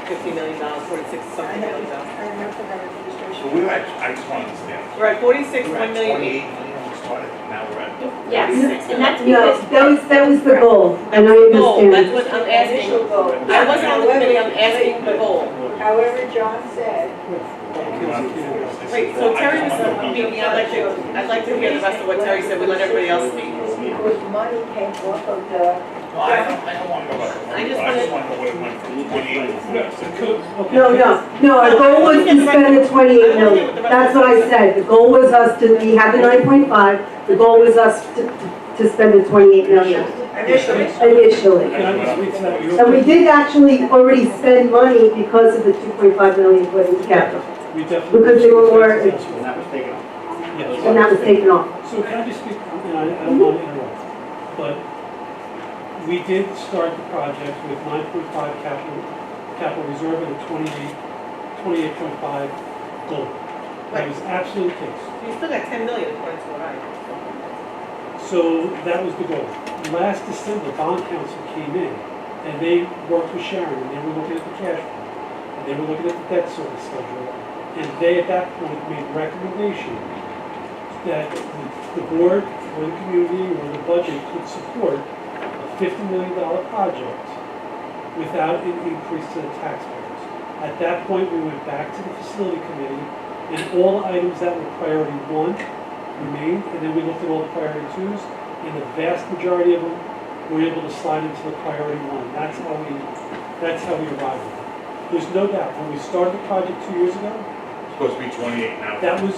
$50 million, 46 something million dollars. I have to have administration. So we, I just want to understand. We're at 46, We were 1 at million. 28 million when we started, now we're at. Yes, and that's No, because. that was the goal, and I Goal, that's understand. what I'm asking. Initial goal. I wasn't on the committee, I'm asking the goal. However, John said, Wait, so Terry was speaking, I'd like to hear the rest of what Terry said, we let everybody else speak. because money came off of the, No, I don't want to go back. I just want to know what it went from 28 to No, our goal was to spend the 28 million. That's what I said. The goal was us to, we had the 9.5, the goal was us to spend the 28 million initially. initially. Can I just read to that? And we did actually already spend money because of the 2.5 million put into capital, We definitely. because they were more, And that was taken off. Yes. and that was taken off. So can I just speak, I don't want to interrupt, but we did start the project with 9.5 capital reserve and a 28.5 goal. That was absolutely the case. You still got 10 million according to what I. So that was the goal. Last December, bond council came in and they worked with Sharon and they were looking at the cash flow and they were looking at the debt service schedule. And they at that point made a recommendation that the board or the community or the budget could support a $50 million project without an increase to the taxpayers. At that point, we went back to the facility committee and all items that were priority 1 remained, and then we looked at all the priority 2s, and the vast majority of them were able to slide into the priority 1. That's how we arrived at it. There's no doubt, when we started the project 2 years ago, Supposed to be 28 now. that was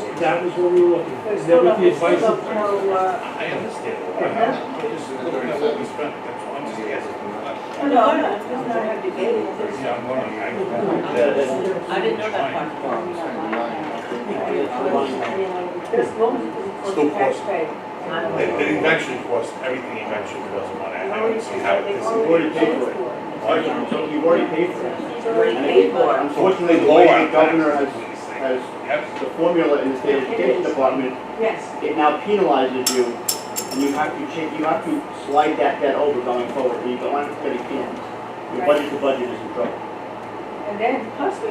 what we were looking at. And then with the advice of, I understand. I'm just looking at what we spent, that's why I'm just asking. No, it's not have debated. Yeah, I'm wondering. I didn't know that part. Still cost. It eventually costs, everything eventually costs money. I don't see how this is. You've already paid for it. You've already paid for it. Unfortunately, the way the governor has the formula in the state education department, Yes. it now penalizes you, and you have to slide that debt over going forward, or you don't have to get it canned. Your budget to budget is in trouble. And then plus we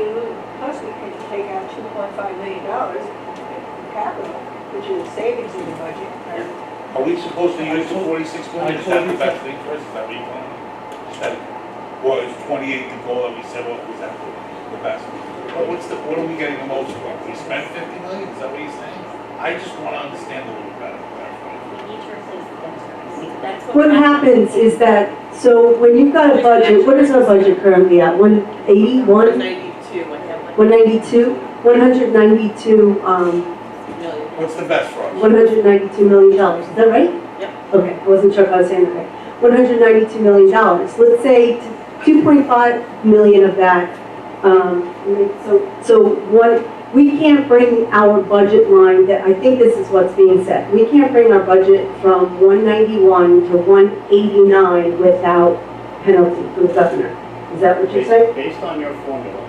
can take out $2.5 million capital, which is savings in the budget. Are we supposed to use the 46 million? Is that the best thing for us? Is that what you want? Was 28 the goal that we said, what was that the best? But what are we getting the most for? We spent 50 million, is that what you're saying? I just want to understand a little better. We need to replace the debt service. That's What happens is that, so when you've got a budget, what is our budget currently at? 180, 192, I have like 192? 192, million. What's the best for us? $192 million, is that right? Yep. Okay, I wasn't sure if I was saying that right. $192 million. Let's say 2.5 million of that. So what, we can't bring our budget line, that I think this is what's being said. We can't bring our budget from 191 to 189 without penalty from the governor. Is that what you're saying? Based on your formula,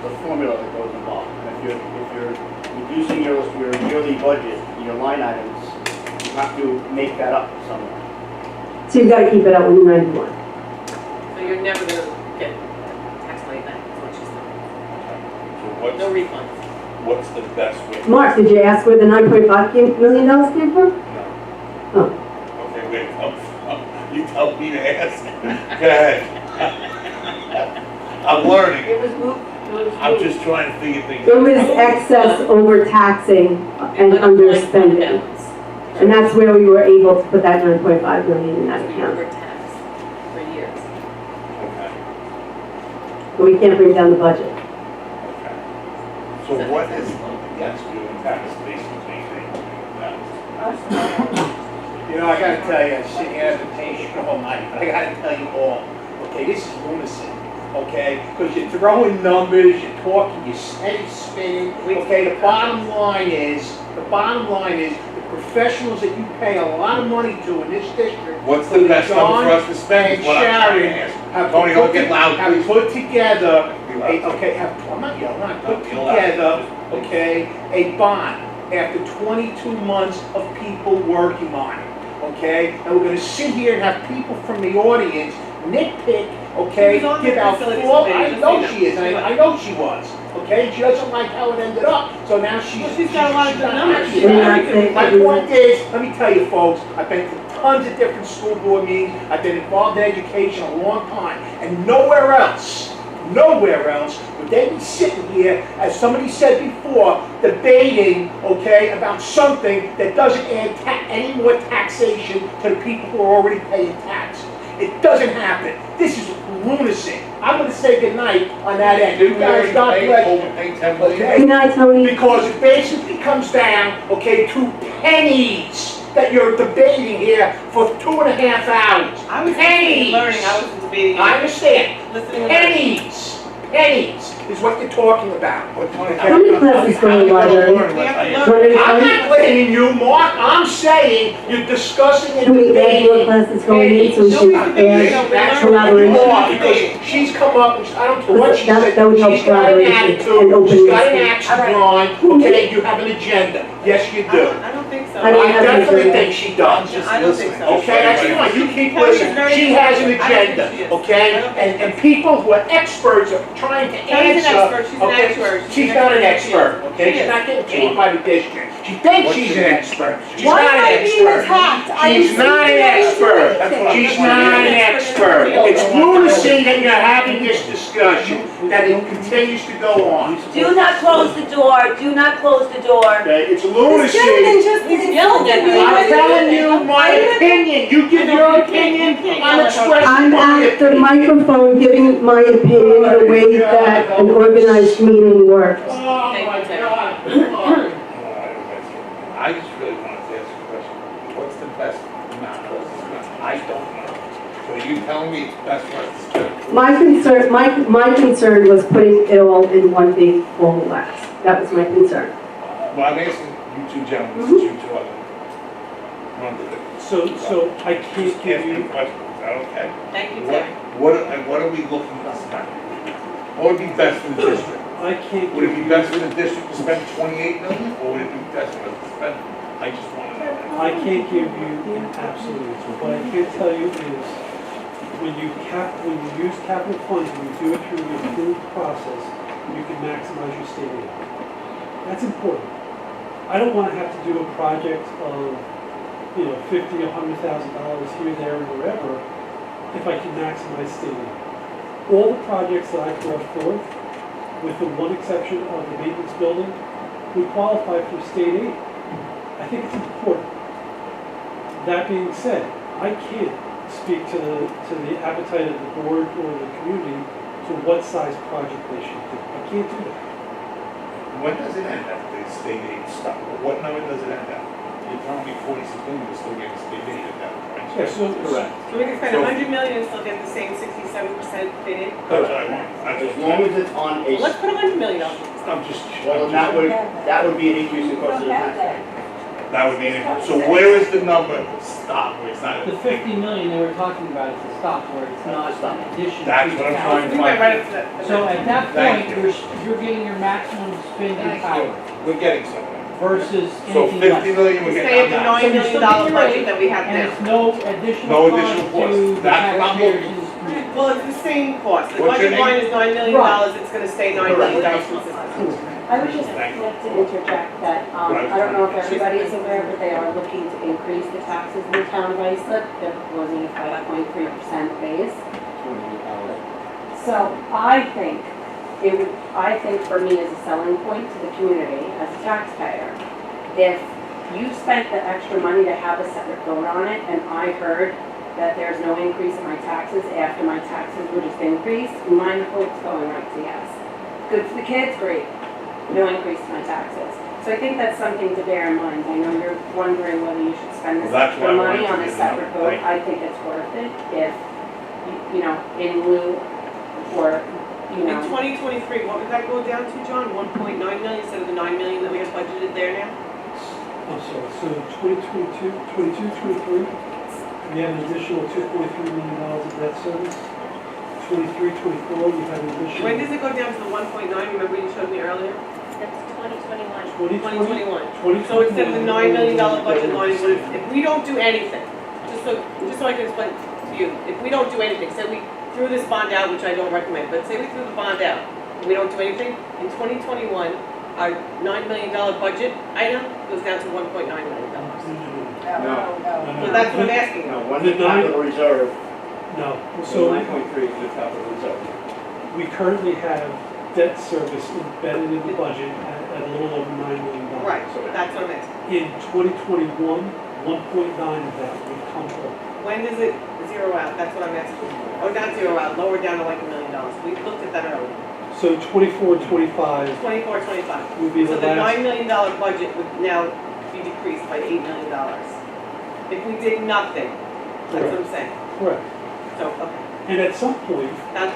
there's a formula that goes involved. And if you're reducing your yearly budget, your line items, you have to make that up somewhere. So you've got to keep it at 191. So you're never gonna get tax money back, is what she's saying. So No refunds. what's the best way? Mark, did you ask where the $9.5 million came from? No. Oh. Okay, wait, you tell me to ask. Go ahead. I'm learning. It was moved. I'm just trying to figure things It out. was excess overtaxing and underspending. And that's where we were able to put that 9.5 million in that So we account. overtaxed for years. Okay, But we can't bring down the budget. okay. So what is against doing tax basically that? You know, I gotta tell you, I'm sitting here as a patient all night, but I gotta tell you all, okay, this is lunacy, okay? Because you're throwing numbers, you're talking, you're steady spinning, okay? The bottom line is, the professionals that you pay a lot of money to in this district. What's the best number for us to spend? And is what I'm trying to Sharon ask. have Tony, don't get loud, have please. put together, Be loud. I'm not yelling, I put No, you're loud. together, okay, a bond after 22 months of people working on it, okay? And we're gonna sit here and have people from the audience nitpick, okay? She was on Give the out facilities full, committee, I just know so she you is, know. and I know she was, okay? She doesn't like how it ended up, so now she's got a lot of good not numbers. happy We're about not it. saying My that we- point is, let me tell you folks, I've been to tons of different school board meetings, I've been involved in education a long time, and nowhere else would they be sitting here, as somebody said before, debating, okay, about something that doesn't add any more taxation to the people who are already paying taxes. It doesn't happen. This is lunacy. I'm gonna say goodnight on that end. You guys, God bless you. Overpay 10 million. Okay? Good night, Tony. Because it basically comes down, okay, to pennies that you're debating here for 2.5 hours. I was Pennies. learning, I was debating. I understand. Listening and learning. Pennies is what you're talking about. How many classes go in the library? I'm not blaming you, Mark. I'm saying you're discussing and Can we add more debating. classes going in so we should add That's collaboration? what you are, because she's come up, and I don't care what she said, That would help she's got an collaboration and attitude, openness. she's got an action line, okay, you have an agenda. Yes, you do. I don't think so. I don't I have an definitely agenda. think she does. I don't think so. Okay, that's fine, you keep Kelly's listening. very She has an intelligent. I don't think agenda, she is. okay? I don't think And people who are experts are trying to Kelly's an answer. expert. She's an okay? expert. She's not an expert, She okay? is. She's not getting paid by the district. She thinks What's she's the- an expert. She's Why not am an I being expert. attacked? I am She's not an saying that expert. you do anything. She's not an expert. It's lunacy that you're having this discussion, that it continues to go on. Do not close the door, do not close the door. Okay, it's This gentleman lunacy. just yelling at insulted me. me. I'm telling you my opinion. You give your opinion, I'm expressing I'm my at the opinion. microphone giving my opinion the way that an organized meeting works. Oh my God. I just really wanted to ask a question. What's the best amount of this? I don't know. So you telling me it's best for us to spend? My concern was putting it all in one big full glass. That was my concern. Well, I'm asking you two gentlemen, since you two are the run the So I can't Just give ask me you, questions, is that okay? Thank you, What, Terry. what are we looking to spend? What would be best for the district? I can't Would give it be you, best for the district to spend 28 million, or would it be best for us to spend, I just want to know. I can't give you an absolute. What I can tell you is, when you use capital funds, when you do it through the approved process, you can maximize your state aid. That's important. I don't want to have to do a project of, $50,000, $100,000 here, there, and wherever, if I can maximize state aid. All the projects that I brought forth, with the one exception of the maintenance building, would qualify for state aid. I think it's important. That being said, I can't speak to the appetite of the board or the community to what size project they should do. I can't do that. When does it end at the state aid stuff? What number does it end at? You're telling me 46 million is still getting state aid at that point? Yeah, so, Correct. So we can spend 100 million and still get the same 67% fitted? That's what I want. As long as it's on a, Let's put 100 million on it. I'm just. well, then that would be an increase in cost of the tax. That would mean, so where is the number stop, where it's not? The 50 million they were talking about is the stop, where it's not an addition. That's to what I'm the trying to We went right find. up to that. So at that Thank point, you're getting your maximum spending power We're getting somewhere. versus So anything 50 less. million, We we're stay at getting the on that. $9 million budget that we have And now. it's no additional No cost additional cost. to the That's what I'm taxpayers looking in this community. Well, it's the same cost. The What's your budget line name? is $9 million, Right. it's gonna stay $9 million consistent. I would just like to interject that, I don't know if everybody is aware, but they are looking to increase the taxes in the town of Islip. They're proposing a 5.3% base. So I think for me as a selling point to the community, as a taxpayer, if you spent the extra money to have a separate vote on it, and I heard that there's no increase in my taxes after my taxes were just increased, my vote's going right to yes. Good for the kids, great. No increase in my taxes. So I think that's something to bear in mind. I know you're wondering whether you should spend this Well, that's extra why I money wanted on to a get separate it. vote. Right. I think it's worth it if, in lieu, or, In 2023, what would that go down to, John? 1.9 million instead of the 9 million that we have budgeted there now? I'm sorry, so 22, 23, we have an additional $2.3 million of debt service. 23, 24, you have an additional. When does it go down to the 1.9? Remember you showed me earlier? That's 2021. 2021. So instead of the $9 million budget line, what if we don't do anything, just so I can explain to you, if we don't do anything, say we threw this bond out, which I don't recommend, but say we threw the bond out, and we don't do anything, in 2021, our $9 million budget item goes down to $1.9 million. So that's what I'm asking. No, when the capital reserve, No, so so 9.3 is the capital reserve. we currently have debt service embedded in the budget at a little over $9 million. Right, so that's what I'm asking. In 2021, 1.9 of that would come from. When does it zero out? That's what I'm asking. Or not zero out, lower down to like $1 million. We looked at that earlier. So 24, 25 24, 25. would be So the the last. $9 million budget would now be decreased by $8 million. If we did nothing, that's what I'm saying. Correct. So, okay. And at some point, That's,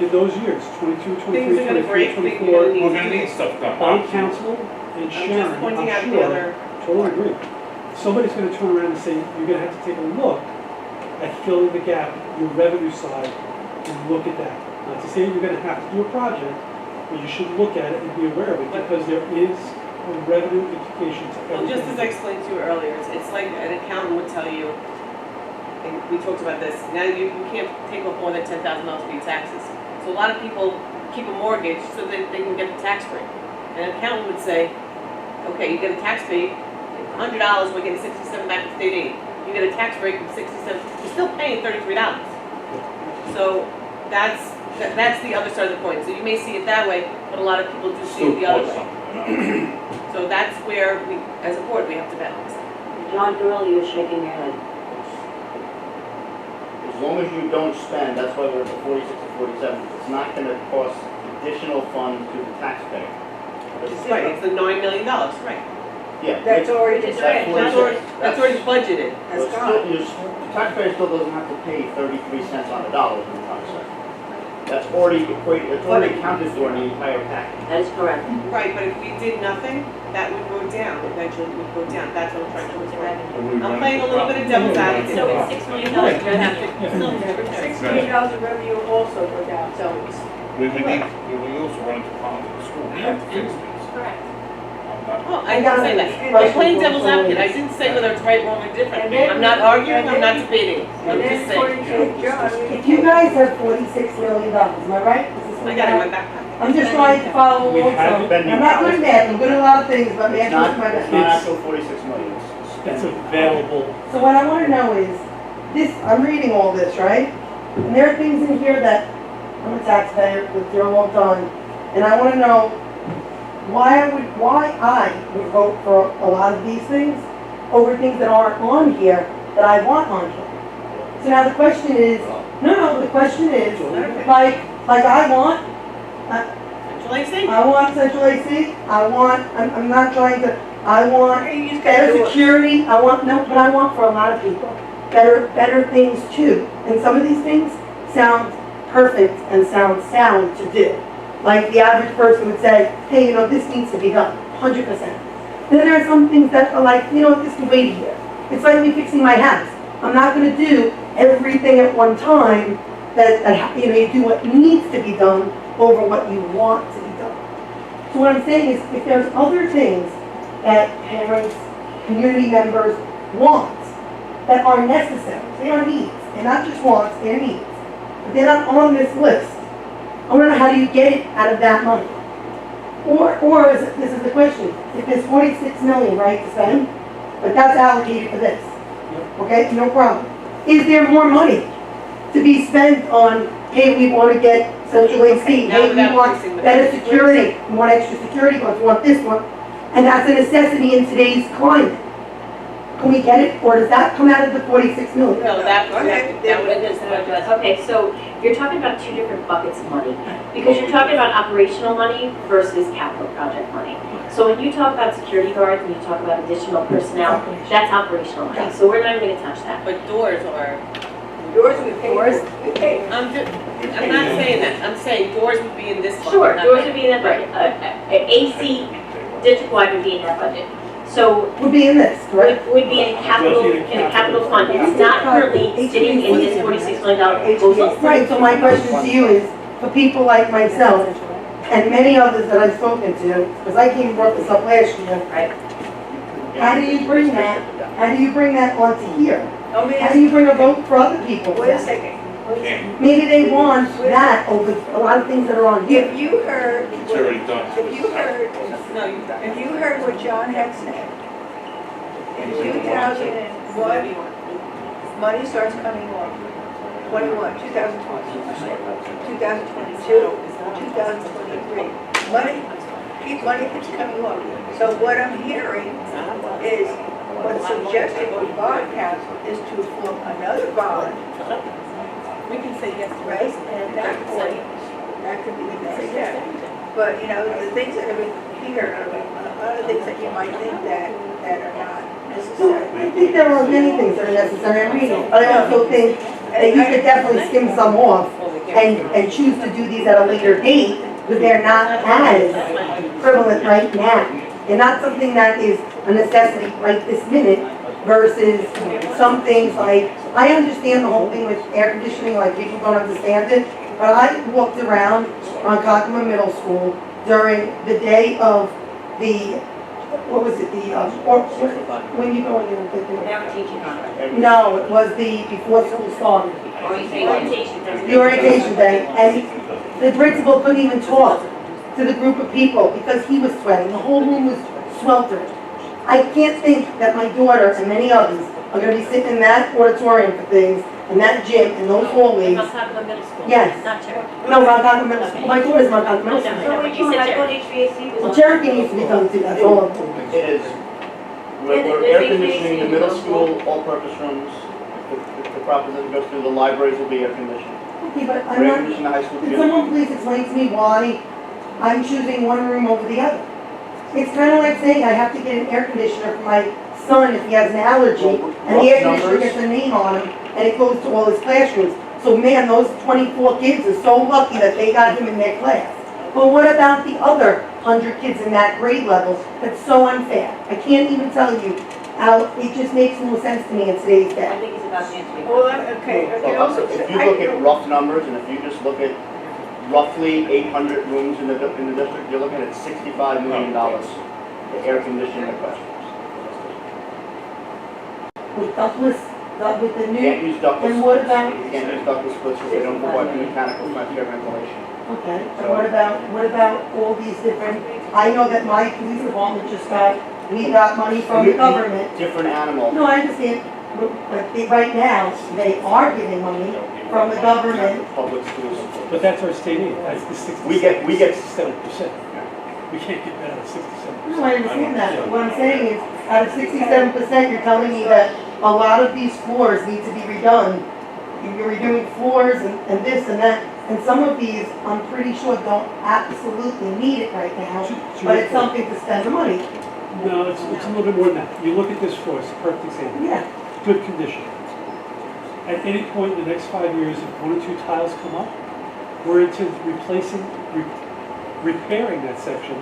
in those years, 22, 23, things are gonna break, 24, things are gonna 24, need. We're gonna need stuff done. bond council and I'm Sharon, just pointing out I'm the sure, other. totally agree. Somebody's gonna turn around and say, you're gonna have to take a look at filling the gap, your revenue side, and look at that. Not to say you're gonna have to do a project, but you should look at it and be aware of it, because there is a revenue implication to Well, everything. just as I explained to you earlier, it's like an accountant would tell you, and we talked about this, now you can't take off more than $10,000 for your taxes. So a lot of people keep a mortgage so that they can get the tax break. And an accountant would say, okay, you get a tax break, $100, we're getting 67 back to state aid. You get a tax break of 67, you're still paying $33. So that's the other side of the coin. So you may see it that way, but a lot of people do see it the other way. So that's where we, as a board, we have to balance. John Doyle, you're shaking your head. As long as you don't spend, that's why we're at 46 to 47, it's not gonna cost additional funds to the taxpayer. Right, it's the $9 million, right. Yeah. That's already That's decided. That's already budgeted. But still, the taxpayer still doesn't have to pay 33 cents on the dollar from the taxpayer. That's already equated, it's already accounted for in the entire package. That is correct. Right, but if we did nothing, that would go down, eventually it would go down, that's what I'm trying to explain. I'm playing a little bit of devil's advocate. So it's $6 million, you have to still never $6 million of revenue will also go down, so it's. We also run into problems with the school, we have to fix these. Correct. Well, I didn't say that. I'm playing devil's advocate, I didn't say whether it's right, wrong, or different. I'm not arguing, I'm not debating, I'm just saying. If you guys have $46 million, am I right? Is this what I got it in my you have? backpack. I'm just trying to follow We along, have so, been- I'm not good at math, I'm good at a lot of things, but It's math is my not, it's best. not actual 46 million, it's It's spending. available. So what I wanna know is, I'm reading all this, right? And there are things in here that, I'm a taxpayer, lived here a long time, and I wanna know why I would vote for a lot of these things over things that aren't on here that I want on here. So now the question is, the question is, like I want, Central AC? I want central AC, I'm not trying to, I want better security, but I want for a lot of people, better things too. And some of these things sound perfect and sound sound to do. Like the average person would say, hey, this needs to be done, 100%. And then there are some things that are like, this can wait a year. It's like me fixing my house. I'm not gonna do everything at one time that you do what needs to be done over what you want to be done. So what I'm saying is, if there's other things that parents, community members want that are necessary, they are needs, they're not just wants, they're needs, but they're not on this list, I wanna know, how do you get it out of that money? Or this is the question, if there's 46 million, right, to spend, but that's allocated for this, okay, no problem. Is there more money to be spent on, hey, we want to get Central AC, hey, we want better security, we want extra security guards, we want this one, and that's a necessity in today's climate. Can we get it, or does that come out of the 46 million? No, that would Okay, so you're talking about two different buckets of money, because you're talking about operational money versus capital project money. So when you talk about security guards and you talk about additional personnel, that's operational money, so we're not even gonna touch that. But doors are, Yours we pay for. Doors? We pay. I'm not saying that, I'm saying doors would be in this bucket. Sure, not doors that. would be in that budget, AC district-wide would be in that budget. So Would be in this, correct? would be in a capital fund. It's not currently sitting in this $46 million proposal. Right, so my question to you is, for people like myself, and many others that I've spoken to, because I came and brought this up last year, Right. how do you bring that onto here? Oh, wait How do you bring a vote for other people? a second. Maybe they want that over a lot of things that are on here. If you heard, It's already done. if you heard, No, if you heard what John had said, in 2001, money starts coming off. 21, 2020, 2022, 2023. Money keeps coming off. So what I'm hearing is, what's suggested with bond council is to form another bond, we can say yes to right? And at that point, that could be the next step. But, the things that have been here, a lot of things that you might think that are not necessary. I think there are many things that are necessary, I'm reading, but I also think that you could definitely skim some off and choose to do these at a later date, because they're not as prevalent right now. They're not something that is a necessity right this minute versus some things like, I understand the whole thing with air conditioning, like people don't understand it, but I walked around on Cockman Middle School during the day of the, what was it, when you go in and pick it Parent teaching conference. No, it was before school started. Orientation. The orientation day, and the principal couldn't even talk to the group of people because he was sweating. The whole room was sweltering. I can't think that my daughter and many others are going to be sitting in that auditorium for things, in that gym, in those hallways. Mount Cockman Middle School. Yes. Not Cherokee. No, Mount Cockman Middle School. My daughter's Mount Cockman Middle School. No, you said Cherokee. Well, Cherokee needs to be done too, that's all I'm saying. It is. We're air conditioning the middle school, all-purpose rooms. The proposition goes through, the libraries will be air conditioned. Okay, but I'm We're air not, conditioning the high school can gym. someone please explain to me why I'm choosing one room over the other? It's kind of like saying I have to get an air conditioner for my son if he has an allergy, and the air conditioner gets a name on him, and it goes to all his classrooms. So man, those 24 kids are so lucky that they got him in their class. But what about the other 100 kids in that grade level? That's so unfair. I can't even tell you how, it just makes no sense to me in today's I day. think it's about answering. Well, okay, Well, if you look at rough numbers, and if you just look at roughly 800 rooms in the district, you're looking at $65 million to air condition the classrooms. With Douglas, with the new, Can't use ductless. and what about, You can't use ductless splits because they don't provide the mechanical air ventilation. okay, and what about all these different, I know that my police department just we got money from the government. Different animal. No, I understand, but right now, they are getting money from the government. Public schools. But that's our state aid, that's the 67%. We get 7%. We can't get that out of 67%. No, I understand that, but what I'm saying is, out of 67%, you're telling me that a lot of these floors need to be redone. You're redoing floors and this and that, and some of these, I'm pretty sure don't absolutely need it right now, but it's something to spend the money. No, it's a little bit more than that. You look at this floor, it's a perfect example. Yeah. Good condition. At any point in the next 5 years, if 1 or 2 tiles come up, we're into repairing that section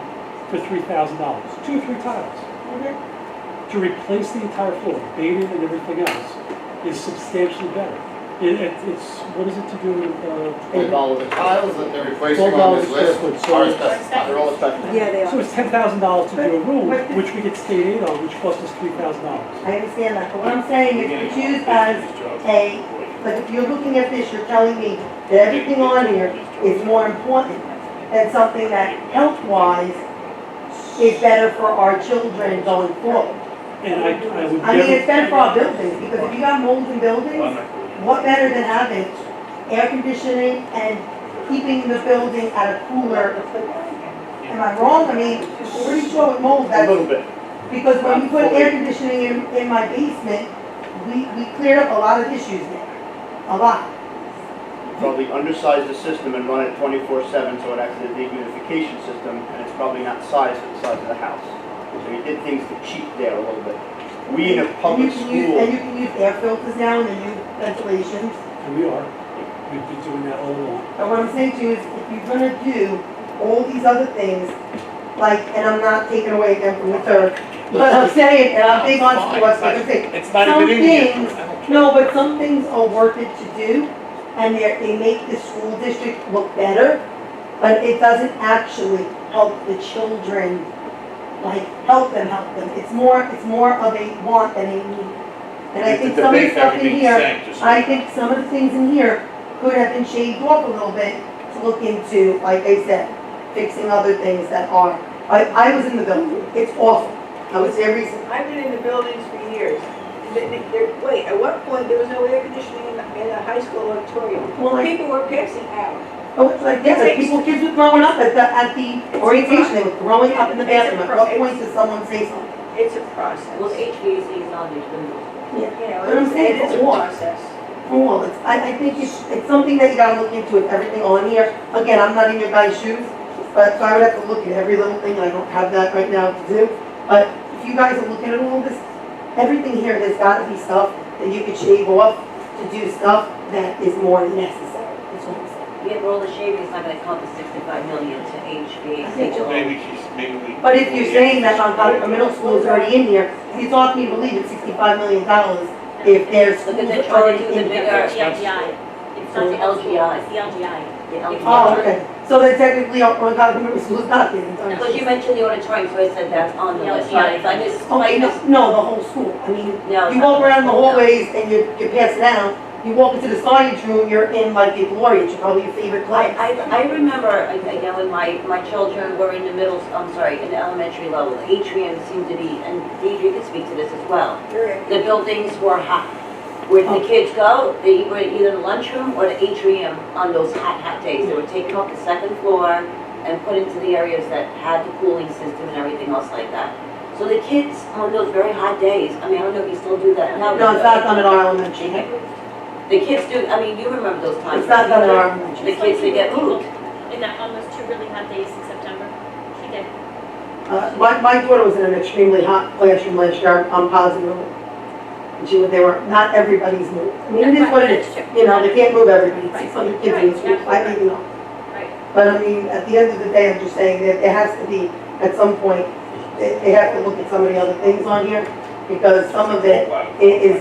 for $3,000. 2 or 3 tiles. To replace the entire floor, baiting and everything else, is substantially better. It's, what is it to do with, The tiles that they're replacing on $12 this a square list foot, so are it's- asbestos, they're all asbestos. Yeah, they So are. it's $10,000 to do a room, which we get state aid on, which costs us $3,000. I understand that, but what I'm saying is it's used as but if you're looking at this, you're telling me that everything on here is more important than something that health-wise is better for our children going forward. And I would I mean, it's never, better for our buildings, because if you got molds in buildings, what better than having air conditioning and keeping the building at a cooler? Am I wrong? I mean, I'm pretty sure with mold, A that's, little bit. because when we put air conditioning in my basement, we cleared up a lot of issues there, a lot. Probably undersize the system and run it 24/7, so it acts as a dehumidification system, and it's probably not sized for the size of the house. So you did things to cheat there a little bit. We in a public And school, you can use air filters now and the new ventilations. and we are, we've been doing that all along. But what I'm saying to you is, if you're gonna do all these other things, like, and I'm not taking away again from the turf, but I'm saying, and I'm big on sports, like I'm saying, It's not some even in here. things, no, but some things are worth it to do, and they make the school district look better, but it doesn't actually help the children, like, help them. It's more of a want than a need. And I It's a think some of the debate stuff in everything's here, saying, just so I you know. think some of the things in here could have been shaved off a little bit to look into, like I said, fixing other things that are. I was in the building, it's awful. I was there recently. I've been in the buildings for years. Wait, at what point there was no air conditioning in the high school auditorium? Well, People were passing out. Oh, it's like, yeah, like kids were growing up at the orientation, they were growing up in the bathroom. At what point does someone say something? It's a process. Well, HVAC is on these windows. You But know, I'm saying it is for a all. process. Well, I think it's something that you gotta look into with everything on here. Again, I'm not in your guys' shoes, but so I would have to look at every little thing, and I don't have that right now to do. But if you guys are looking at all this, everything here, there's gotta be stuff that you could shave off to do stuff that is more necessary. That's what I'm saying. Yeah, but all the shaving is not gonna come to 65 million to HVAC. So maybe we. But if you're saying that on top of middle school is already in here, it's hard for me to believe it's $65 million if there's Look at schools the trying already to do in the here. bigger. It's the LGI. It's not the LGI, it's the LGI. The LGI. Oh, okay. So then technically on top of middle school is not there. Because you mentioned the auditorium, so I said that's on the list. Yeah, If I missed, Okay, no, the whole school. I mean, No, you walk around the hallways and you're passing out. You walk into the science room, you're in like the glory, it's probably your favorite class. I remember, again, when my children were in the in the elementary level, the atrium seemed to be, and Deidre could speak to this as well. The buildings were hot. Where the kids go, they were either the lunchroom or the atrium on those hot days. They were taken off the second floor and put into the areas that had the cooling system and everything else like that. So the kids on those very hot days, I mean, I don't know if you still do that now. No, it's not done at our elementary. The kids do, I mean, you remember those times. It's not done at our elementary. The kids, they get moved. In that almost 2 really hot days in September, she did. My daughter was in an extremely hot classroom last year, I'm positive of it. And they were, not everybody's moved. I mean, it is what it is, you know, they can't move everybody, 600 kids in the school, I mean, you know. But I mean, at the end of the day, I'm just saying that there has to be, at some point, they have to look at some of the other things on here, because some of it is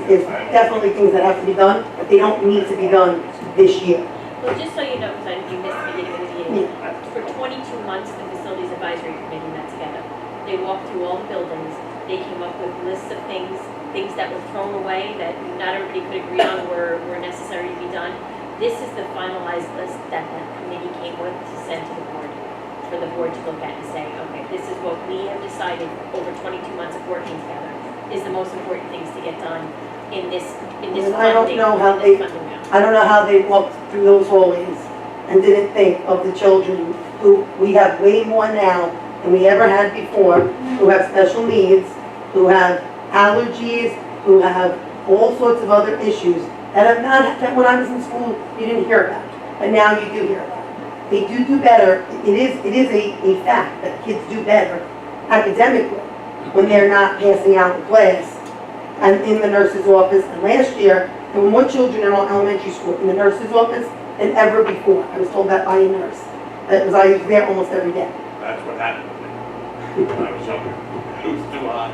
definitely things that have to be done, but they don't need to be done this year. Well, just so you know, because I didn't you missed the beginning of the meeting, for 22 months, the Facilities Advisory Committee met together. They walked through all the buildings, they came up with lists of things that were thrown away, that not everybody could agree on were necessary to be done. This is the finalized list that the committee came with to send to the board, for the board to look at and say, okay, this is what we have decided over 22 months of working together is the most important things to get done in this And I don't funding. know how in this funding round. I don't know how they walked through those hallways and didn't think of the children who we have way more now than we ever had before, who have special needs, who have allergies, who have all sorts of other issues that have not, that when I was in school, you didn't hear about, but now you do hear about. They do better. It is a fact that kids do better academically when they're not passing out in class and in the nurse's office. And last year, there were more children in our elementary school in the nurse's office than ever before. I was told that by a nurse. I was there almost every day. That's what happened. when I was younger. It was too hot.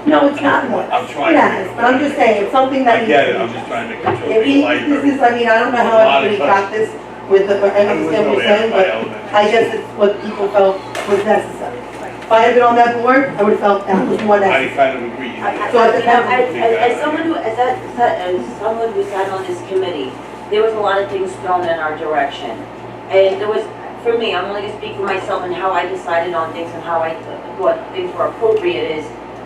No, it's not much. I'm trying. Yes, but I'm just saying, it's something that I needs get to it, be. I'm just trying to make sure If the he, library. this is, I mean, I don't know how everybody got this with the, I understand what you're saying, but I guess it's what people felt was necessary. If I had been on that board, I would have felt that was more I necessary. kind of agree. So it depends. As someone who, as someone who sat on this committee, there was a lot of things thrown in our direction. And there was, for me, I'm only gonna speak for myself and how I decided on things and how I thought things were appropriate is,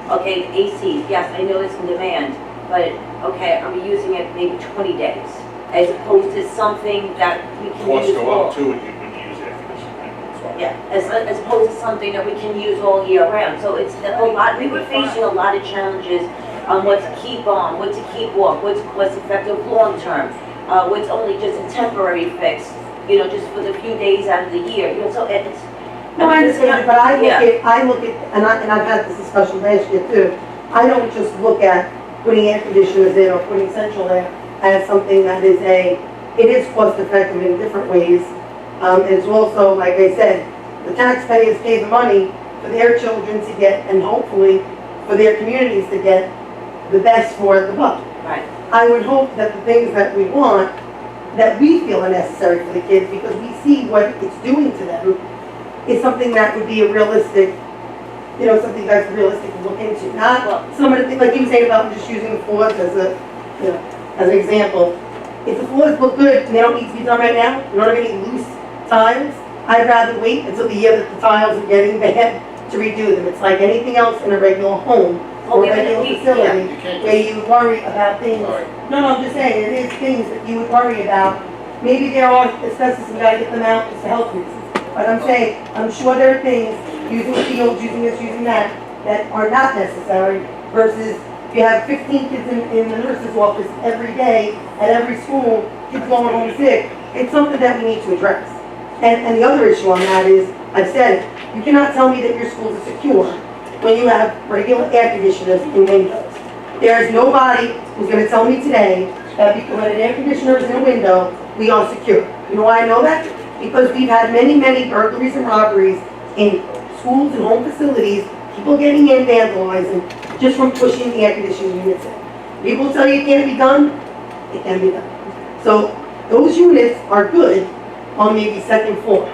okay, the AC, yes, I know it's in demand, but, okay, are we using it maybe 20 days? As opposed to something that we can Costs use go all. up too when you use air conditioning. Yeah, as opposed to something that we can use all year round. So it's a lot, we were facing a lot of challenges on what to keep on, what to keep off, what's cost effective long term, what's only just a temporary fix, you know, just for the few days out of the year, you know, so it's. No, I understand, but Yeah. I look at, and I've had this discussion last year too. I don't just look at putting air conditioners in or putting central air as something that is it is cost effective in different ways. It's also, like I said, the taxpayers pay the money for their children to get, and hopefully for their communities to get the best for the buck. Right. I would hope that the things that we want, that we feel are necessary for the kids, because we see what it's doing to them, is something that would be a realistic, you know, something that's realistic to look into. Not some of the things, like you were saying about just using the floors as a, you know, as an example. If the floors look good and they don't need to be done right now, you don't have any loose tiles, I'd rather wait until the year that the tiles are getting bad to redo them. It's like anything else in a regular home or a regular facility where you worry about things. No, I'm just saying, it is things that you would worry about. Maybe there are asbestos, we gotta get them out just to help reasons. But I'm saying, I'm sure there are things, using shields, using this, using that, that are not necessary versus if you have 15 kids in the nurse's office every day at every school, kids going home sick, it's something that we need to address. And the other issue on that is, I've said it, you cannot tell me that your schools are secure when you have regular air conditioners in windows. There is nobody who's going to tell me today that because when an air conditioner is in a window, we are secure. You know why I know that? Because we've had many, many burglaries and robberies in schools and home facilities, people getting in vandalizing just from pushing the air conditioning units in. People tell you it can't be done, it can be done. So those units are good on maybe second floor.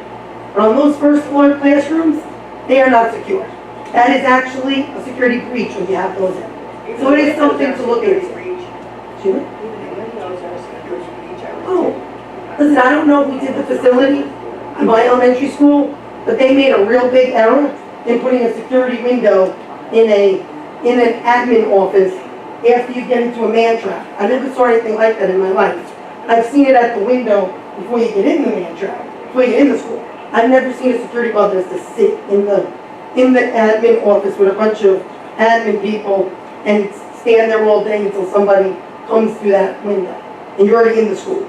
But on those first floor classrooms, they are not secure. That is actually a security breach when you have those in. So it is something to look into. Excuse me? Oh, listen, I don't know who did the facility in my elementary school, but they made a real big error in putting a security window in an admin office after you get into a man trap. I never saw anything like that in my life. I've seen it at the window before you get in the man trap, before you get in the school. I've never seen a security guard that's to sit in the admin office with a bunch of admin people and stand there all day until somebody comes through that window and you're already in the school.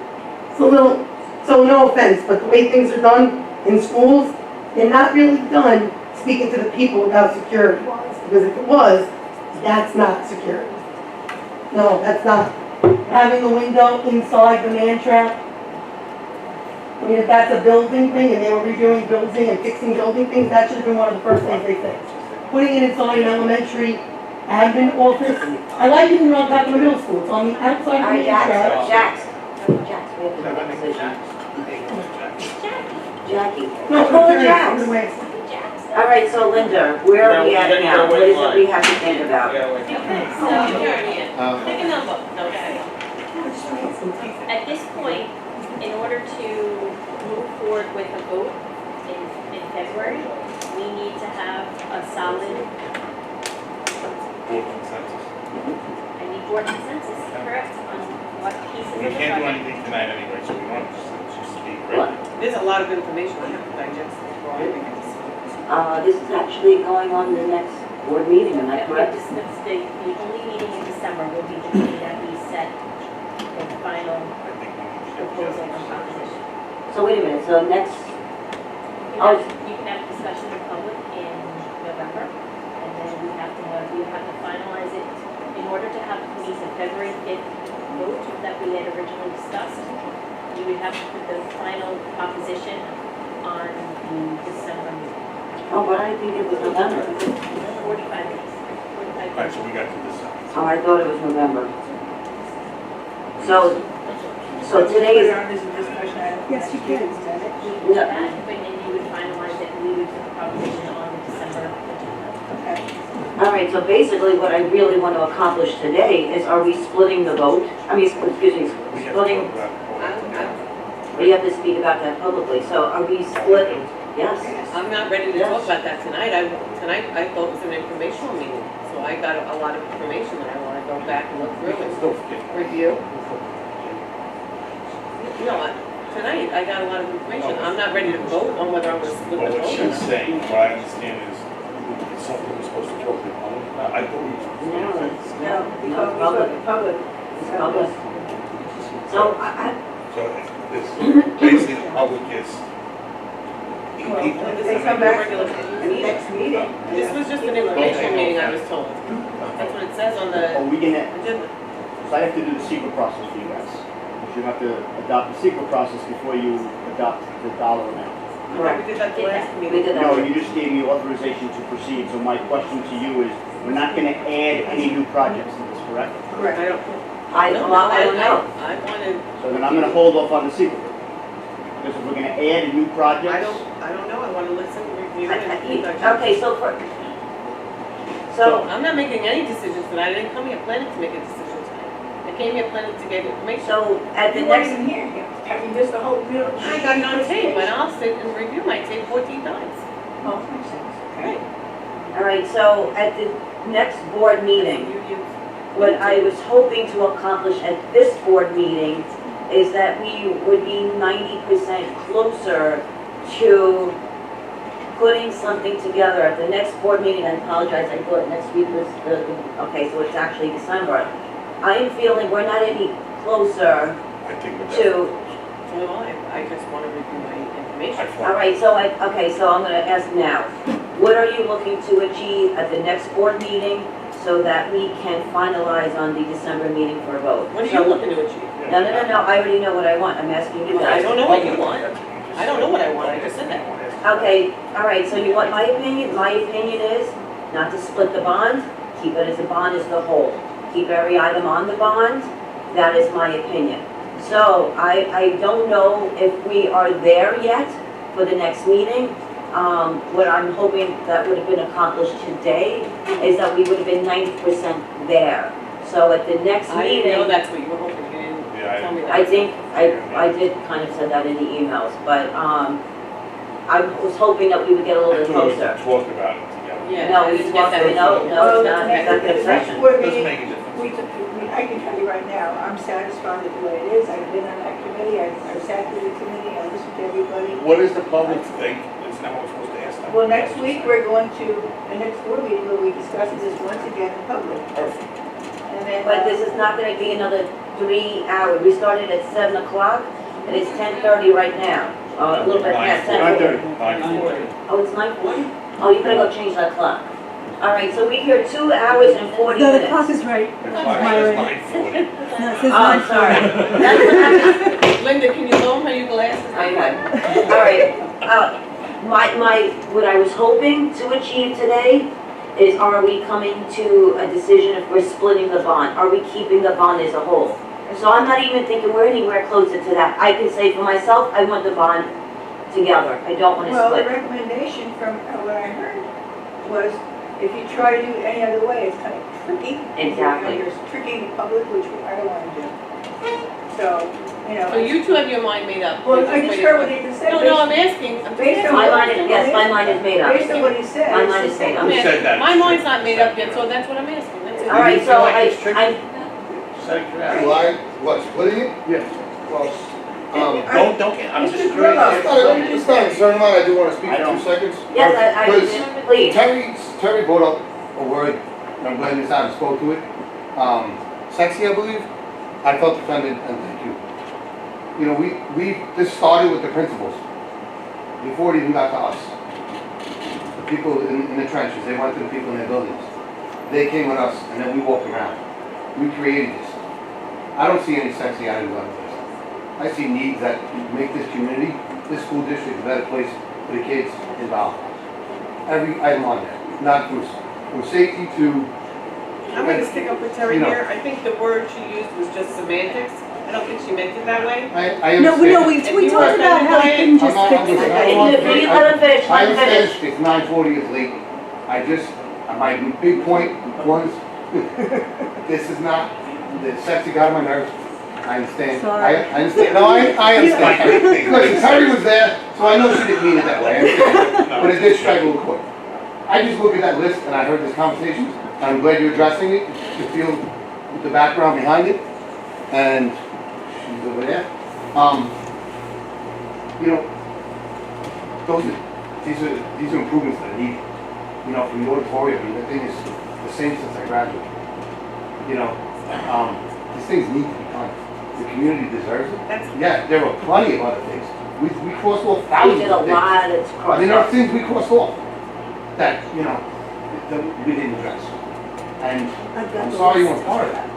It's a little, so no offense, but the way things are done in schools, they're not really done speaking to the people about security wise, because if it was, that's not security. No, that's not. Having a window inside the man trap, I mean, if that's a building thing and they were redoing building and fixing building things, that should have been one of the first things they fixed. Putting it inside an elementary admin office, I like it in Rock Top in the middle school, it's on the outside of the man trap. Jax, we have to make a decision. Jackie. No, Call her Jax. Jax. All right, so Linda, where are we at now? What is it we have to think about? Okay, so, pick a number, okay? At this point, in order to move forward with a vote in February, we need to have a solid Board consensus. I need board consensus, correct, on what pieces of the We can't do project. anything tonight anyway, so we want to just speak right. There's a lot of information I have to digest before I make a decision. This is actually going on the next board meeting, am I correct? The only meeting in December will be the meeting that we set the final proposal and proposition. So wait a minute, so next, You can have a discussion with public in November, and then we have to finalize it. In order to have the February 5th vote that we had originally discussed, you would have to put the final proposition on the December meeting. Oh, but I think it was November. 45 days. 45 All right, so we got to December. Oh, I thought it was November. So today is, Yes, you can. yeah, that, but then you would finalize it and we would put the proposition on the December agenda. all right, so basically what I really want to accomplish today is, are we splitting the vote? I mean, excuse me, We have to splitting, talk about we have to speak about that publicly, so are we splitting? Yes. I'm not ready to talk about that tonight. Tonight I thought was an informational meeting, so I got a lot of information that I want to go back and look through and review. No, tonight I got a lot of information. I'm not ready to vote on whether I'm going to split the But vote what or she's not. saying, what I understand is, it's something we're supposed to talk about. I thought we were supposed to. No, No, because we spoke in public. it's public. So So this, basically the public is, Well, people. if they come back to the next meeting. This was just an informational meeting, I was told. That's what it says on the Are we gonna, agenda. so I have to do the secret process for you guys. You have to adopt the secret process before you adopt the dollar amount. We did that the last we meeting. did No, that. you just gave me authorization to proceed, so my question to you is, we're not gonna add any new projects to this, correct? Correct. I don't. I don't know. I wanted, So then I'm gonna hold off on the secret. Because if we're gonna add new projects. I don't know, I want to listen, review, and Okay, so I'm not making any decisions tonight. I didn't come here planning to make a decision tonight. I came here planning to get information. so at the You next, weren't even here. Have you missed the whole meal? I got it on tape, and I'll sit and review my tape 14 times. Oh, makes sense. Right. all right, so at the next board meeting, what I was hoping to accomplish at this board meeting is that we would be 90% closer to putting something together. At the next board meeting, I apologize, I thought next week was okay, so it's actually December. I am feeling we're not any closer I think we're to, So I just want to review my information. all right, so so I'm gonna ask now. What are you looking to achieve at the next board meeting so that we can finalize on the December meeting for a vote? What are So- you looking to achieve? No, I already know what I want, I'm asking you Well, I guys. don't know what you want. I don't know what I want, I just said that. Okay, all right, so you want my opinion? My opinion is not to split the bond, keep it as a bond as the whole. Keep every item on the bond, that is my opinion. So I don't know if we are there yet for the next meeting. What I'm hoping that would have been accomplished today is that we would have been 90% there. So at the next I didn't know meeting, that's what you were hoping, you didn't tell me that. I think, I did kind of said that in the emails, but I was hoping that we would get a little bit closer. Talk about it together. Yeah, No, I we didn't get talked, that. no, Well, it's not an executive the next session. board Doesn't meeting, make a difference. I can tell you right now, I'm satisfied with the way it is. I've been on that committee, I've sat through the committee, I listened to everybody. What does the public think? Is not what we're supposed to ask them. Well, next week, we're going to, the next board meeting, where we discuss this once again in public. Perfect. And then. But this is not gonna be another 3 hours. We started at 7 o'clock, and it's 10:30 right now. A little bit past 10:40. 9:40. Oh, it's 9:40? Oh, you better go change that clock. All right, so we're here 2 hours and 40 No, minutes. the clock is right. The clock says 9:40. No, it says Oh, I'm 9:40. sorry. That's what happened. Linda, can you loan her your glasses? Okay, all right. What I was hoping to achieve today is, are we coming to a decision if we're splitting the bond? Are we keeping the bond as a whole? So I'm not even thinking we're anywhere closer to that. I can say for myself, I want the bond together. I don't want to Well, the split. recommendation from what I heard was, if you try to do it any other way, it's kind of tricky. Exactly. You're tricking the public, which I don't want to do. So, you know. So you two have your mind made up. Well, I just heard what he just said. No, I'm asking. I'm Based on My what- mind is, yes, my mind is made up. Based on what he said. My mind is made up. I'm Who said that? My mind's not made up yet, so that's what I'm asking. That's it. All right, so I, Set it Do I, what, splitting it? Yes. Well, Don't get, I'm just Mr. curious. Grillo. it's not a concern of mine, I do want to speak I for don't. 2 seconds. yes, Because please. Terry brought up a word, and I'm glad Ms. Adams spoke to it. Sexy, I believe. I felt offended, and thank you. You know, this started with the principals, before it even got to us. The people in the trenches, they went to the people in their buildings. They came with us, and then we walked around. We created this. I don't see any sexy items on this. I see needs that make this community, this school district, a better place for the kids involved. every item on there, not from safety to. I'm gonna stick up for Terry You know. here. I think the word she used was just semantics. I don't think she meant it that way. I No, understand. we talked about how he couldn't just I'm not- fix I'm it. just- I don't want to- Can you let him finish, I let him finish? understand it's 9:40, it's late. My big point was, this is not, the sexy got on my nerves. I understand. Sorry. I understand. No, I understand. Listen, Terry was there, so I know she didn't mean it that way. I understand. But it did strike a little quick. I just look at that list and I heard this conversation. And I'm glad you're addressing it to feel the background behind it. And she's over there. You know, these are improvements that are needed. You know, from the auditorium, I mean, the thing is the same since I graduated. You know, these things need to be done. The community deserves it. Yeah, there were plenty of other things. We crossed off We thousands did a of things. lot of I mean, there are cross. things we crossed off that, you know, that we didn't address. And I'm sorry you weren't part of that.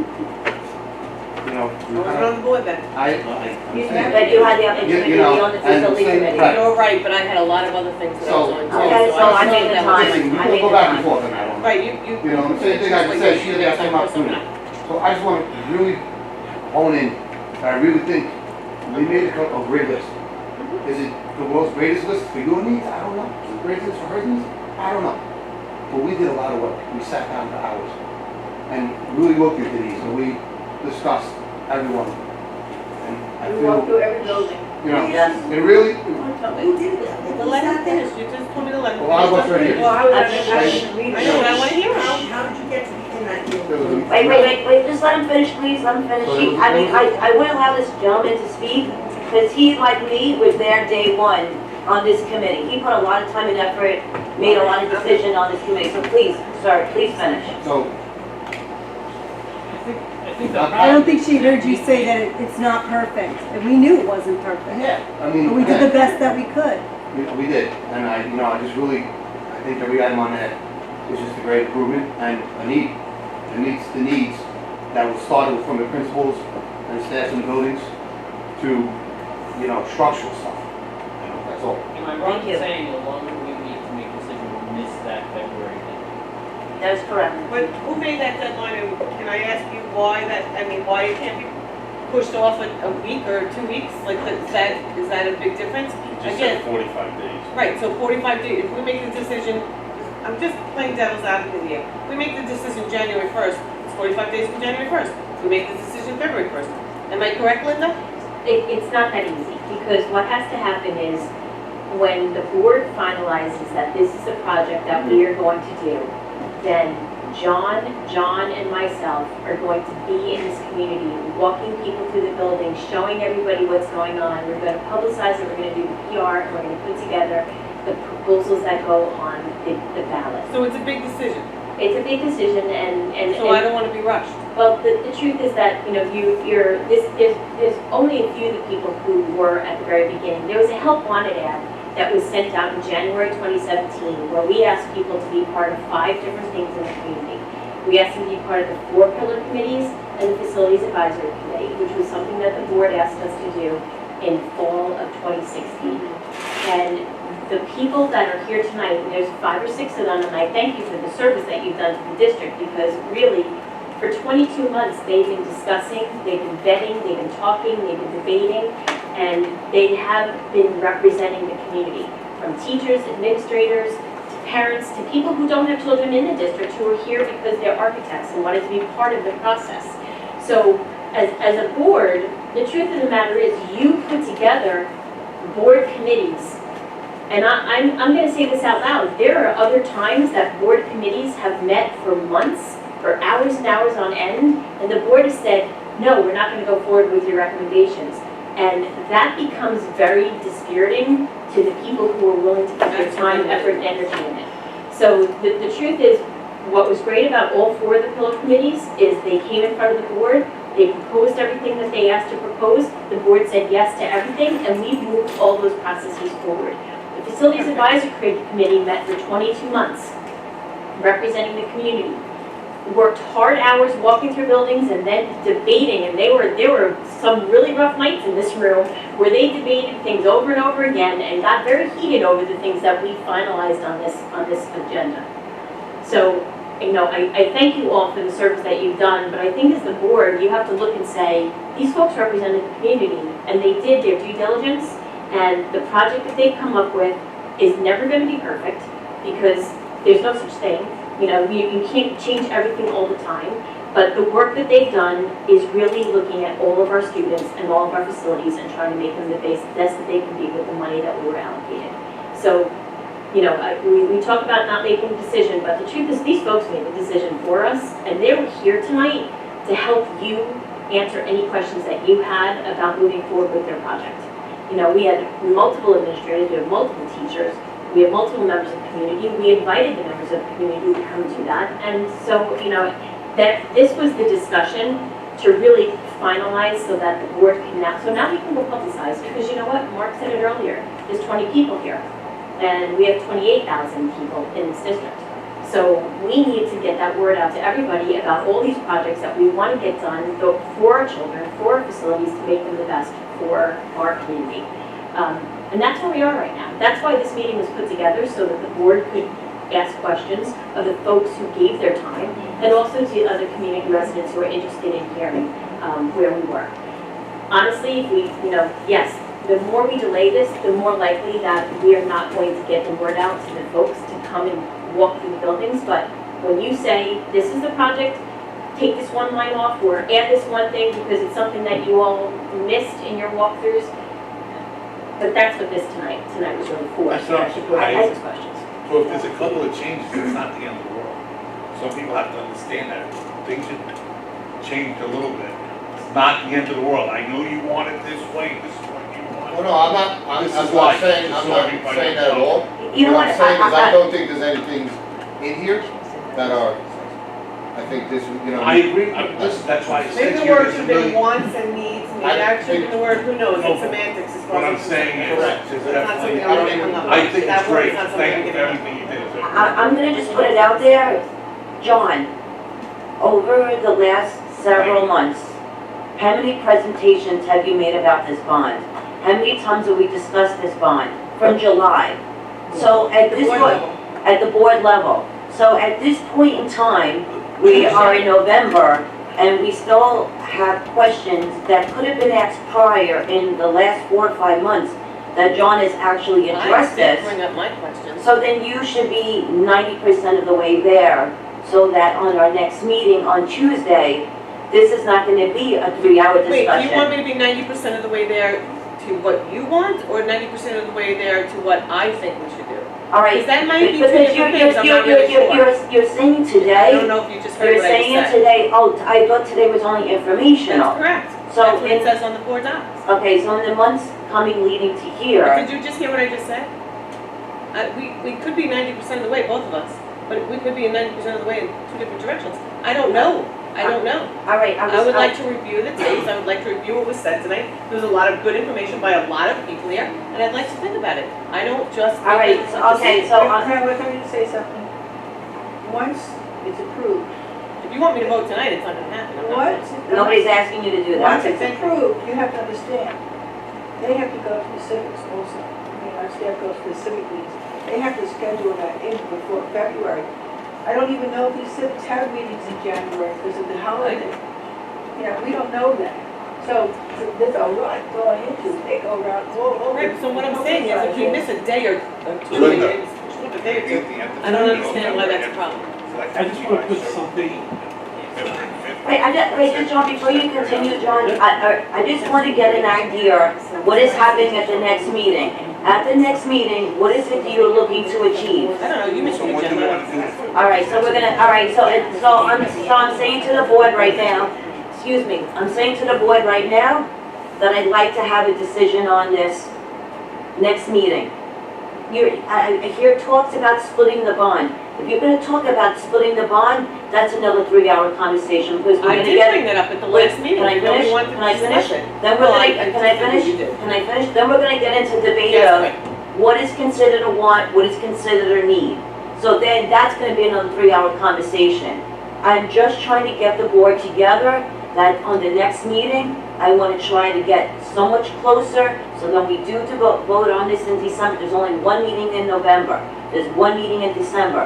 You know, I wasn't on the board then. I understand. But you had the opportunity to be on the and facility same- committee. right. You're right, but I had a lot of other things that I was So- on too. Okay, so I made the that time. was Listen, we I can made go the back time. and forth on that one. Right, You know, the same thing I just said, she didn't have the same opportunity. So I just want to really hone in, I really think we made a great list. Is it the world's greatest list for your needs? I don't know. Is it the greatest list for her needs? I don't know. But we did a lot of work. We sat down for hours and really looked into these and we discussed every one of them. And I We walked feel, through every building. you know, Yes. it really, Who did that? Let him finish, you just told me to let him. Well, I was right here. Well, I was I reading know, but I wanna hear it. How did you get to be in that deal? Wait, just let him finish, please, let him finish. I wouldn't allow this gentleman to speak, because he, like me, was there day one on this committee. He put a lot of time and effort, made a lot of decision on this committee, so please, sir, please finish. so, I don't think she heard you say that it's not perfect, and we knew it wasn't perfect. yeah, I mean. But we did again, the best that we could. We did, and I just really, I think every item on that is just a great improvement and a need. It meets the needs that was started from the principals and staff in the buildings to, you know, structural stuff. You know, that's all. Am I wrong in saying the longer we need to make decisions, we'll miss that February date? That is correct. But who made that deadline, and can I ask you why why it can't be pushed off a week or 2 weeks? Like, is that a big difference? Just Again, said 45 days. right, so 45 days, if we make the decision, I'm just playing devil's advocate here. If we make the decision January 1st, it's 45 days from January 1st. If we make the decision February 1st. Am I correct, Linda? It's not that easy, because what has to happen is, when the board finalizes that this is a project that we are going to do, then John, and myself are going to be in this community, walking people through the building, showing everybody what's going on. We're going to publicize it, we're going to do the PR, and we're going to put together the proposals that go on the ballot. So it's a big decision. It's a big decision, and So I don't want to be rushed. well, the truth is that, you know, there's only a few of the people who were at the very beginning. There was a help wanted ad that was sent out in January 2017, where we asked people to be part of 5 different things in the community. We asked them to be part of the 4 pillar committees and the facilities advisory committee, which was something that the board asked us to do in fall of 2016. And the people that are here tonight, and there's 5 or 6 of them, and I thank you for the service that you've done to the district, because really, for 22 months, they've been discussing, they've been vetting, they've been talking, they've been debating, and they have been representing the community, from teachers, administrators, to parents, to people who don't have children in the district, who are here because they're architects and wanted to be part of the process. So, as a board, the truth of the matter is, you put together board committees. And I'm going to say this out loud. There are other times that board committees have met for months, for hours and hours on end, and the board has said, no, we're not going to go forward with your recommendations. And that becomes very dispiriting to the people who are willing to put their time, effort, and energy in it. So the truth is, what was great about all 4 of the pillar committees is they came in front of the board, they proposed everything that they asked to propose, the board said yes to everything, and we moved all those processes forward. The Facilities Advisory Committee met for 22 months, representing the community. worked hard hours walking through buildings and then debating, and there were some really rough nights in this room where they debated things over and over again and got very heated over the things that we finalized on this agenda. So, you know, I thank you all for the service that you've done, but I think as the board, you have to look and say, these folks represented the community, and they did their due diligence, and the project that they've come up with is never going to be perfect, because there's no such thing. You know, you can't change everything all the time, but the work that they've done is really looking at all of our students and all of our facilities and trying to make them the best that they can be with the money that we were allocated. So, you know, we talk about not making a decision, but the truth is these folks made the decision for us, and they were here tonight to help you answer any questions that you had about moving forward with their project. You know, we had multiple administrators, we have multiple teachers, we have multiple members of the community. We invited the members of the community to come to that. And so, you know, that this was the discussion to really finalize so that the board can so now we can go publicize, because you know what, Mark said it earlier, there's 20 people here. And we have 28,000 people in this district. So we need to get that word out to everybody about all these projects that we want to get done for our children, for our facilities, to make them the best for our community. And that's where we are right now. That's why this meeting was put together, so that the board could ask questions of the folks who gave their time, and also to other community residents who are interested in hearing where we were. Honestly, if we, you know, yes, the more we delay this, the more likely that we are not going to get the word out to the folks to come and walk through the buildings. But when you say, this is the project, take this one line off, or add this one thing because it's something that you all missed in your walkthroughs, but that's what this tonight was really for. That's what I'm I ask questions. So if there's a couple of changes, it's not the end of the world. Some people have to understand that things have changed a little bit. It's not the end of the world. I know you want it this way, this is what you want. Well, no, I'm not saying that at all. You know what, I'm saying is I don't think there's anything in here that are, I think this, you know. I agree, that's why I said Maybe to the you, word there's a should have been million. wants and needs, maybe actually the word, who knows, it's semantics as far What as. I'm saying is, It's not something definitely, I'm really hung up on. I think That it's word great, is not something thank I'm you for getting everything you did. I'm gonna just put it out there, John, over the last several months, how many presentations have you made about this bond? How many times have we discussed this bond? From July. So at this point, at the board level. So at this point in time, we are in November, and we still have questions that could have been asked prior in the last 4 or 5 months that John has actually addressed this. Bring up my questions. So then you should be 90% of the way there, so that on our next meeting on Tuesday, this is not going to be a 3-hour discussion. Wait, do you want me to be 90% of the way there to what you want, or 90% of the way there to what I think we should do? All right. Because that might be two Because different things, I'm not really sure. you're saying I today, don't know if you just heard you're what I just saying said. today, oh, I thought today was only informational. That's correct. So That's what it in, says on the board docs. okay, so in the months coming leading to here, Did you just hear what I just said? We could be 90% of the way, both of us, but we could be 90% of the way in two different directions. I don't know. I don't know. all right, I would like to review the tapes, I would like to review what was said tonight. There was a lot of good information by a lot of people here, and I'd like to think about it. I don't just. all right, okay, so, Can I just say something? Once it's approved, If you want me to vote tonight, it's not gonna happen. I'm not what? gonna- nobody's asking you to do that. Once it's approved, you have to understand, they have to go to the civics also. I mean, our staff goes to the civic meetings. They have to schedule that in before February. I don't even know if these civics have meetings in January because of the holiday. You know, we don't know that. So there's a lot going into it. They go around all over. Right, so what I'm saying is, if you miss a day or two, Linda. maybe skip a day or two, I don't understand why that's a problem. I just want to put something, Wait, just John, before you continue, John, I just want to get an idea, what is happening at the next meeting? At the next meeting, what is it that you're looking to achieve? I don't know, you mentioned So the what do you agenda. want to do? All right, so we're gonna, all right, so I'm saying to the board right now, excuse me, I'm saying to the board right now that I'd like to have a decision on this next meeting. I hear talks about splitting the bond. If you're gonna talk about splitting the bond, that's another 3-hour conversation, because we're I gonna did get. bring that up at the last meeting. Can I Nobody finish? wanted to Can I finish? discuss it. Then we're Well, gonna, I can I think finish? you did. Can I finish? Then we're gonna get into debate Yes, of right. what is considered a want, what is considered a need. So then that's gonna be another 3-hour conversation. I'm just trying to get the board together, that on the next meeting, I want to try to get so much closer, so that we do to vote on this in December. There's only one meeting in November, there's one meeting in December.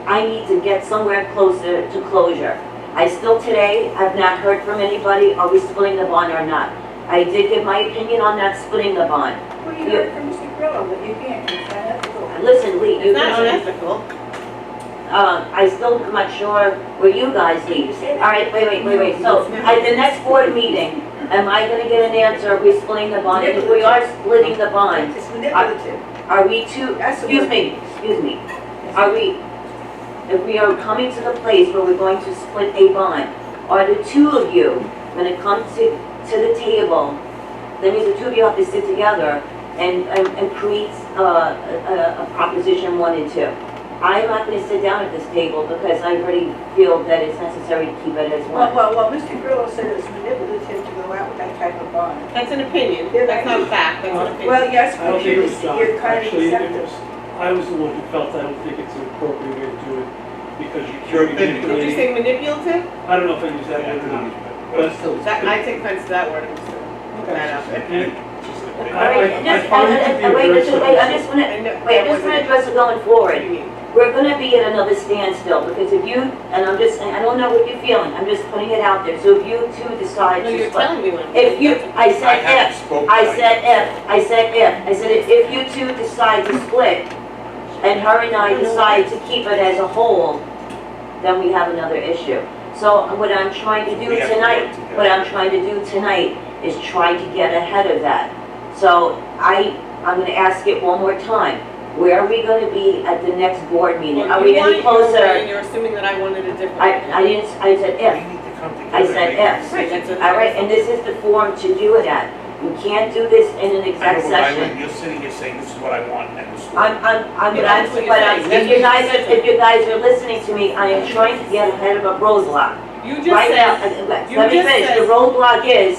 I need to get somewhere closer to closure. I still today have not heard from anybody, are we splitting the bond or not? I did give my opinion on not splitting the bond. Well, you heard from Mr. Grillo, but you can't, it's unethical. Listen, Lee, you It's not can. unethical. I still am not sure where you guys leave. All right, wait. So at the next board meeting, am I gonna get an answer, are we splitting the bond? And if we are splitting the bond, It's manipulative. are we to, That's the excuse me, are we, if we are coming to the place where we're going to split a bond, are the two of you, when it comes to the table, that means the two of you have to sit together and create a proposition 1 and 2. I'm not going to sit down at this table because I already feel that it's necessary to keep it as one. Well, Mr. Grillo said it's manipulative to go out with that type of bond. That's an opinion, that's not a fact, that's an opinion. Well, yes, I don't but think it was John. you're kind of Actually, it deceptive. was, I was the one who felt I don't think it's an appropriate way to do it because you Your can't opinion. Did you say manipulative? I don't know if I use that word or not. But I take offense to that word, I'm just putting that out there. and I I find it to be a very I just want to address it going forward. We're going to be at another standstill, because if you, and I'm just saying, I don't know what you're feeling, I'm just putting it out there, so if you two decide No, to you're split. telling me when. If you, I said haven't if, spoken. I said if you two decide to split, and her and I decide to keep it as a whole, then we have another issue. So what I'm trying to do We have to tonight, work what I'm trying to do tonight is try to get ahead of that. So I'm gonna ask it one more time. Where are we gonna be at the next board meeting? Are we any And closer? you're assuming that I wanted a different. I didn't, I said We if. need to come together. I said if. Right, that's what- All right, and this is the forum to do it at. You can't do this in an I exec know, but Eileen, session. you're sitting here saying this is what I want, and this is. I'm, Yeah, that's what you're saying. if you guys, if you guys are listening to me, I am trying to get ahead of a roadblock. You just Right now, said, let me just finish, said- the roadblock is,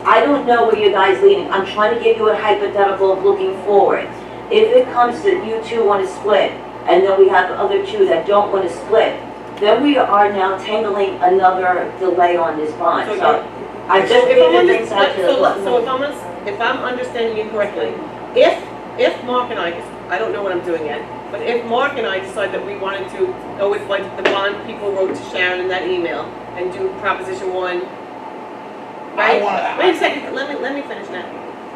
I don't know where you guys leading, I'm trying to give you a hypothetical of looking forward. If it comes to you two want to split, and then we have the other two that don't want to split, then we are now tangling another delay on this bond, So so I'm just if I'm leaving under- things out to the so if I'm understanding you correctly, if Mark and I, 'cause I don't know what I'm doing yet, but if Mark and I decide that we wanted to go with like the bond people wrote to Sharon in that email and do Proposition 1, right? Wait a second, let me finish now.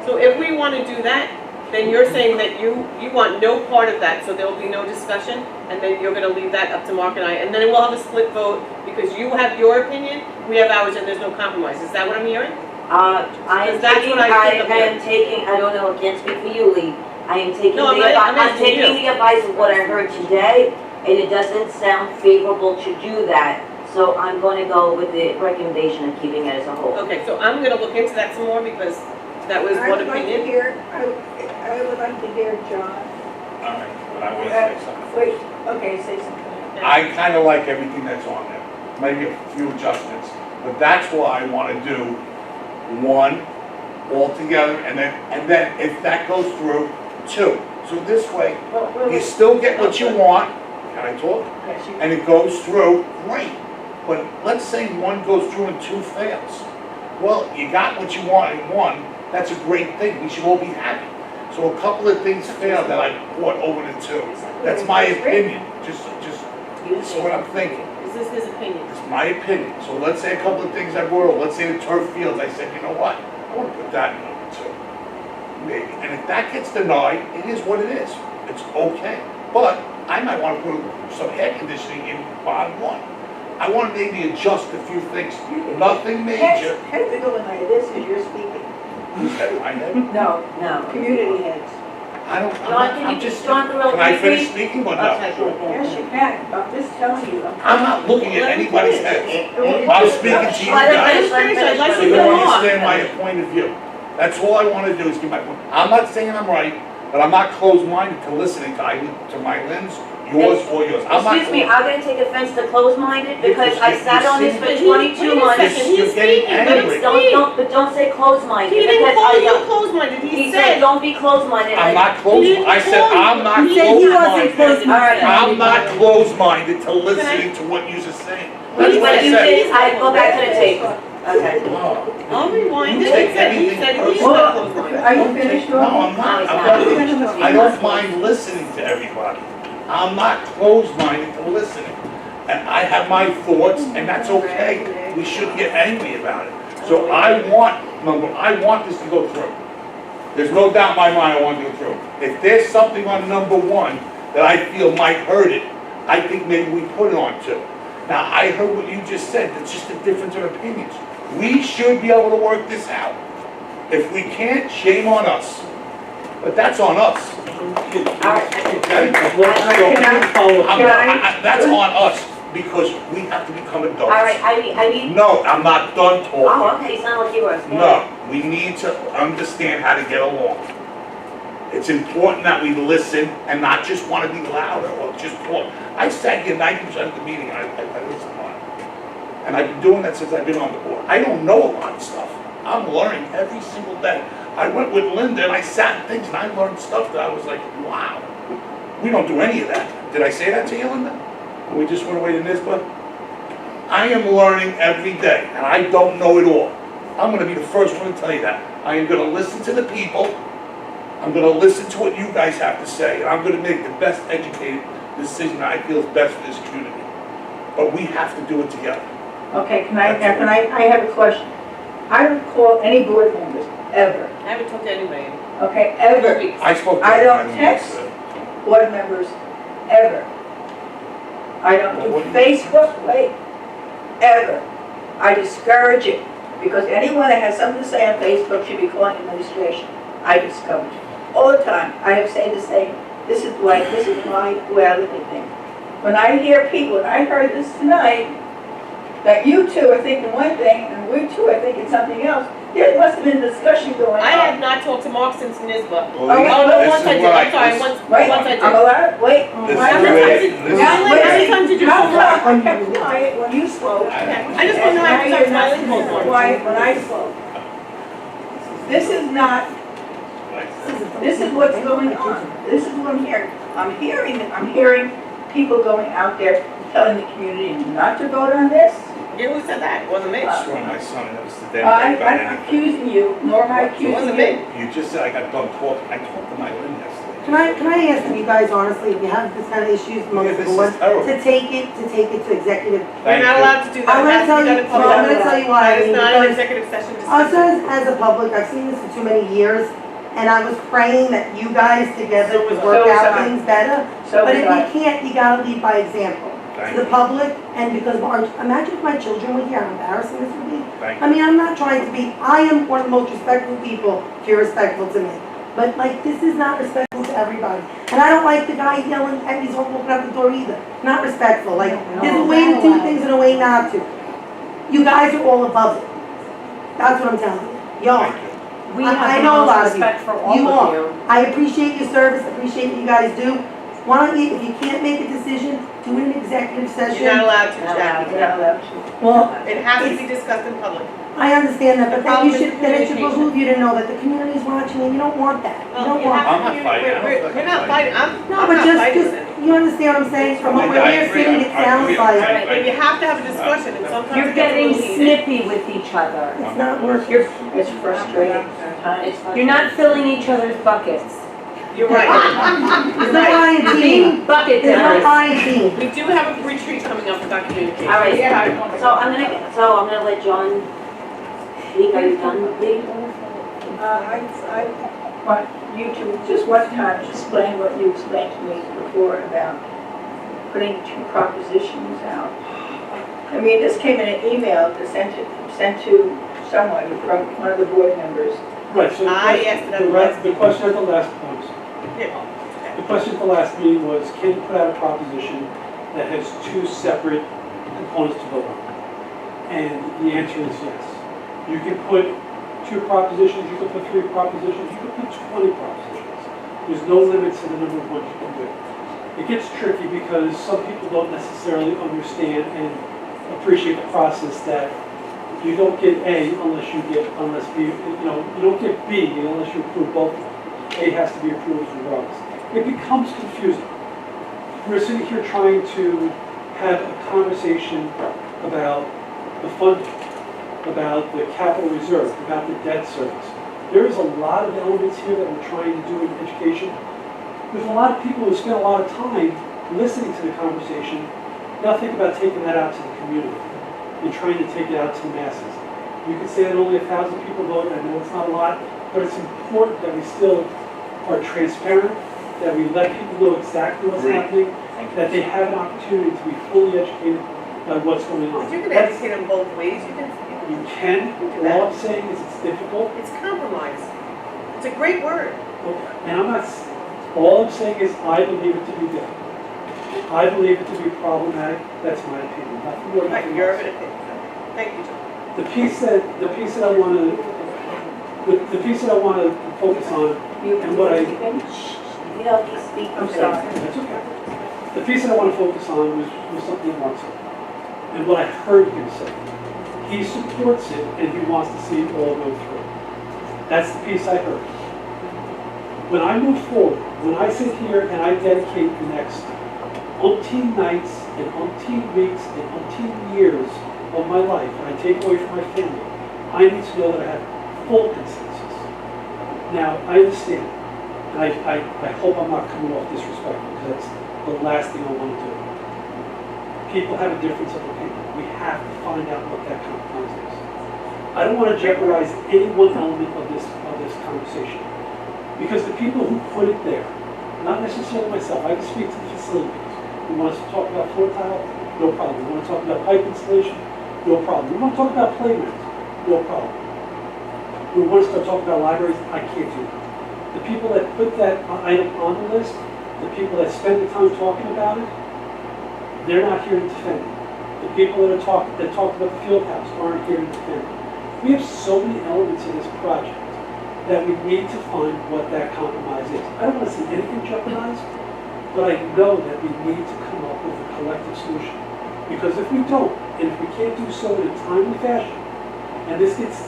So if we want to do that, then you're saying that you want no part of that, so there will be no discussion, and then you're gonna leave that up to Mark and I, and then we'll have a split vote, because you have your opinion, we have ours, and there's no compromise. Is that what I'm hearing? I am That's taking, what I think of I you. am taking, I don't know, I can't speak for you, Lee. I am taking No, I'm I'm asking taking you. the advice of what I heard today, and it doesn't sound favorable to do that. So I'm going to go with the recommendation of keeping it as a whole. Okay, so I'm gonna look into that some more, because that was I one would like to opinion. hear, I would like to hear John. All right, but I want to say something. Wait, okay, say something. I kind of like everything that's on there, maybe a few adjustments, but that's why I want to do one altogether, and then if that goes through, two. So this way, you still get what you want, can I talk? Yes, you- And it goes through, great. But let's say one goes through and two fails. Well, you got what you want in one, that's a great thing, we should all be happy. So a couple of things failed that I brought over to two. That's my opinion, just what I'm thinking. Is this his opinion? It's my opinion. So let's say a couple of things I brought over, let's say the turf fields, I said, you know what? I want to put that in number two. Maybe. And if that gets denied, it is what it is. It's okay. But I might want to put some air conditioning in bottom one. I want to maybe adjust a few things. Nothing major. Heads are going like this as you're speaking. Who's that, my head? No, No. community heads. John, Can I finish speaking or no? Yes, you can, I'm just telling you. I'm not looking at anybody's head. I'm speaking to you Let him guys. finish, let him finish. So you understand my point of view. That's all I want to do is give my point. I'm not saying I'm right, but I'm not closed-minded to listening to Mylin's yours or yours. I'm not Excuse me, I'm gonna take offense to closed-minded because I You- sat on this you for see- 22 months. You're getting angry. But don't say closed-minded. He didn't because call I you don't- closed-minded, He said, don't be closed-minded. I'm and- not closed, I said, I'm not He said he wasn't closed-minded. All right. I'm not closed-minded to listening to what you're saying. When That's what I you said. did, I go back to the tape. Okay. I'll rewind You it. take He said he anything was personal. not closed-minded. Are you finished? No, I'm not. I don't mind listening to everybody. I'm not closed-minded to listening. And I have my thoughts, and that's okay. We shouldn't get angry about it. So I want this to go through. There's no doubt in my mind I want to go through. If there's something on number one that I feel might hurt it, I think maybe we put it on two. Now, I heard what you just said. It's just a difference of opinions. We should be able to work this out. If we can't, shame on us. But that's on us. Okay? That's on us, because we have to become adults. All right, I need. No, I'm not done talking. Oh, okay, you sound like you were. No, we need to understand how to get along. It's important that we listen and not just want to be louder or just talk. I sat here 90% of the meeting, I listened a lot. And I've been doing that since I've been on the board. I don't know a lot of stuff. I'm learning every single day. I went with Linda and I sat in things and I learned stuff that I was like, wow. We don't do any of that. Did I say that to you, Linda? When we just went away to NISBA? I am learning every day and I don't know it all. I'm going to be the first one to tell you that. I am going to listen to the people. I'm going to listen to what you guys have to say, and I'm going to make the best educated decision I feel is best for this community. But we have to do it together. Okay, I have a question. I don't call any board members, ever, I haven't talked to anybody. okay, ever. I spoke to I don't everyone text yesterday. board members, ever. I don't Well, what do do you- Facebook, ever. I discourage it, because anyone that has something to say on Facebook should be calling administration. I discourage it. All the time, I have said the same, this is my way I look at things. When I hear people, and I heard this tonight, that you two are thinking one thing, and we two are thinking something else, there must have been a discussion going on. I have not talked to Mark since NISBA. Well, Oh, no, this once is I did, what I'm sorry, this- once Wait, I did. I'm allowed, wait. This How is many where- times- this How is- many times did you How spoke? come I kept quiet when you spoke? I just want to know how to start smiling for it. Quiet when I spoke. This is not, this is what's going on. This is what I'm hearing. I'm hearing people going out there telling the community not to vote on this. Yeah, who said that? It wasn't me. It's from my son, and it was the day I'm about not anything. accusing you, nor am I It accusing wasn't you. me. You just said I got done talking. I talked to my Lynn yesterday. Can I ask you guys honestly, if you have this kind of issues amongst Yeah, the this is board, terrible. to take it to executive? You're not allowed to do that. I'm It gonna has to tell be done you, in well, public. I'm gonna tell you why. That is not an Because executive session us discussion. as a public, I've seen this for too many years, and I was praying that you guys together So could was work I. out things better. So But was if I. you can't, you gotta lead by example. Thank To the you. public, and because imagine if my children were here, how embarrassing this would be. Thank I mean, I'm not trying to be, I am one of the most respectful people if you're respectful to me. But like, this is not respectful to everybody. And I don't like the guy yelling at me, he's walking out the door either. Not respectful, like, there's a way to do things and a way not to. You guys are all above it. That's what I'm telling you. Y'all. Thank you. We I have the know a lot most of you. respect for all You of are. you. I appreciate your service, appreciate what you guys do. Why don't you, if you can't make a decision, do it in an executive session. You're not allowed to, Jackie. You're not allowed to. Well, It has to be discussed in public. I understand that, but then you The problem is should, then it should communication. behoove you to know that the community's watching and you don't want that. You Well, don't you want. have I'm not to fighting. I don't feel like We're not I'm fighting. No, I'm but not just, fighting with it. you understand what I'm saying? From what I we're here agree. sitting, it I sounds agree. like Right, but you have to have a discussion, and sometimes You're it gets a getting little heated. snippy with each other. it's not working. It's frustrating sometimes. You're not filling each other's buckets. You're right. There's no Right. lying You're team. being bucket There's no dippers. lying team. We do have a retreat coming up about communication. All right, so I'm gonna let John speak. Are you done, Lee? I want you to just one time explain what you explained to me before about putting two propositions out. I mean, this came in an email that sent to someone from one of the board members. Right, so I asked it at the last the question at the last, Yeah. the question at the last meeting was, can you put out a proposition that has two separate components to vote on? And the answer is yes. You can put two propositions, you can put three propositions, you can put 20 propositions. There's no limit to the number of ones you can do. it gets tricky because some people don't necessarily understand and appreciate the process that you don't get A unless B, you don't get B unless you approve both. A has to be approved regardless. It becomes confusing. We're sitting here trying to have a conversation about the funding, about the capital reserve, about the debt service. There is a lot of elements here that we're trying to do in education. There's a lot of people who spend a lot of time listening to the conversation, now think about taking that out to the community and trying to take it out to the masses. You can say that only 1,000 people voted. I know it's not a lot, but it's important that we still are transparent, that we let people know exactly what's happening, that they have an opportunity to be fully educated on what's going on. But you can educate them both ways. You can. All I'm saying is it's difficult. It's compromise. It's a great word. And I'm not, all I'm saying is I believe it to be difficult. I believe it to be problematic. That's my opinion. Nothing more, nothing You're less. of an opinion. Thank you, John. The piece that I want to focus on, and what I, You know, you speak, I'm sorry, that's okay. The piece that I want to focus on was something that Mark said, and what I heard him say. He supports it, and he wants to see it all go through. That's the piece I heard. When I move forward, when I sit here and I dedicate the next umpteen nights and umpteen weeks and umpteen years of my life, and I take away from my family, I need to know that I have full consensus. Now, I understand, and I hope I'm not coming off disrespectful, because that's the last thing I want to do. People have a difference of opinion. We have to find out what that compromise is. I don't want to jeopardize any one element of this conversation, because the people who put it there, not necessarily myself, I can speak to the facilities. We want us to talk about floor tile, no problem. We want to talk about pipe installation, no problem. We want to talk about playgrounds, no problem. We want to start talking about libraries, I can't do that. The people that put that item on the list, the people that spend the time talking about it, they're not here to defend it. The people that talked about the field house aren't here to defend it. We have so many elements of this project that we need to find what that compromise is. I don't want to see anything jeopardized, but I know that we need to come up with a collective solution. Because if we don't, and if we can't do so in a timely fashion, and this gets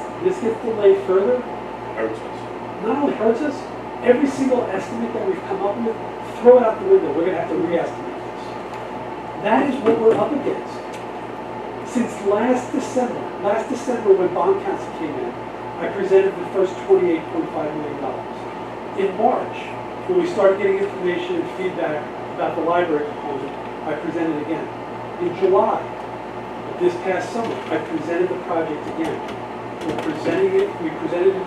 delayed further, Hurts us. not only hurts us, every single estimate that we've come up with, throw it out the window. We're going to have to re-estimate this. That is what we're up against. Since last December when bond council came in, I presented the first $28.5 million. In March, when we started getting information and feedback about the library component, I presented again. In July of this past summer, I presented the project again. We presented it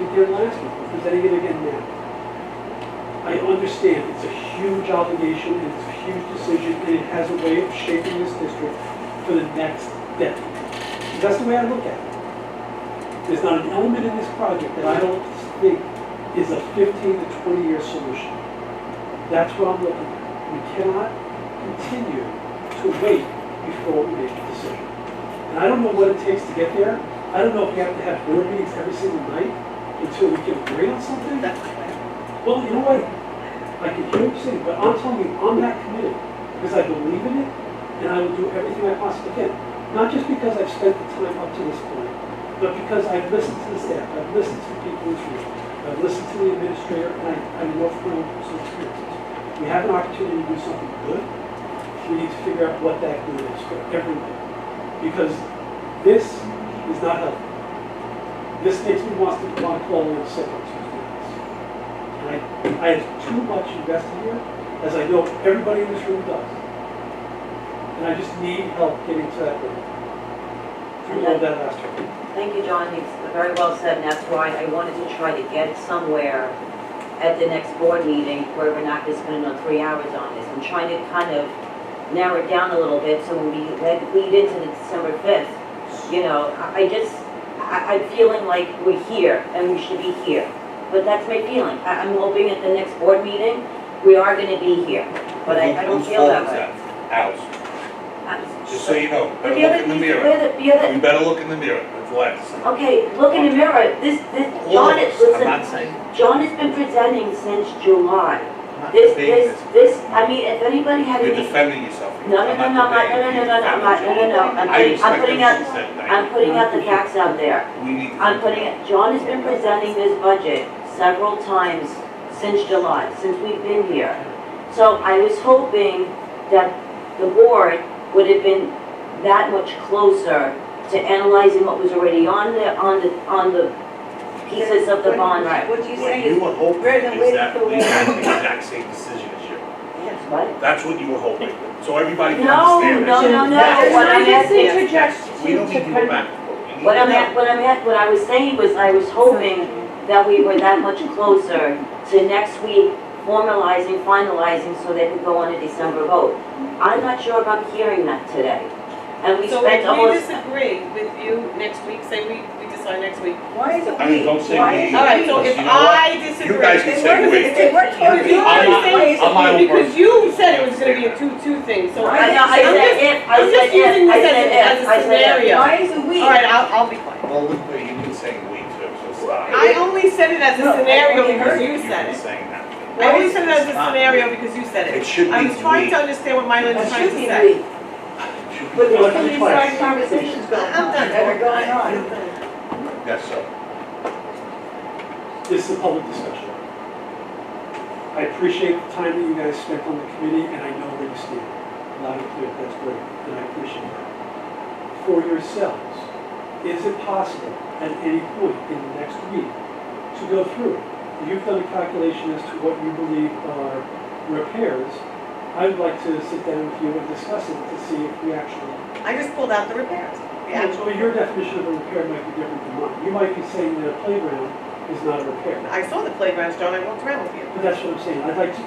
again last week, we're presenting it again now. I understand it's a huge obligation and it's a huge decision, and it has a way of shaping this district for the next decade. That's the way I look at it. There's not an element in this project that I don't think is a 15 to 20 year solution. That's what I'm looking at. We cannot continue to wait before we make a decision. And I don't know what it takes to get there. I don't know if we have to have board meetings every single night until we can agree on something. Well, you know what? I can hear what you're saying, but I'm telling you, I'm not committed because I believe in it, and I will do everything I possibly can. Not just because I've spent the time up to this point, but because I've listened to the staff, I've listened to the people in the field, I've listened to the administrator, and I know from my own personal experiences. We have an opportunity to do something good. We need to figure out what that good is for everyone. Because this is not healthy. This makes me want to call in sick on Tuesday nights. And I have too much invested here, as I know everybody in this room does. And I just need help getting to that goal. Through all that last year. Thank you, John. It's very well said, and that's why I wanted to try to get somewhere at the next board meeting where we're not just spending 3 hours on this. I'm trying to kind of narrow it down a little bit so when we lead into the December 5th, you know, I'm feeling like we're here and we should be here. But that's my feeling. I'm hoping at the next board meeting, we are going to be here. But I don't feel that way. Ours. Just so you know, But better the other look in the piece- mirror. the other- We better look in the mirror, that's last. Okay, look in the mirror. John is, I'm not listen, saying. John has been presenting since July. not This, debating I mean, if anybody had You're any. defending yourself. No, no, no, no, I'm not, no, no, no, no, no, I'm not, no, no, no, I'm putting out, I'm putting out the facts out there. We need to. I'm putting it, John has been presenting this budget several times since July, since we've been here. So I was hoping that the board would have been that much closer to analyzing what was already on the pieces of the bond. What you What saying you is, were hoping rather than is waiting that till we later. had the exact same decision as you. What? That's what you were hoping. So everybody can No, understand no, this. no, no, what I'm asking. We don't need to go back. What I was saying was, I was hoping that we were that much closer to next week formalizing, finalizing, so they could go on a December vote. I'm not sure if I'm hearing that today. And we So spent if we almost. disagree with you next week, say we decide next week. Why is it I mean, we? don't say Why we. is it All right, we? so if You know what? I disagree. You guys can say we. Because you I'm already not- saying, I'm my own because person. you said it was gonna be a two thing, so I know, I said if, I I'm said just using if, I this said if, as a I said if. scenario. Why is it we? All right, I'll be quiet. Well, look, you've been saying we too, so stop. I only said it as a No, I scenario only because heard you You've said been it. saying that. I only said it as a Stop. scenario because you said It it. should I be was trying we. to understand what Mylan It was trying should to be say. we. But there's some inside conversations going I'm on, done. that are going on. Yes, sir. This is a public discussion. I appreciate the time that you guys spent on the committee, and I know where you stand. Loud and clear, that's great, and I appreciate that. For yourselves, is it possible at any point in the next week to go through it? You've done a calculation as to what you believe are repairs. I'd like to sit down with you and discuss it to see if we actually. I just pulled out the repairs. The actual. Well, your definition of a repair might be different than mine. You might be saying that a playground is not a repair. I saw the playgrounds, John, I walked around with you. But that's what I'm saying. I'd like to.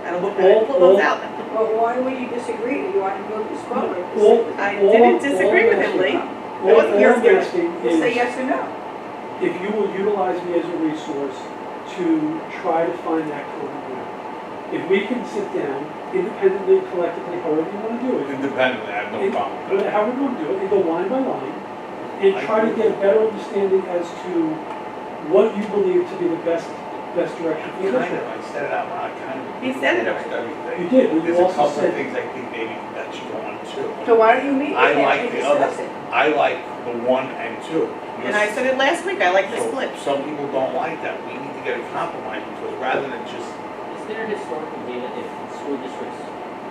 I didn't pull those out. Well, why would you disagree? You want to move this forward? I didn't disagree with him, Lee. All wasn't your I'm asking We'll say is yes or no. if you will utilize me as a resource to try to find that common ground. If we can sit down independently, collectively, however you want to do it. Independently, I have no problem with that. However we want to do it, and go line by line, and try to get a better understanding as to what you believe to be the best direction for the Kind of, district. I said it out loud, kind of. He said it Almost everything. You did, but you There's a also couple of said. things I think maybe that should go on too. So why don't you meet I with him like and the other, discuss it? I like the 1 and 2. And I said it last week, I like the So split. Some people don't like that. We need to get a compromise because rather than just, Is there historical data if school districts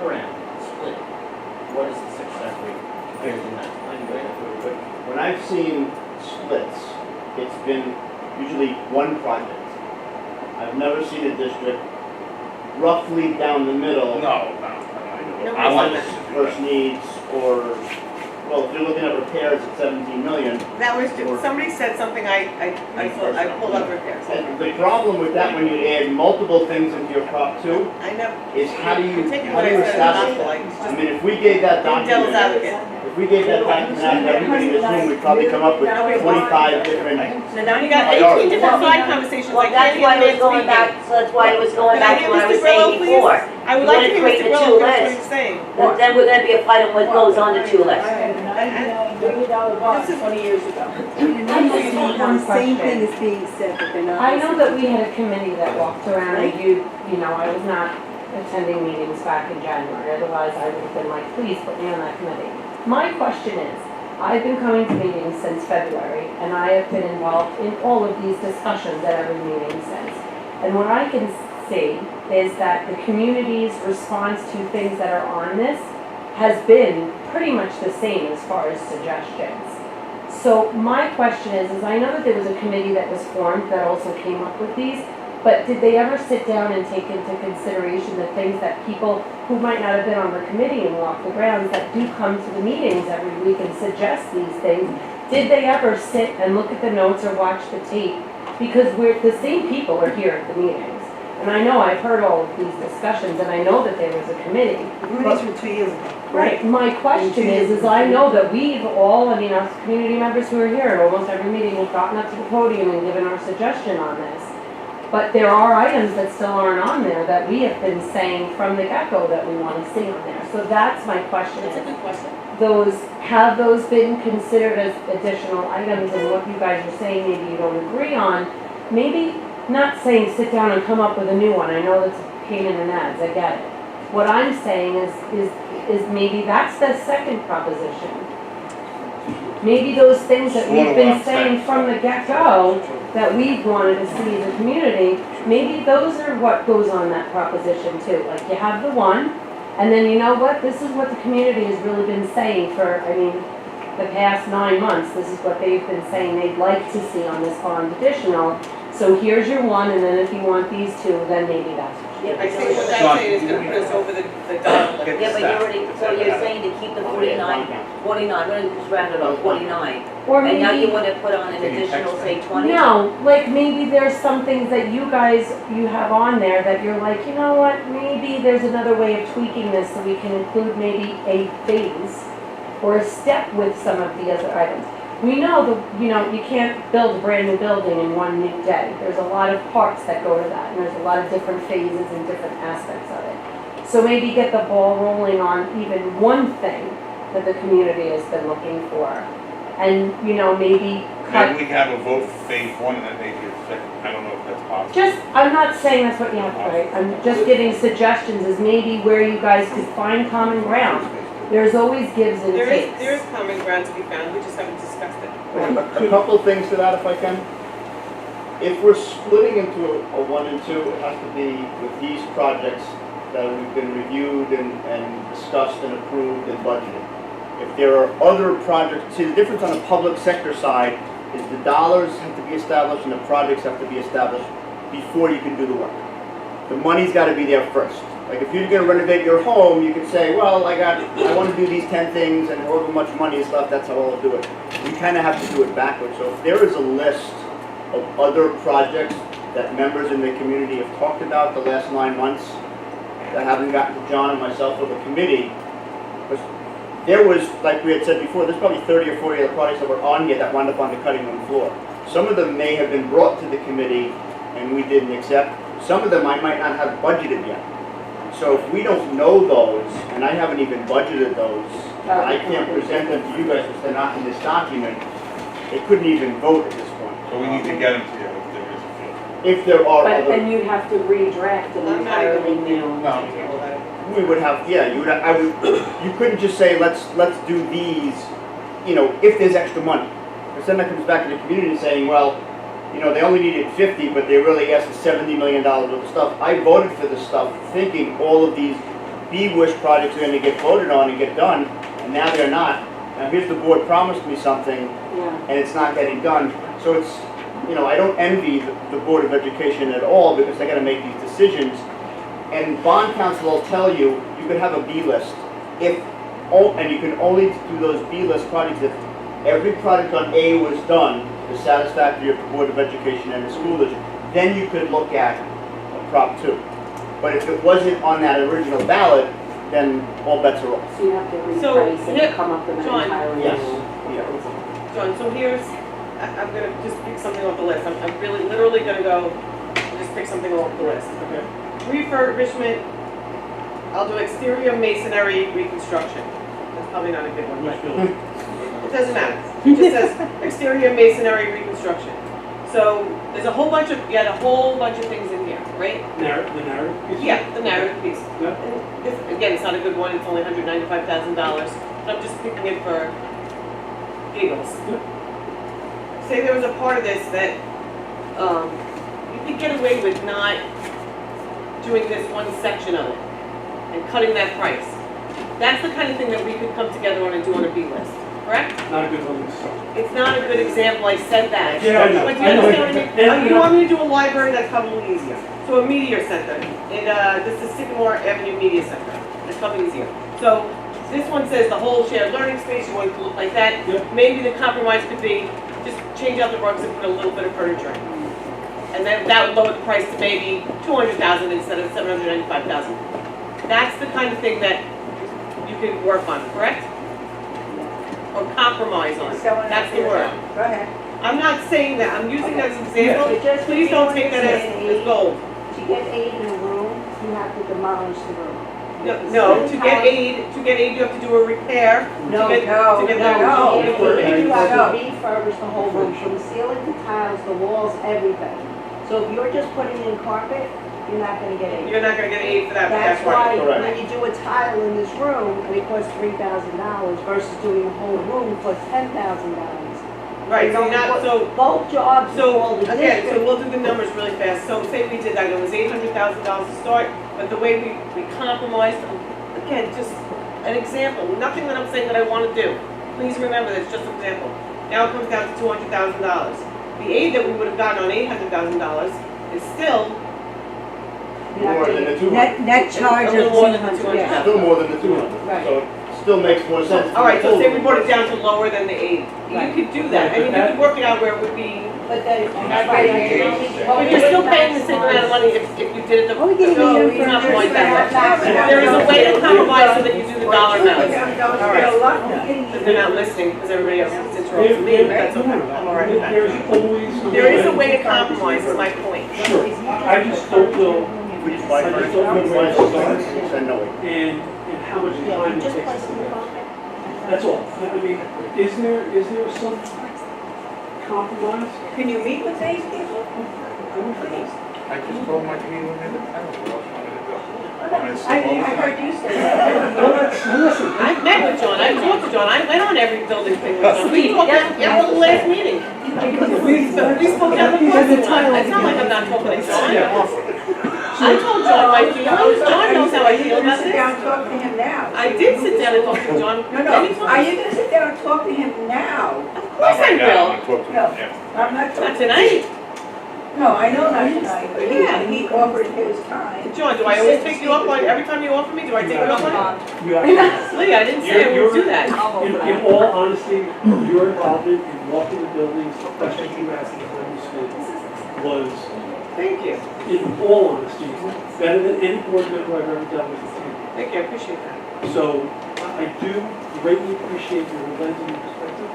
around split? What is the success rate compared to that? When I've seen splits, it's been usually one project. I've never seen a district roughly down the middle. no. I Nobody's want done us that. to do First that. needs, or, well, if you're looking at repairs at 17 million, That was, somebody said something, I pulled up repairs. and the problem with that when you add multiple things into your Prop 2 I know. is how do you Taking what I said as establish gospel, that? like, I mean, if we gave that being devil's document, advocate. if we gave that document out to everybody in this room, we'd probably come up with 25 different. Now you got 18 different side conversations, Well, I can't that's why even I was going back, so that's why I was going Can I back hear to what I Mr. was Grillo, saying please? before. I would You like wanna to hear create Mr. the Grillo, two finish what lists. he's saying. Then would there be a fight on what goes on the two lists? I had a $99 billion bond 20 years ago. The same thing is being said, but they're not. I know that we had a committee that walked around and you know, I was not attending meetings back in January, otherwise I would have been like, please put me on that committee. My question is, I've been coming to meetings since February, and I have been involved in all of these discussions at every meeting since. And what I can see is that the community's response to things that are on this has been pretty much the same as far as suggestions. So my question is I know that there was a committee that was formed that also came up with these, but did they ever sit down and take into consideration the things that people who might not have been on the committee and walk the grounds that do come to the meetings every week and suggest these things, did they ever sit and look at the notes or watch the tape? Because the same people are here at the meetings. And I know I've heard all of these discussions, and I know that there was a committee. Meetings from 2 years ago. Right, my question is I know that we've all, I mean, us community members who are here at almost every meeting have gotten up to the podium and given our suggestion on this. But there are items that still aren't on there that we have been saying from the get-go that we want to see on there. So that's my question. That's a good question. Have those been considered as additional items, and what you guys are saying maybe you don't agree on? Maybe not saying sit down and come up with a new one. I know that's payment in ads, I get it. What I'm saying is maybe that's the second proposition. Maybe those things that we've been saying from the get-go, that we've wanted to see as a community, maybe those are what goes on that proposition too. Like you have the one, and then you know what, this is what the community has really been saying for, I mean, the past 9 months. This is what they've been saying they'd like to see on this bond additional. So here's your one, and then if you want these two, then maybe that's what you Yeah, I but think what that's saying is gonna put us over the dollar. Yeah, but you're already, so you're saying to keep the 49, I'm gonna just round it off, 49. Or And now you maybe, wanna put on an additional, say, 20? no, like maybe there's some things that you guys, you have on there that you're like, you know what, maybe there's another way of tweaking this so we can include maybe a phase or a step with some of the other items. We know you can't build a brand new building in one new day. There's a lot of parts that go to that, and there's a lot of different phases and different aspects of it. So maybe get the ball rolling on even one thing that the community has been looking for. And, maybe cut. Maybe we can have a vote for phase one and then maybe a second. I don't know if that's possible. I'm not saying that's what you have to write. I'm just giving suggestions as maybe where you guys could find common ground. There's always gives and takes. There is common ground to be found, we just haven't discussed it. A couple of things to that, if I can. If we're splitting into a 1 and 2, it has to be with these projects that we've been reviewed and discussed and approved and budgeted. If there are other projects, see the difference on the public sector side is the dollars have to be established and the projects have to be established before you can do the work. The money's got to be there first. Like if you're going to renovate your home, you could say, well, I want to do these 10 things and however much money is left, that's how I'll do it. We kind of have to do it backwards. So if there is a list of other projects that members in the community have talked about the last 9 months that haven't gotten to John and myself or the committee, there was, like we had said before, there's probably 30 or 40 other projects that were on here that wound up on the cutting room floor. Some of them may have been brought to the committee and we didn't accept. Some of them I might not have budgeted yet. So if we don't know those, and I haven't even budgeted those, I can't present them to you guys because they're not in this document, they couldn't even vote at this point. So we need to get them together if there is a field. If there are But other, then you'd have to redraft an entirely new. No. we would have, yeah, you couldn't just say, let's do these, if there's extra money. Because then that comes back to the community saying, well, they only needed 50, but they really asked for $70 million worth of stuff. I voted for this stuff thinking all of these BWISH projects are going to get voted on and get done, and now they're not. Now here's the board promised me something, and it's not getting done. So it's, I don't envy the Board of Education at all because they got to make these decisions. And bond council will tell you, you could have a B list. And you can only do those B list projects if every project on A was done the satisfactory of the Board of Education and the school district, then you could look at a Prop 2. But if it wasn't on that original ballot, then all bets are off. So you have to So, reprice and yeah, come up with an John. entirely Yes. new. John, so I'm gonna just pick something off the list. I'm really, literally gonna go and just pick something off the list. Okay. Refurbishment, I'll do exterior masonry reconstruction. That's probably not a good one, but it doesn't matter. It just says exterior masonry reconstruction. So there's a whole bunch of things in here, right? The narrative piece? Yeah, the narrative piece. Yeah. And again, it's not a good one, it's only $195,000, but I'm just picking it for giggles. Say there was a part of this that you could get away with not doing this one section of it and cutting that price. That's the kind of thing that we could come together on and do on a B list, correct? Not a good one to start. It's not a good example, I said that. Yeah, I know. But do you understand what I mean? You want me to do a library, that's probably easier. So a media center, this is Sycamore Avenue Media Center, that's probably easier. So this one says the whole shared learning space, you want it to look like that. Yep. Maybe the compromise could be, just change out the rugs and put a little bit of furniture in. And then that would lower the price to maybe $200,000 instead of $795,000. That's the kind of thing that you can work on, correct? Or compromise on. That's the word. Go ahead. I'm not saying that, I'm using that as an example. Just Please don't take that as gold. To get aid in a room, you have to demolish the room. No, to get aid, you have to do a repair. No. You have to No. refurbish the whole room, from the ceiling to tiles, the walls, everything. So if you're just putting in carpet, you're not gonna get aid. You're not gonna get aid for that, but That's that's right. why, correct. when you do a tile in this room, and it costs $3,000 versus doing a whole room costs $10,000. Right, so you're not, so, Both jobs, so, all the again, so district. we'll do the numbers really fast. So say we did that, it was $800,000 to start, but the way we compromised, again, just an example, nothing that I'm saying that I wanna do. Please remember this, just an example. Now it comes down to $200,000. The aid that we would have gotten on $800,000 is still More than the 200. Net charge a of little more than the 200, yeah. Still more than the 200. Right. So it still makes more sense. to All right, so hold say we it. brought it down to lower than the 8. You Right. could do that. I mean, you could work it out where it would be, But then, but you're still paying the same amount of money if you did it the, Oh, we can no, use it's it not for quite that just much. There is a way to compromise so that you do the dollar amount. All right. But they're not listening because everybody else is interrupting me, but that's okay. I'm all right with that. There's always. There is a way to compromise, is my point. Sure, I just don't know, We divide by 200, and no. and how much time it takes us to do that. That's all. I mean, is there some compromise? Can you meet with these people? I just told my community in the town, what else wanted to do? I heard you say that. Well, listen, I've met with John, I've talked to John, I went on every building thing with John. We talked at the last meeting. We spoke at the last one. It's not like I'm not talking to John. I told John my feelings, John knows how I feel about Sit down and this. talk to him now. I did sit down and talk to John No, many are times. you gonna sit down and talk to him now? Of course I will. No, I'm not Not talking. tonight. No, I know not tonight, but he offered his time. John, do I always take you up on, every time you offer me, do I take you up on it? you actually, Lee, I didn't say I would do that. in all honesty, your involvement in walking the buildings, the questions you asked, the time you spent, was, Thank you. in all honesty, better than any board member I've ever dealt with. Thank you, I appreciate that. So I do greatly appreciate your lens and your perspective.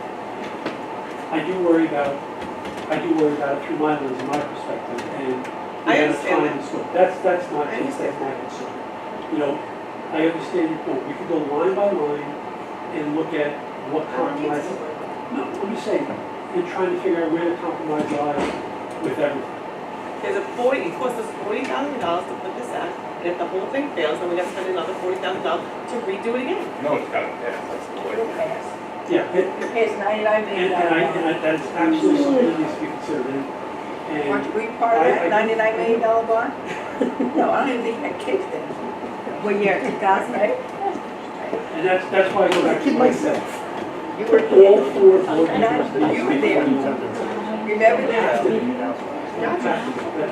I do worry about it through my lens and my perspective, and the I amount of understand time and scope. That's my I case, understand. that's my concern. You know, I understand your point. We could go line by line and look at what compromise. No, I'm just saying, and trying to figure out where the compromise lies with everything. There's it costs us $40,000 to put this out, and if the whole thing fails, then we gotta spend another $40,000 to redo it again. No, it's gotta pass, that's the way. It'll pass. Yeah, It pays $99 million. that is absolutely something that needs to be considered. And Want to be part of that $99 million bond? No, I don't even think that kicks in. What year, 2008? And that's why I go back to what I said. You were All four board members. You were there. Remember that?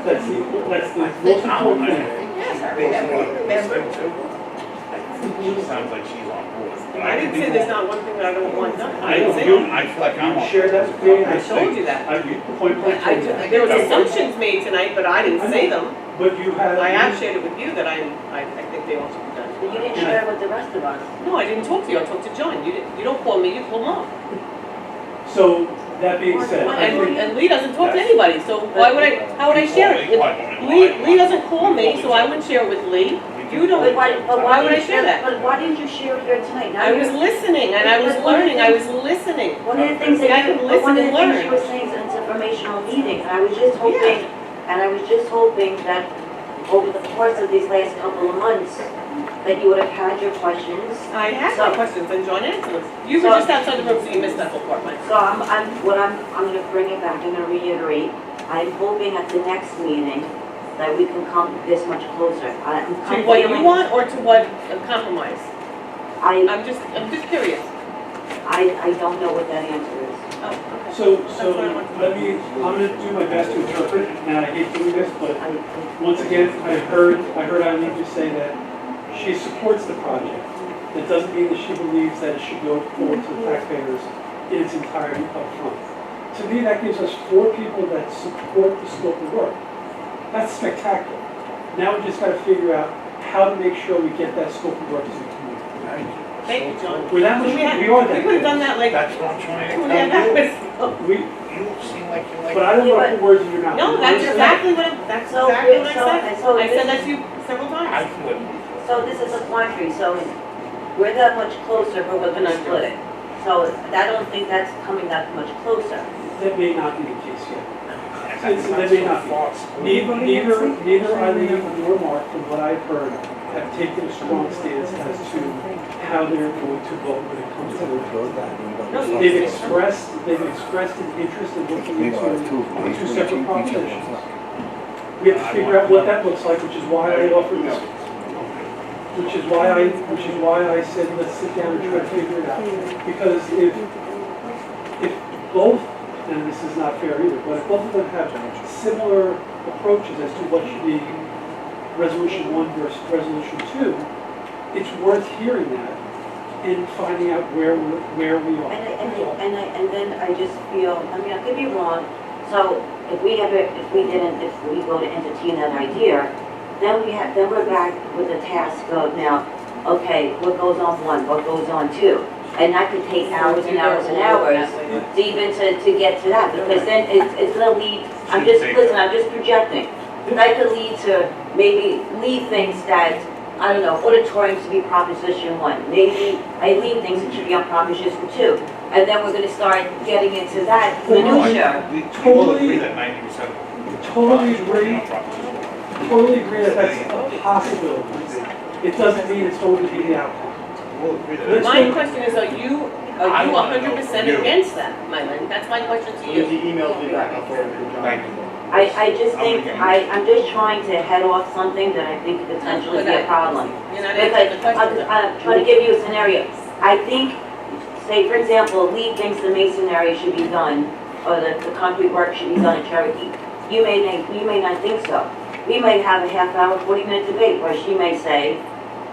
That's the most important thing. Yes, I remember. She sounds like she's on board. but I didn't say there's not one thing that I don't want done. I I didn't know, say you, that. I feel like I'm on share that with me. I told you that. Point blank told you that. There was assumptions made tonight, but I didn't say them. But you have. I have shared it with you that I think they ought to be done. But you didn't share it with the rest of us. No, I didn't talk to you, I talked to John. You don't call me, you call Mom. So, that being said, I think, And Lee doesn't talk to anybody, so how would I share it? Lee doesn't call me, so I wouldn't share it with Lee. You don't, why would I share that? But why didn't you share it here tonight? Now I was you're- listening, and I was learning, I was listening. One of the things See, I that you, can listen one of the and things you were learn. saying is it's informational meeting, and I was just hoping, that over the course of these last couple of months, that you would have had your questions. I had my questions, and John answered them. You were just outside the room, so you missed that whole part, Mike. So I'm gonna bring it back, I'm gonna reiterate, I'm hoping at the next meeting that we can come this much closer. To what you want, or to what compromise? I'm just curious. I don't know what that answer is. Oh, okay. so That's what I want to know. I'm gonna do my best to interpret, and I hate doing this, but once again, I heard Eileen just say that she supports the project. That doesn't mean that she believes that it should go forward to the taxpayers in its entirety up front. To me, that gives us 4 people that support the scope of work. That's spectacular. Now we just gotta figure out how to make sure we get that scope of work to the community. Thank you, John. We're that much, we are that. We could have done that like, That's what I'm trying to we had tell that you. with. We, You seem like you like. but I don't want to put words in your mouth. No, that's exactly what I said. So I this- said that to you several I times. would. So this is a quandary, so we're that much closer, but we're gonna split it. So I don't think that's coming that much closer. That may not be the case yet. So they may not be. Neither Eileen nor Mark, from what I've heard, have taken a strong stance as to how they're going to vote when it comes to it. They've expressed an interest in looking into two separate propositions. We have to figure out what that looks like, which is why I offered this. Which is why I said, let's sit down and try to figure it out. Because if both, and this is not fair either, but if both of them have similar approaches as to what should be resolution 1 versus resolution 2, it's worth hearing that and finding out where we are. And then I just feel, I mean, I could be wrong, so if we go to entertain that idea, then we're back with the task of now, okay, what goes on 1, what goes on 2? And that could take hours and hours and hours to even to get to that, because then it's gonna lead, I'm just projecting. That could lead to, maybe lead things that, I don't know, auditoriums to be Proposition 1. Maybe Eileen thinks it should be on Proposition 2. And then we're gonna start getting into that minutia. We totally agree that 90%. Totally agree that that's a possibility. It doesn't mean it's going to be the outcome. My question is, are you 100% against that, Mylan? That's my question to you. The email me back, I'll forward it to John. I just think, I'm just trying to head off something that I think could potentially be a problem. You're not answering the question. I'm trying to give you a scenario. I think, say for example, Lee thinks the masonry should be done, or the concrete work should be done in Cherokee. You may not think so. We might have a half hour, 40-minute debate where she may say,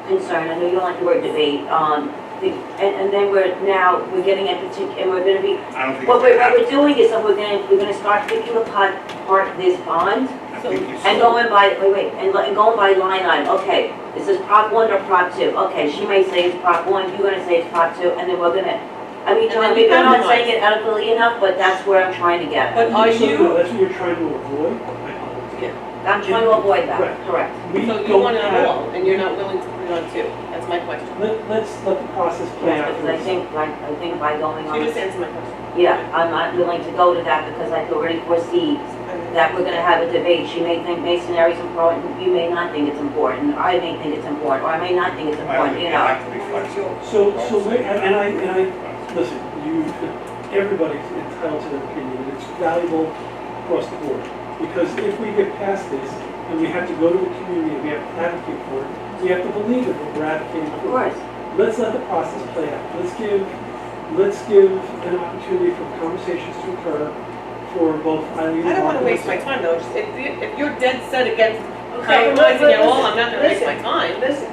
concern, I know you don't like the word debate, and then we're getting into, and we're gonna be, what we're doing is that we're gonna start picking apart this bond, and going by, and going by line item, okay, this is Prop 1 or Prop 2, okay, she may say it's Prop 1, you're gonna say it's Prop 2, and then we're gonna, I mean, John, maybe I'm not saying it adequately enough, but that's where I'm trying to get. But are you? That's what you're trying to avoid? I'm trying to avoid that, correct. So you want it on all, and you're not willing to put it on 2? That's my question. Let's let the process play out. Because I think by going on. You just answer my question. Yeah, I'm not willing to go to that because I can already foresee that we're gonna have a debate. She may think masonry is important, you may not think it's important, I may think it's important, or I may not think it's important, you know. So, listen, everybody's entitled to their opinion, and it's valuable across the board. Because if we get past this, and we have to go to the community, and we have to advocate for it, we have to believe that we're advocating for it. Of course. Let's let the process play out. Let's give an opportunity for conversations to occur for both Eileen and Mark. I don't want to waste my time though. Just if you're dead set against compromising at all, I'm not going to waste my time. Listen.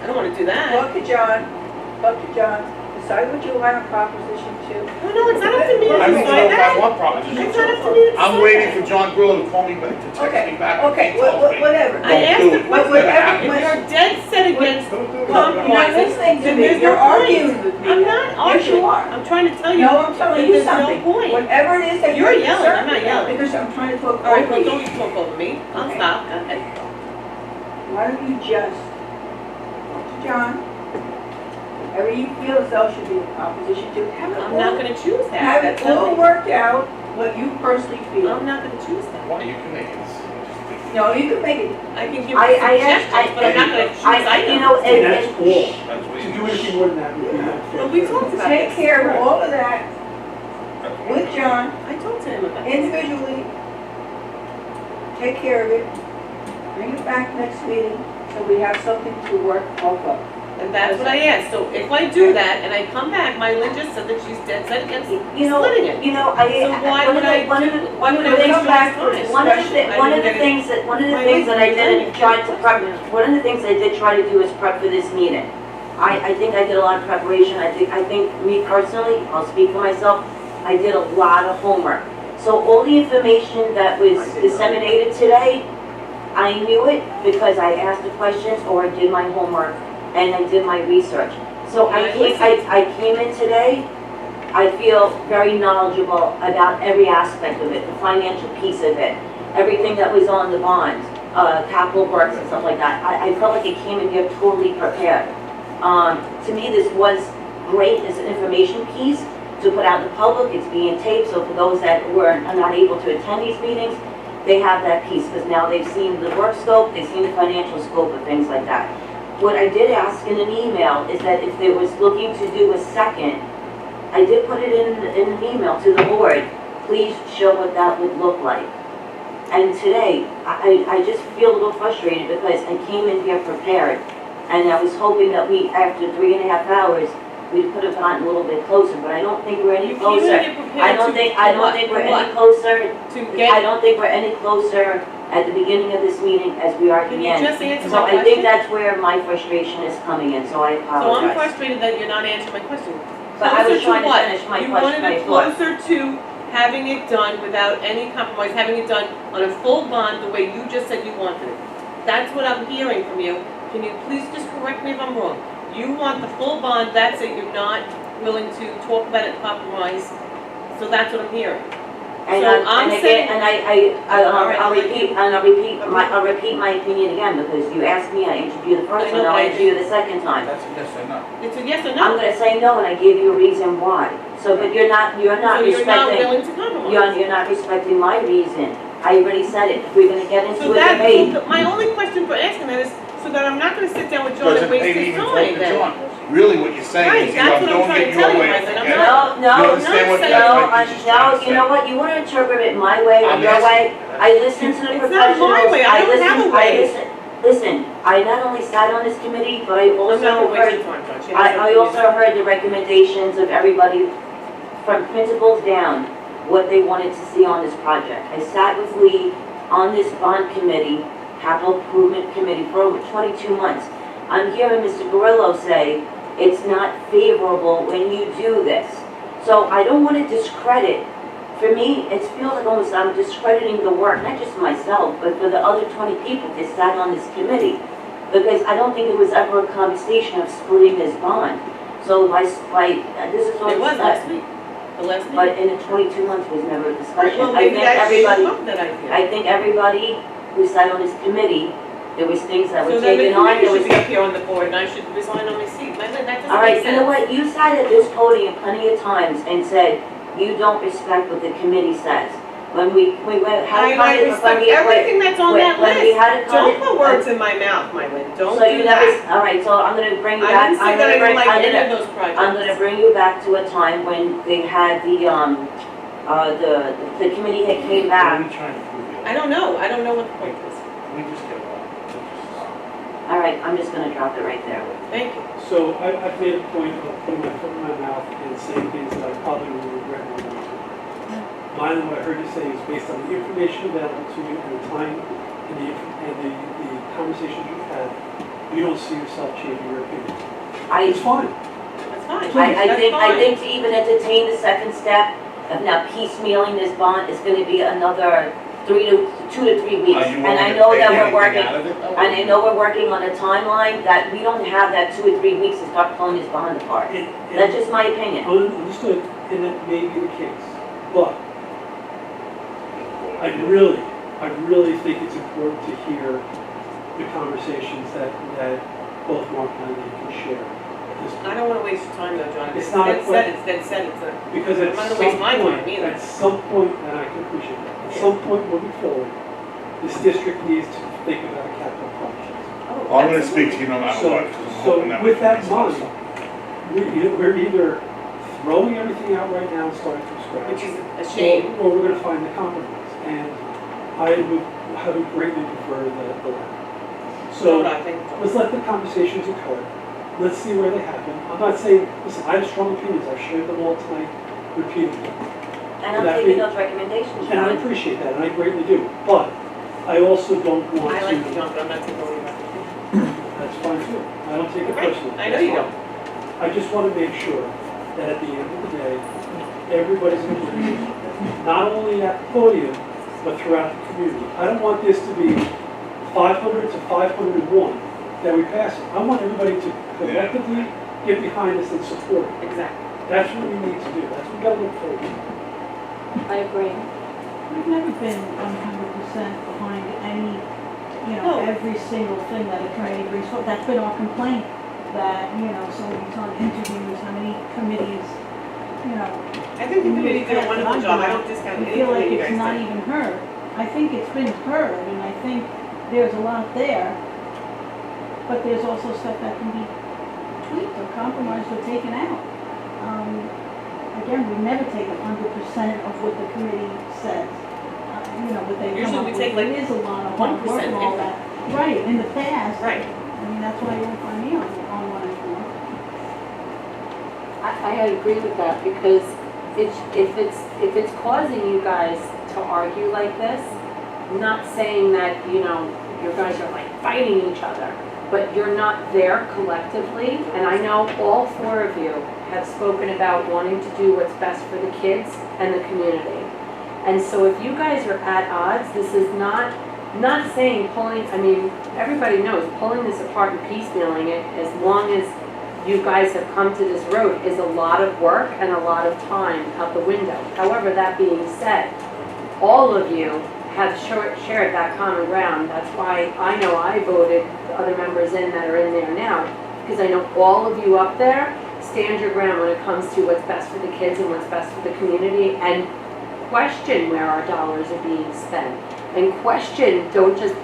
I don't want to do that. Talk to John, decide what you want on Proposition 2. No, it's not up to me to I don't know decide if I that. want Proposition 2. It's not up to me to decide I'm waiting for that. John Grillo to call me back, to text me back. Okay, He tells me, whatever. I asked Don't do the it. question, Whatever. if you're dead set against You're not compromising, listening to then me, there's you're no arguing point. with me. I'm not Yes, arguing. you are. I'm trying to tell you. No, I'm telling that you there's something. no point. Whatever it is that You're you're yelling, I'm concerned not about, yelling. because I'm trying to talk All right, well, over don't you. you talk over me. I'll Okay. stop. Go ahead. Why don't you just talk to John? Whatever you feel as though should be in Proposition 2, have it I'm all- not going to choose that. have it That's all nothing. worked out, what you personally feel. I'm not going to choose that. Why, you can make it. No, you can make it. I can give you I suggestions, but I'm not going to choose items. you know, And that's all. That's what To you do anything more than that would be unfair. But we talked about Take this. care of all of that with John, I talked to him about it. individually. Take care of it. Bring it back next meeting, so we have something to work off of. And that's what I asked. So if I do that and I come back, Mylin just said that she's dead set against You know, splitting it. you know, So why would I one of do, the, why would I when they waste come your back, time? one of the things that I did try to prep, one of the things I did try to do is prep for this meeting. I think I did a lot of preparation. I think me personally, I'll speak for myself, I did a lot of homework. So all the information that was disseminated today, I knew it because I asked the questions or I did my homework and I did my research. So I came in today, I feel very knowledgeable about every aspect of it, the financial piece of it, everything that was on the bond, capital works and stuff like that. I felt like I came in here totally prepared. To me, this was great as an information piece, to put out in the public, it's being taped, so for those that are not able to attend these meetings, they have that piece, because now they've seen the work scope, they've seen the financial scope and things like that. What I did ask in an email is that if they was looking to do a second, I did put it in an email to the board, please show what that would look like. And today, I just feel a little frustrated because I came in here prepared, and I was hoping that we, after 3.5 hours, we could have gotten a little bit closer, but I don't think we're any closer. I don't think we're any closer. I don't think we're any closer at the beginning of this meeting as we are at the Can you end. just answer So my I think question? that's where my frustration is coming in, so I So I'm apologize. frustrated that you're not answering my question. But I was Closer trying to what? finish my You question, wanted my it thought. closer to having it done without any compromise, having it done on a full bond, the way you just said you wanted it. That's what I'm hearing from you. Can you please just correct me if I'm wrong? You want the full bond, that's it, you're not willing to talk about it, compromise, so that's what I'm hearing. And So I'm saying- I'll repeat my opinion again, because you asked me, I answered you the first I time, know, I'll but I answer you the second time. That's a yes or no. It's a yes or I'm no. gonna say no, and I gave you a reason why. So, but you're not So you're not respecting, willing to compromise. you're not respecting my reason. I already said it, if we're gonna get into So a that, debate. so my only question for asking that is, so that I'm not gonna sit down with John Doesn't and waste pay to his even talk time to then. John. Really what you're saying Right, is that's either what I'm I'm trying doing to it tell your you, way or President. forget it. I'm No, You understand what saying- that's no, my teacher's trying to you know say? what, you wanna interpret it my way or I'm your way. asking. I listened to the It's not professionals. my way. I don't have a way. Listen, I not only sat on this committee, but I I'm not also gonna waste heard, your time, John. She has I something also to heard the recommendations of everybody, from principals down, what they wanted to see on this project. I sat with Lee on this bond committee, capital improvement committee, for over 22 months. I'm hearing Mr. Gorillo say, it's not favorable when you do this. So I don't want to discredit. For me, it feels like almost I'm discrediting the work, not just myself, but for the other 20 people that sat on this committee. Because I don't think there was ever a conversation of splitting this bond. So this is what It was last week, the last meeting. but in the 22 months was never a discussion. Well, I maybe think that should everybody, come that idea. I think everybody who sat on this committee, there was things that So were then the taken on, committee there was. should be up here on the board, and I should resign on my seat. That doesn't All make right, you know sense. what, you sat at this podium plenty of times and said, you don't respect what the committee says. When we had a I respect everything that's on that when we list. had a Don't put words in my mouth, my Lynn. Don't So you do never, that. all right, so I'm gonna bring you I back, didn't say that I didn't like any of those projects. I'm gonna bring you back to a time when they had the committee had came What are back. we trying to prove here? I don't know. I don't know what the point is. We just get along. All right, I'm just gonna drop it right there. Thank you. So I've made a point of putting my foot in my mouth and saying things that I probably will regret later. Mine, what I heard you say is based on the information available to you and the time and the conversations you've had, you don't see yourself changing your opinion. It's fine. That's fine. I That's think fine. to even entertain the second step of now piecemealing this bond is gonna be another 2 to 3 weeks. Are you And I willing to know take that we're anything working, out of it? and I know we're working on a timeline that we don't have that 2 or 3 weeks to start pulling this bond apart. That's just my opinion. Understood, and that may be the case, but I really think it's important to hear the conversations that both Mark and I can share at this point. I don't want to waste your time though, John. It's not a It's dead set. It's a. Because I'm at not some gonna waste my time point, either. at some point, and I can appreciate that, at some point moving forward, this district needs to think about a capital project. Well, I'm gonna speak to you no matter what. 'cause I'm hoping So we with can that in resolve mind, something. we're either throwing everything out right now and starting from scratch. Which is a shame. Or we're gonna find the compromise, and I would greatly prefer the latter. So, That's what I think. let's let the conversations occur. Let's see where they happen. I'm not saying, listen, I have strong opinions. I've shared them all tonight repeatedly. And I'm That taking being- those recommendations. And I appreciate that, and I greatly do. But I also don't want I to. like you, John, but I'm not taking over that. That's fine too. I don't take it Okay, personally. I know That's you fine. I just want to make sure that at the end of the day, everybody's in agreement, not only at the podium, but throughout the community. I don't want this to be 500 to 501 that we pass it. I want everybody to collectively get behind us and support it. Exactly. That's what we need to do. That's what we gotta look forward to. I agree. We've never been 100% behind any, No. every single thing that attorney brings forward. That's been our complaint, that, so many times interviews, how many committees, I think the committee did a wonderful job, I don't discount I anything feel like that you it's guys not did. even heard. I think it's been heard, and I think there's a lot there, but there's also stuff that can be tweaked or compromised or taken out. Again, we never take 100% of what the committee says, what they come Usually up we with. take like It is a lot of 1% hard work and all that. Right, in the past. Right. I mean, that's why you won't find me on one anymore. I agree with that, because if it's causing you guys to argue like this, not saying that, you guys are like fighting each other, but you're not there collectively, and I know all four of you have spoken about wanting to do what's best for the kids and the community. And so if you guys are at odds, this is not saying everybody knows pulling this apart and piecemealing it, as long as you guys have come to this road, is a lot of work and a lot of time out the window. However, that being said, all of you have shared that common ground. That's why I know I voted the other members in that are in there now, because I know all of you up there stand your ground when it comes to what's best for the kids and what's best for the community, and question where our dollars are being spent. And question, don't just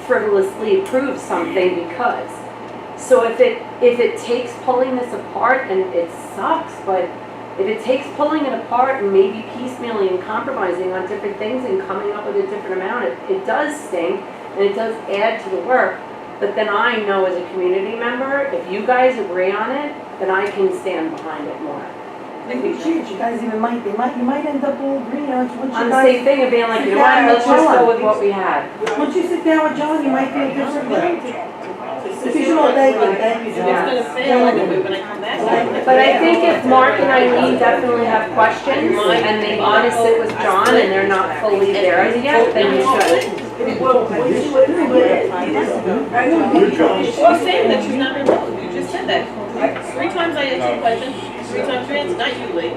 frivolously approve something because. So if it takes pulling this apart, and it sucks, but if it takes pulling it apart and maybe piecemealing and compromising on different things and coming up with a different amount, it does stink and it does add to the work. But then I know as a community member, if you guys agree on it, then I can stand behind it more. You guys even you might end up all agreeing on it. On the same thing of being like, you know what, let's just go with what we had. Once you sit down with John, you might feel differently. If you all day, thank you, It's John. gonna fail anyway when I come back. But I think if Mark and Eileen definitely have questions and they want to sit with John and they're not fully there as yet, then you should. She's saying that she's not involved, you just said that. 3 times I answered your question, 3 times you answered, not you, Lee.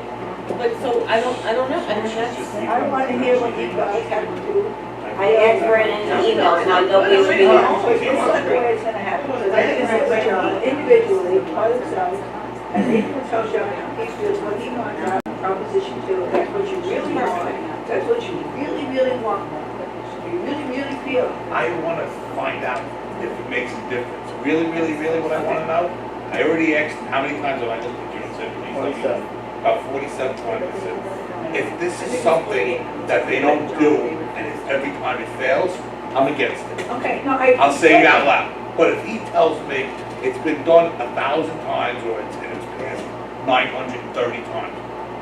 But so, I don't know, I mean, that's. I want to hear what you guys have to do. I asked for it in an email, so I know it would be. It's not the way it's gonna happen, because I think it's what John individually, by themselves, and they can tell John, he feels what he wants out of Proposition 2, that's what you really want, that's what you really, really want. You really, really feel. I want to find out if it makes a difference. Really, really, really what I want to know? I already asked, how many times have I looked at you and said, please, about 47 times I said, if this is something that they don't do, and if every time it fails, I'm against it. Okay, no, I'll say it out loud. But if he tells me it's been done 1,000 times, or it's passed 930 times,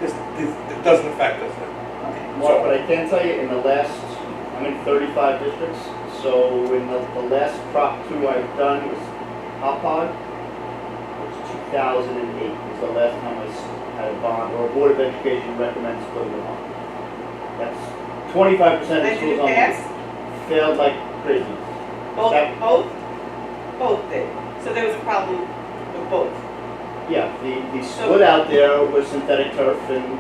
it doesn't affect us then. Mark, but I can tell you, in the last, I'm in 35 districts, so in the last Prop 2 I've done was Hopog, which 2008 was the last time I had a bond, or a Board of Education recommends splitting a bond. That's 25% of And did schools it on pass? failed like crazy. Both did. So there was a problem with both. Yeah, the split out there was synthetic turf, and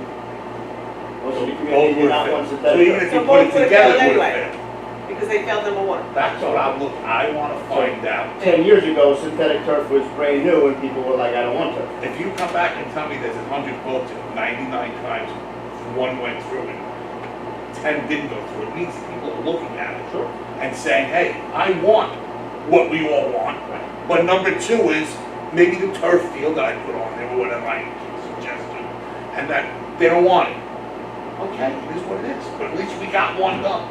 most of the community did not want So synthetic even turf. if you put it together, it would have failed. Because they failed number 1. That's what I want to find out. 10 years ago, synthetic turf was brand new, and people were like, I don't want turf. If you come back and tell me there's 100 votes and 99 times one went through and 10 didn't go through, it means people are looking at it and saying, hey, I want what we all want. But number 2 is maybe the turf field that I put on there, or whatever I suggested, and that they don't want it. Okay, it is what it is, but at least we got one done.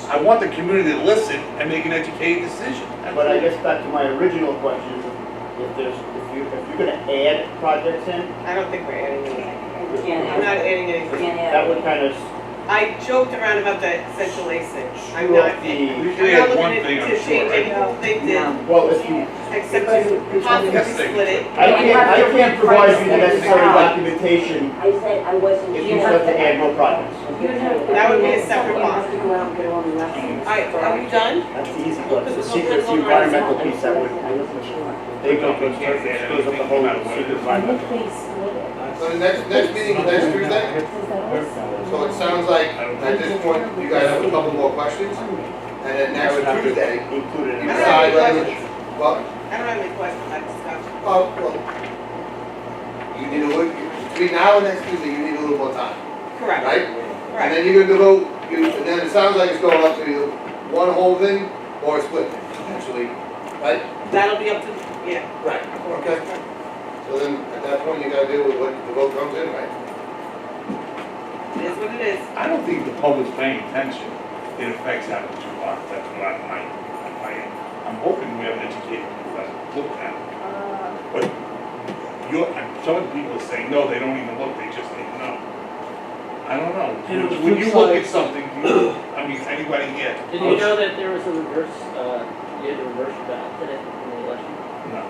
I want the community to listen and make an educated decision. But I guess back to my original question, if you're gonna add projects in, I don't think we're adding anything. Can't I'm not adding anything. that would kind of I joked around about that central ASIC. I'm screw not, up the, Usually I'm not add one looking thing, to I'm change sure. anything they did, well, if you, except to possibly split it. I can't provide you the necessary documentation I said I wasn't. if you have to add more projects. That would be a separate bond. Alright, are we done? That's the easy part, the secret, the environmental piece that would, they go to turf, it screws up the whole secret environmental. So the next meeting is next Tuesday? So it sounds like at this point, you guys have a couple more questions, and then next Tuesday, Include it you in decide that. whether, well, I don't have any questions, I just got. well, you need to look, between now and next Tuesday, you need a little more time, Correct. right? And Right. then you're gonna devote, and then it sounds like it's going up to either one whole thing or a split thing, potentially, right? That'll be up to, yeah. Right, okay. So then, at that point, you gotta deal with what the vote comes in, right? It is what it is. I don't think the public's paying attention. It affects how much you are. That's what I'm hoping we have an educated people that look at it. But some of the people are saying, no, they don't even look, they just need to know. I don't know. And on the When you flip look side- at something, anybody here? Did you know that there was a reverse, you had to reverse your ballot today in the election? No.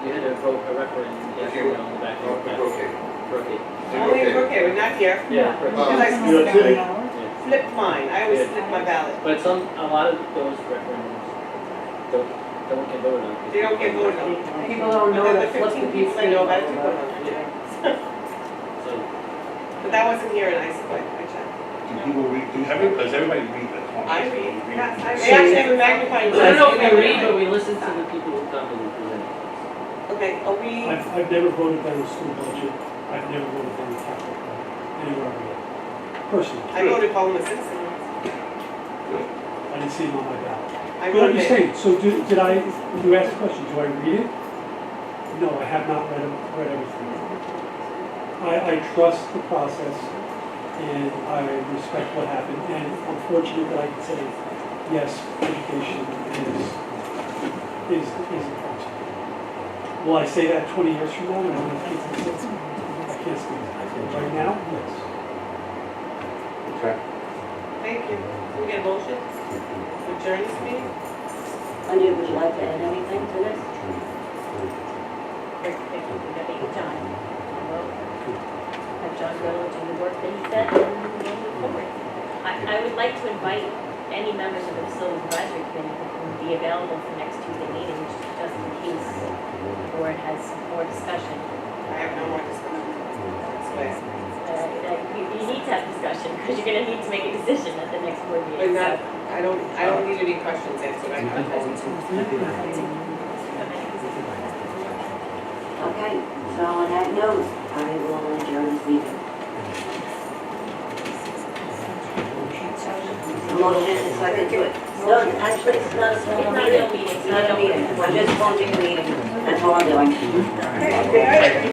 You had to vote a referendum, yes or no, on the back of your ballot. Okay. Only in Brookhaven, we're not here. Yeah. Because I New York City. flipped mine. I always flip my ballot. But a lot of those referendums don't get voted on. They don't get voted on. People don't know But then that the flip 15 the piece. people I know about it do vote on it. So, But that wasn't here and I checked. Does everybody read that? I read. They actually have a magnifying I glass. don't know if we read, but we listen to the people who come and present. Okay, are we, I've never voted down the school budget. I've never voted down the capital budget, anywhere I've been, personally. I voted for him a citizen. I didn't see him on my ballot. I But I'm voted. just saying, so did I, you asked the question, do I read it? No, I have not read everything. I trust the process and I respect what happened, and I'm fortunate that I can say, yes, education is a part. Will I say that 20 years from now when I have kids in the system? I can't speak to that. Right now, yes. Okay. Thank you. Can we get a motion to adjourn this meeting? Anya, would you like to add anything to this? John. Have John go do the work that he said and we'll move forward. I would like to invite any members of the facilities advisory committee who can be available for next Tuesday meeting, just in case the board has more discussion. I have no more discussion. You need to have discussion, because you're gonna need to make a decision at the next board But meeting. not, I don't need any questions answered. I have Okay, so on that note, I will adjourn this meeting. Motion is second to it. No, actually, it's not a meeting. It's not a meeting. I'm just holding a meeting. That's all I'm doing.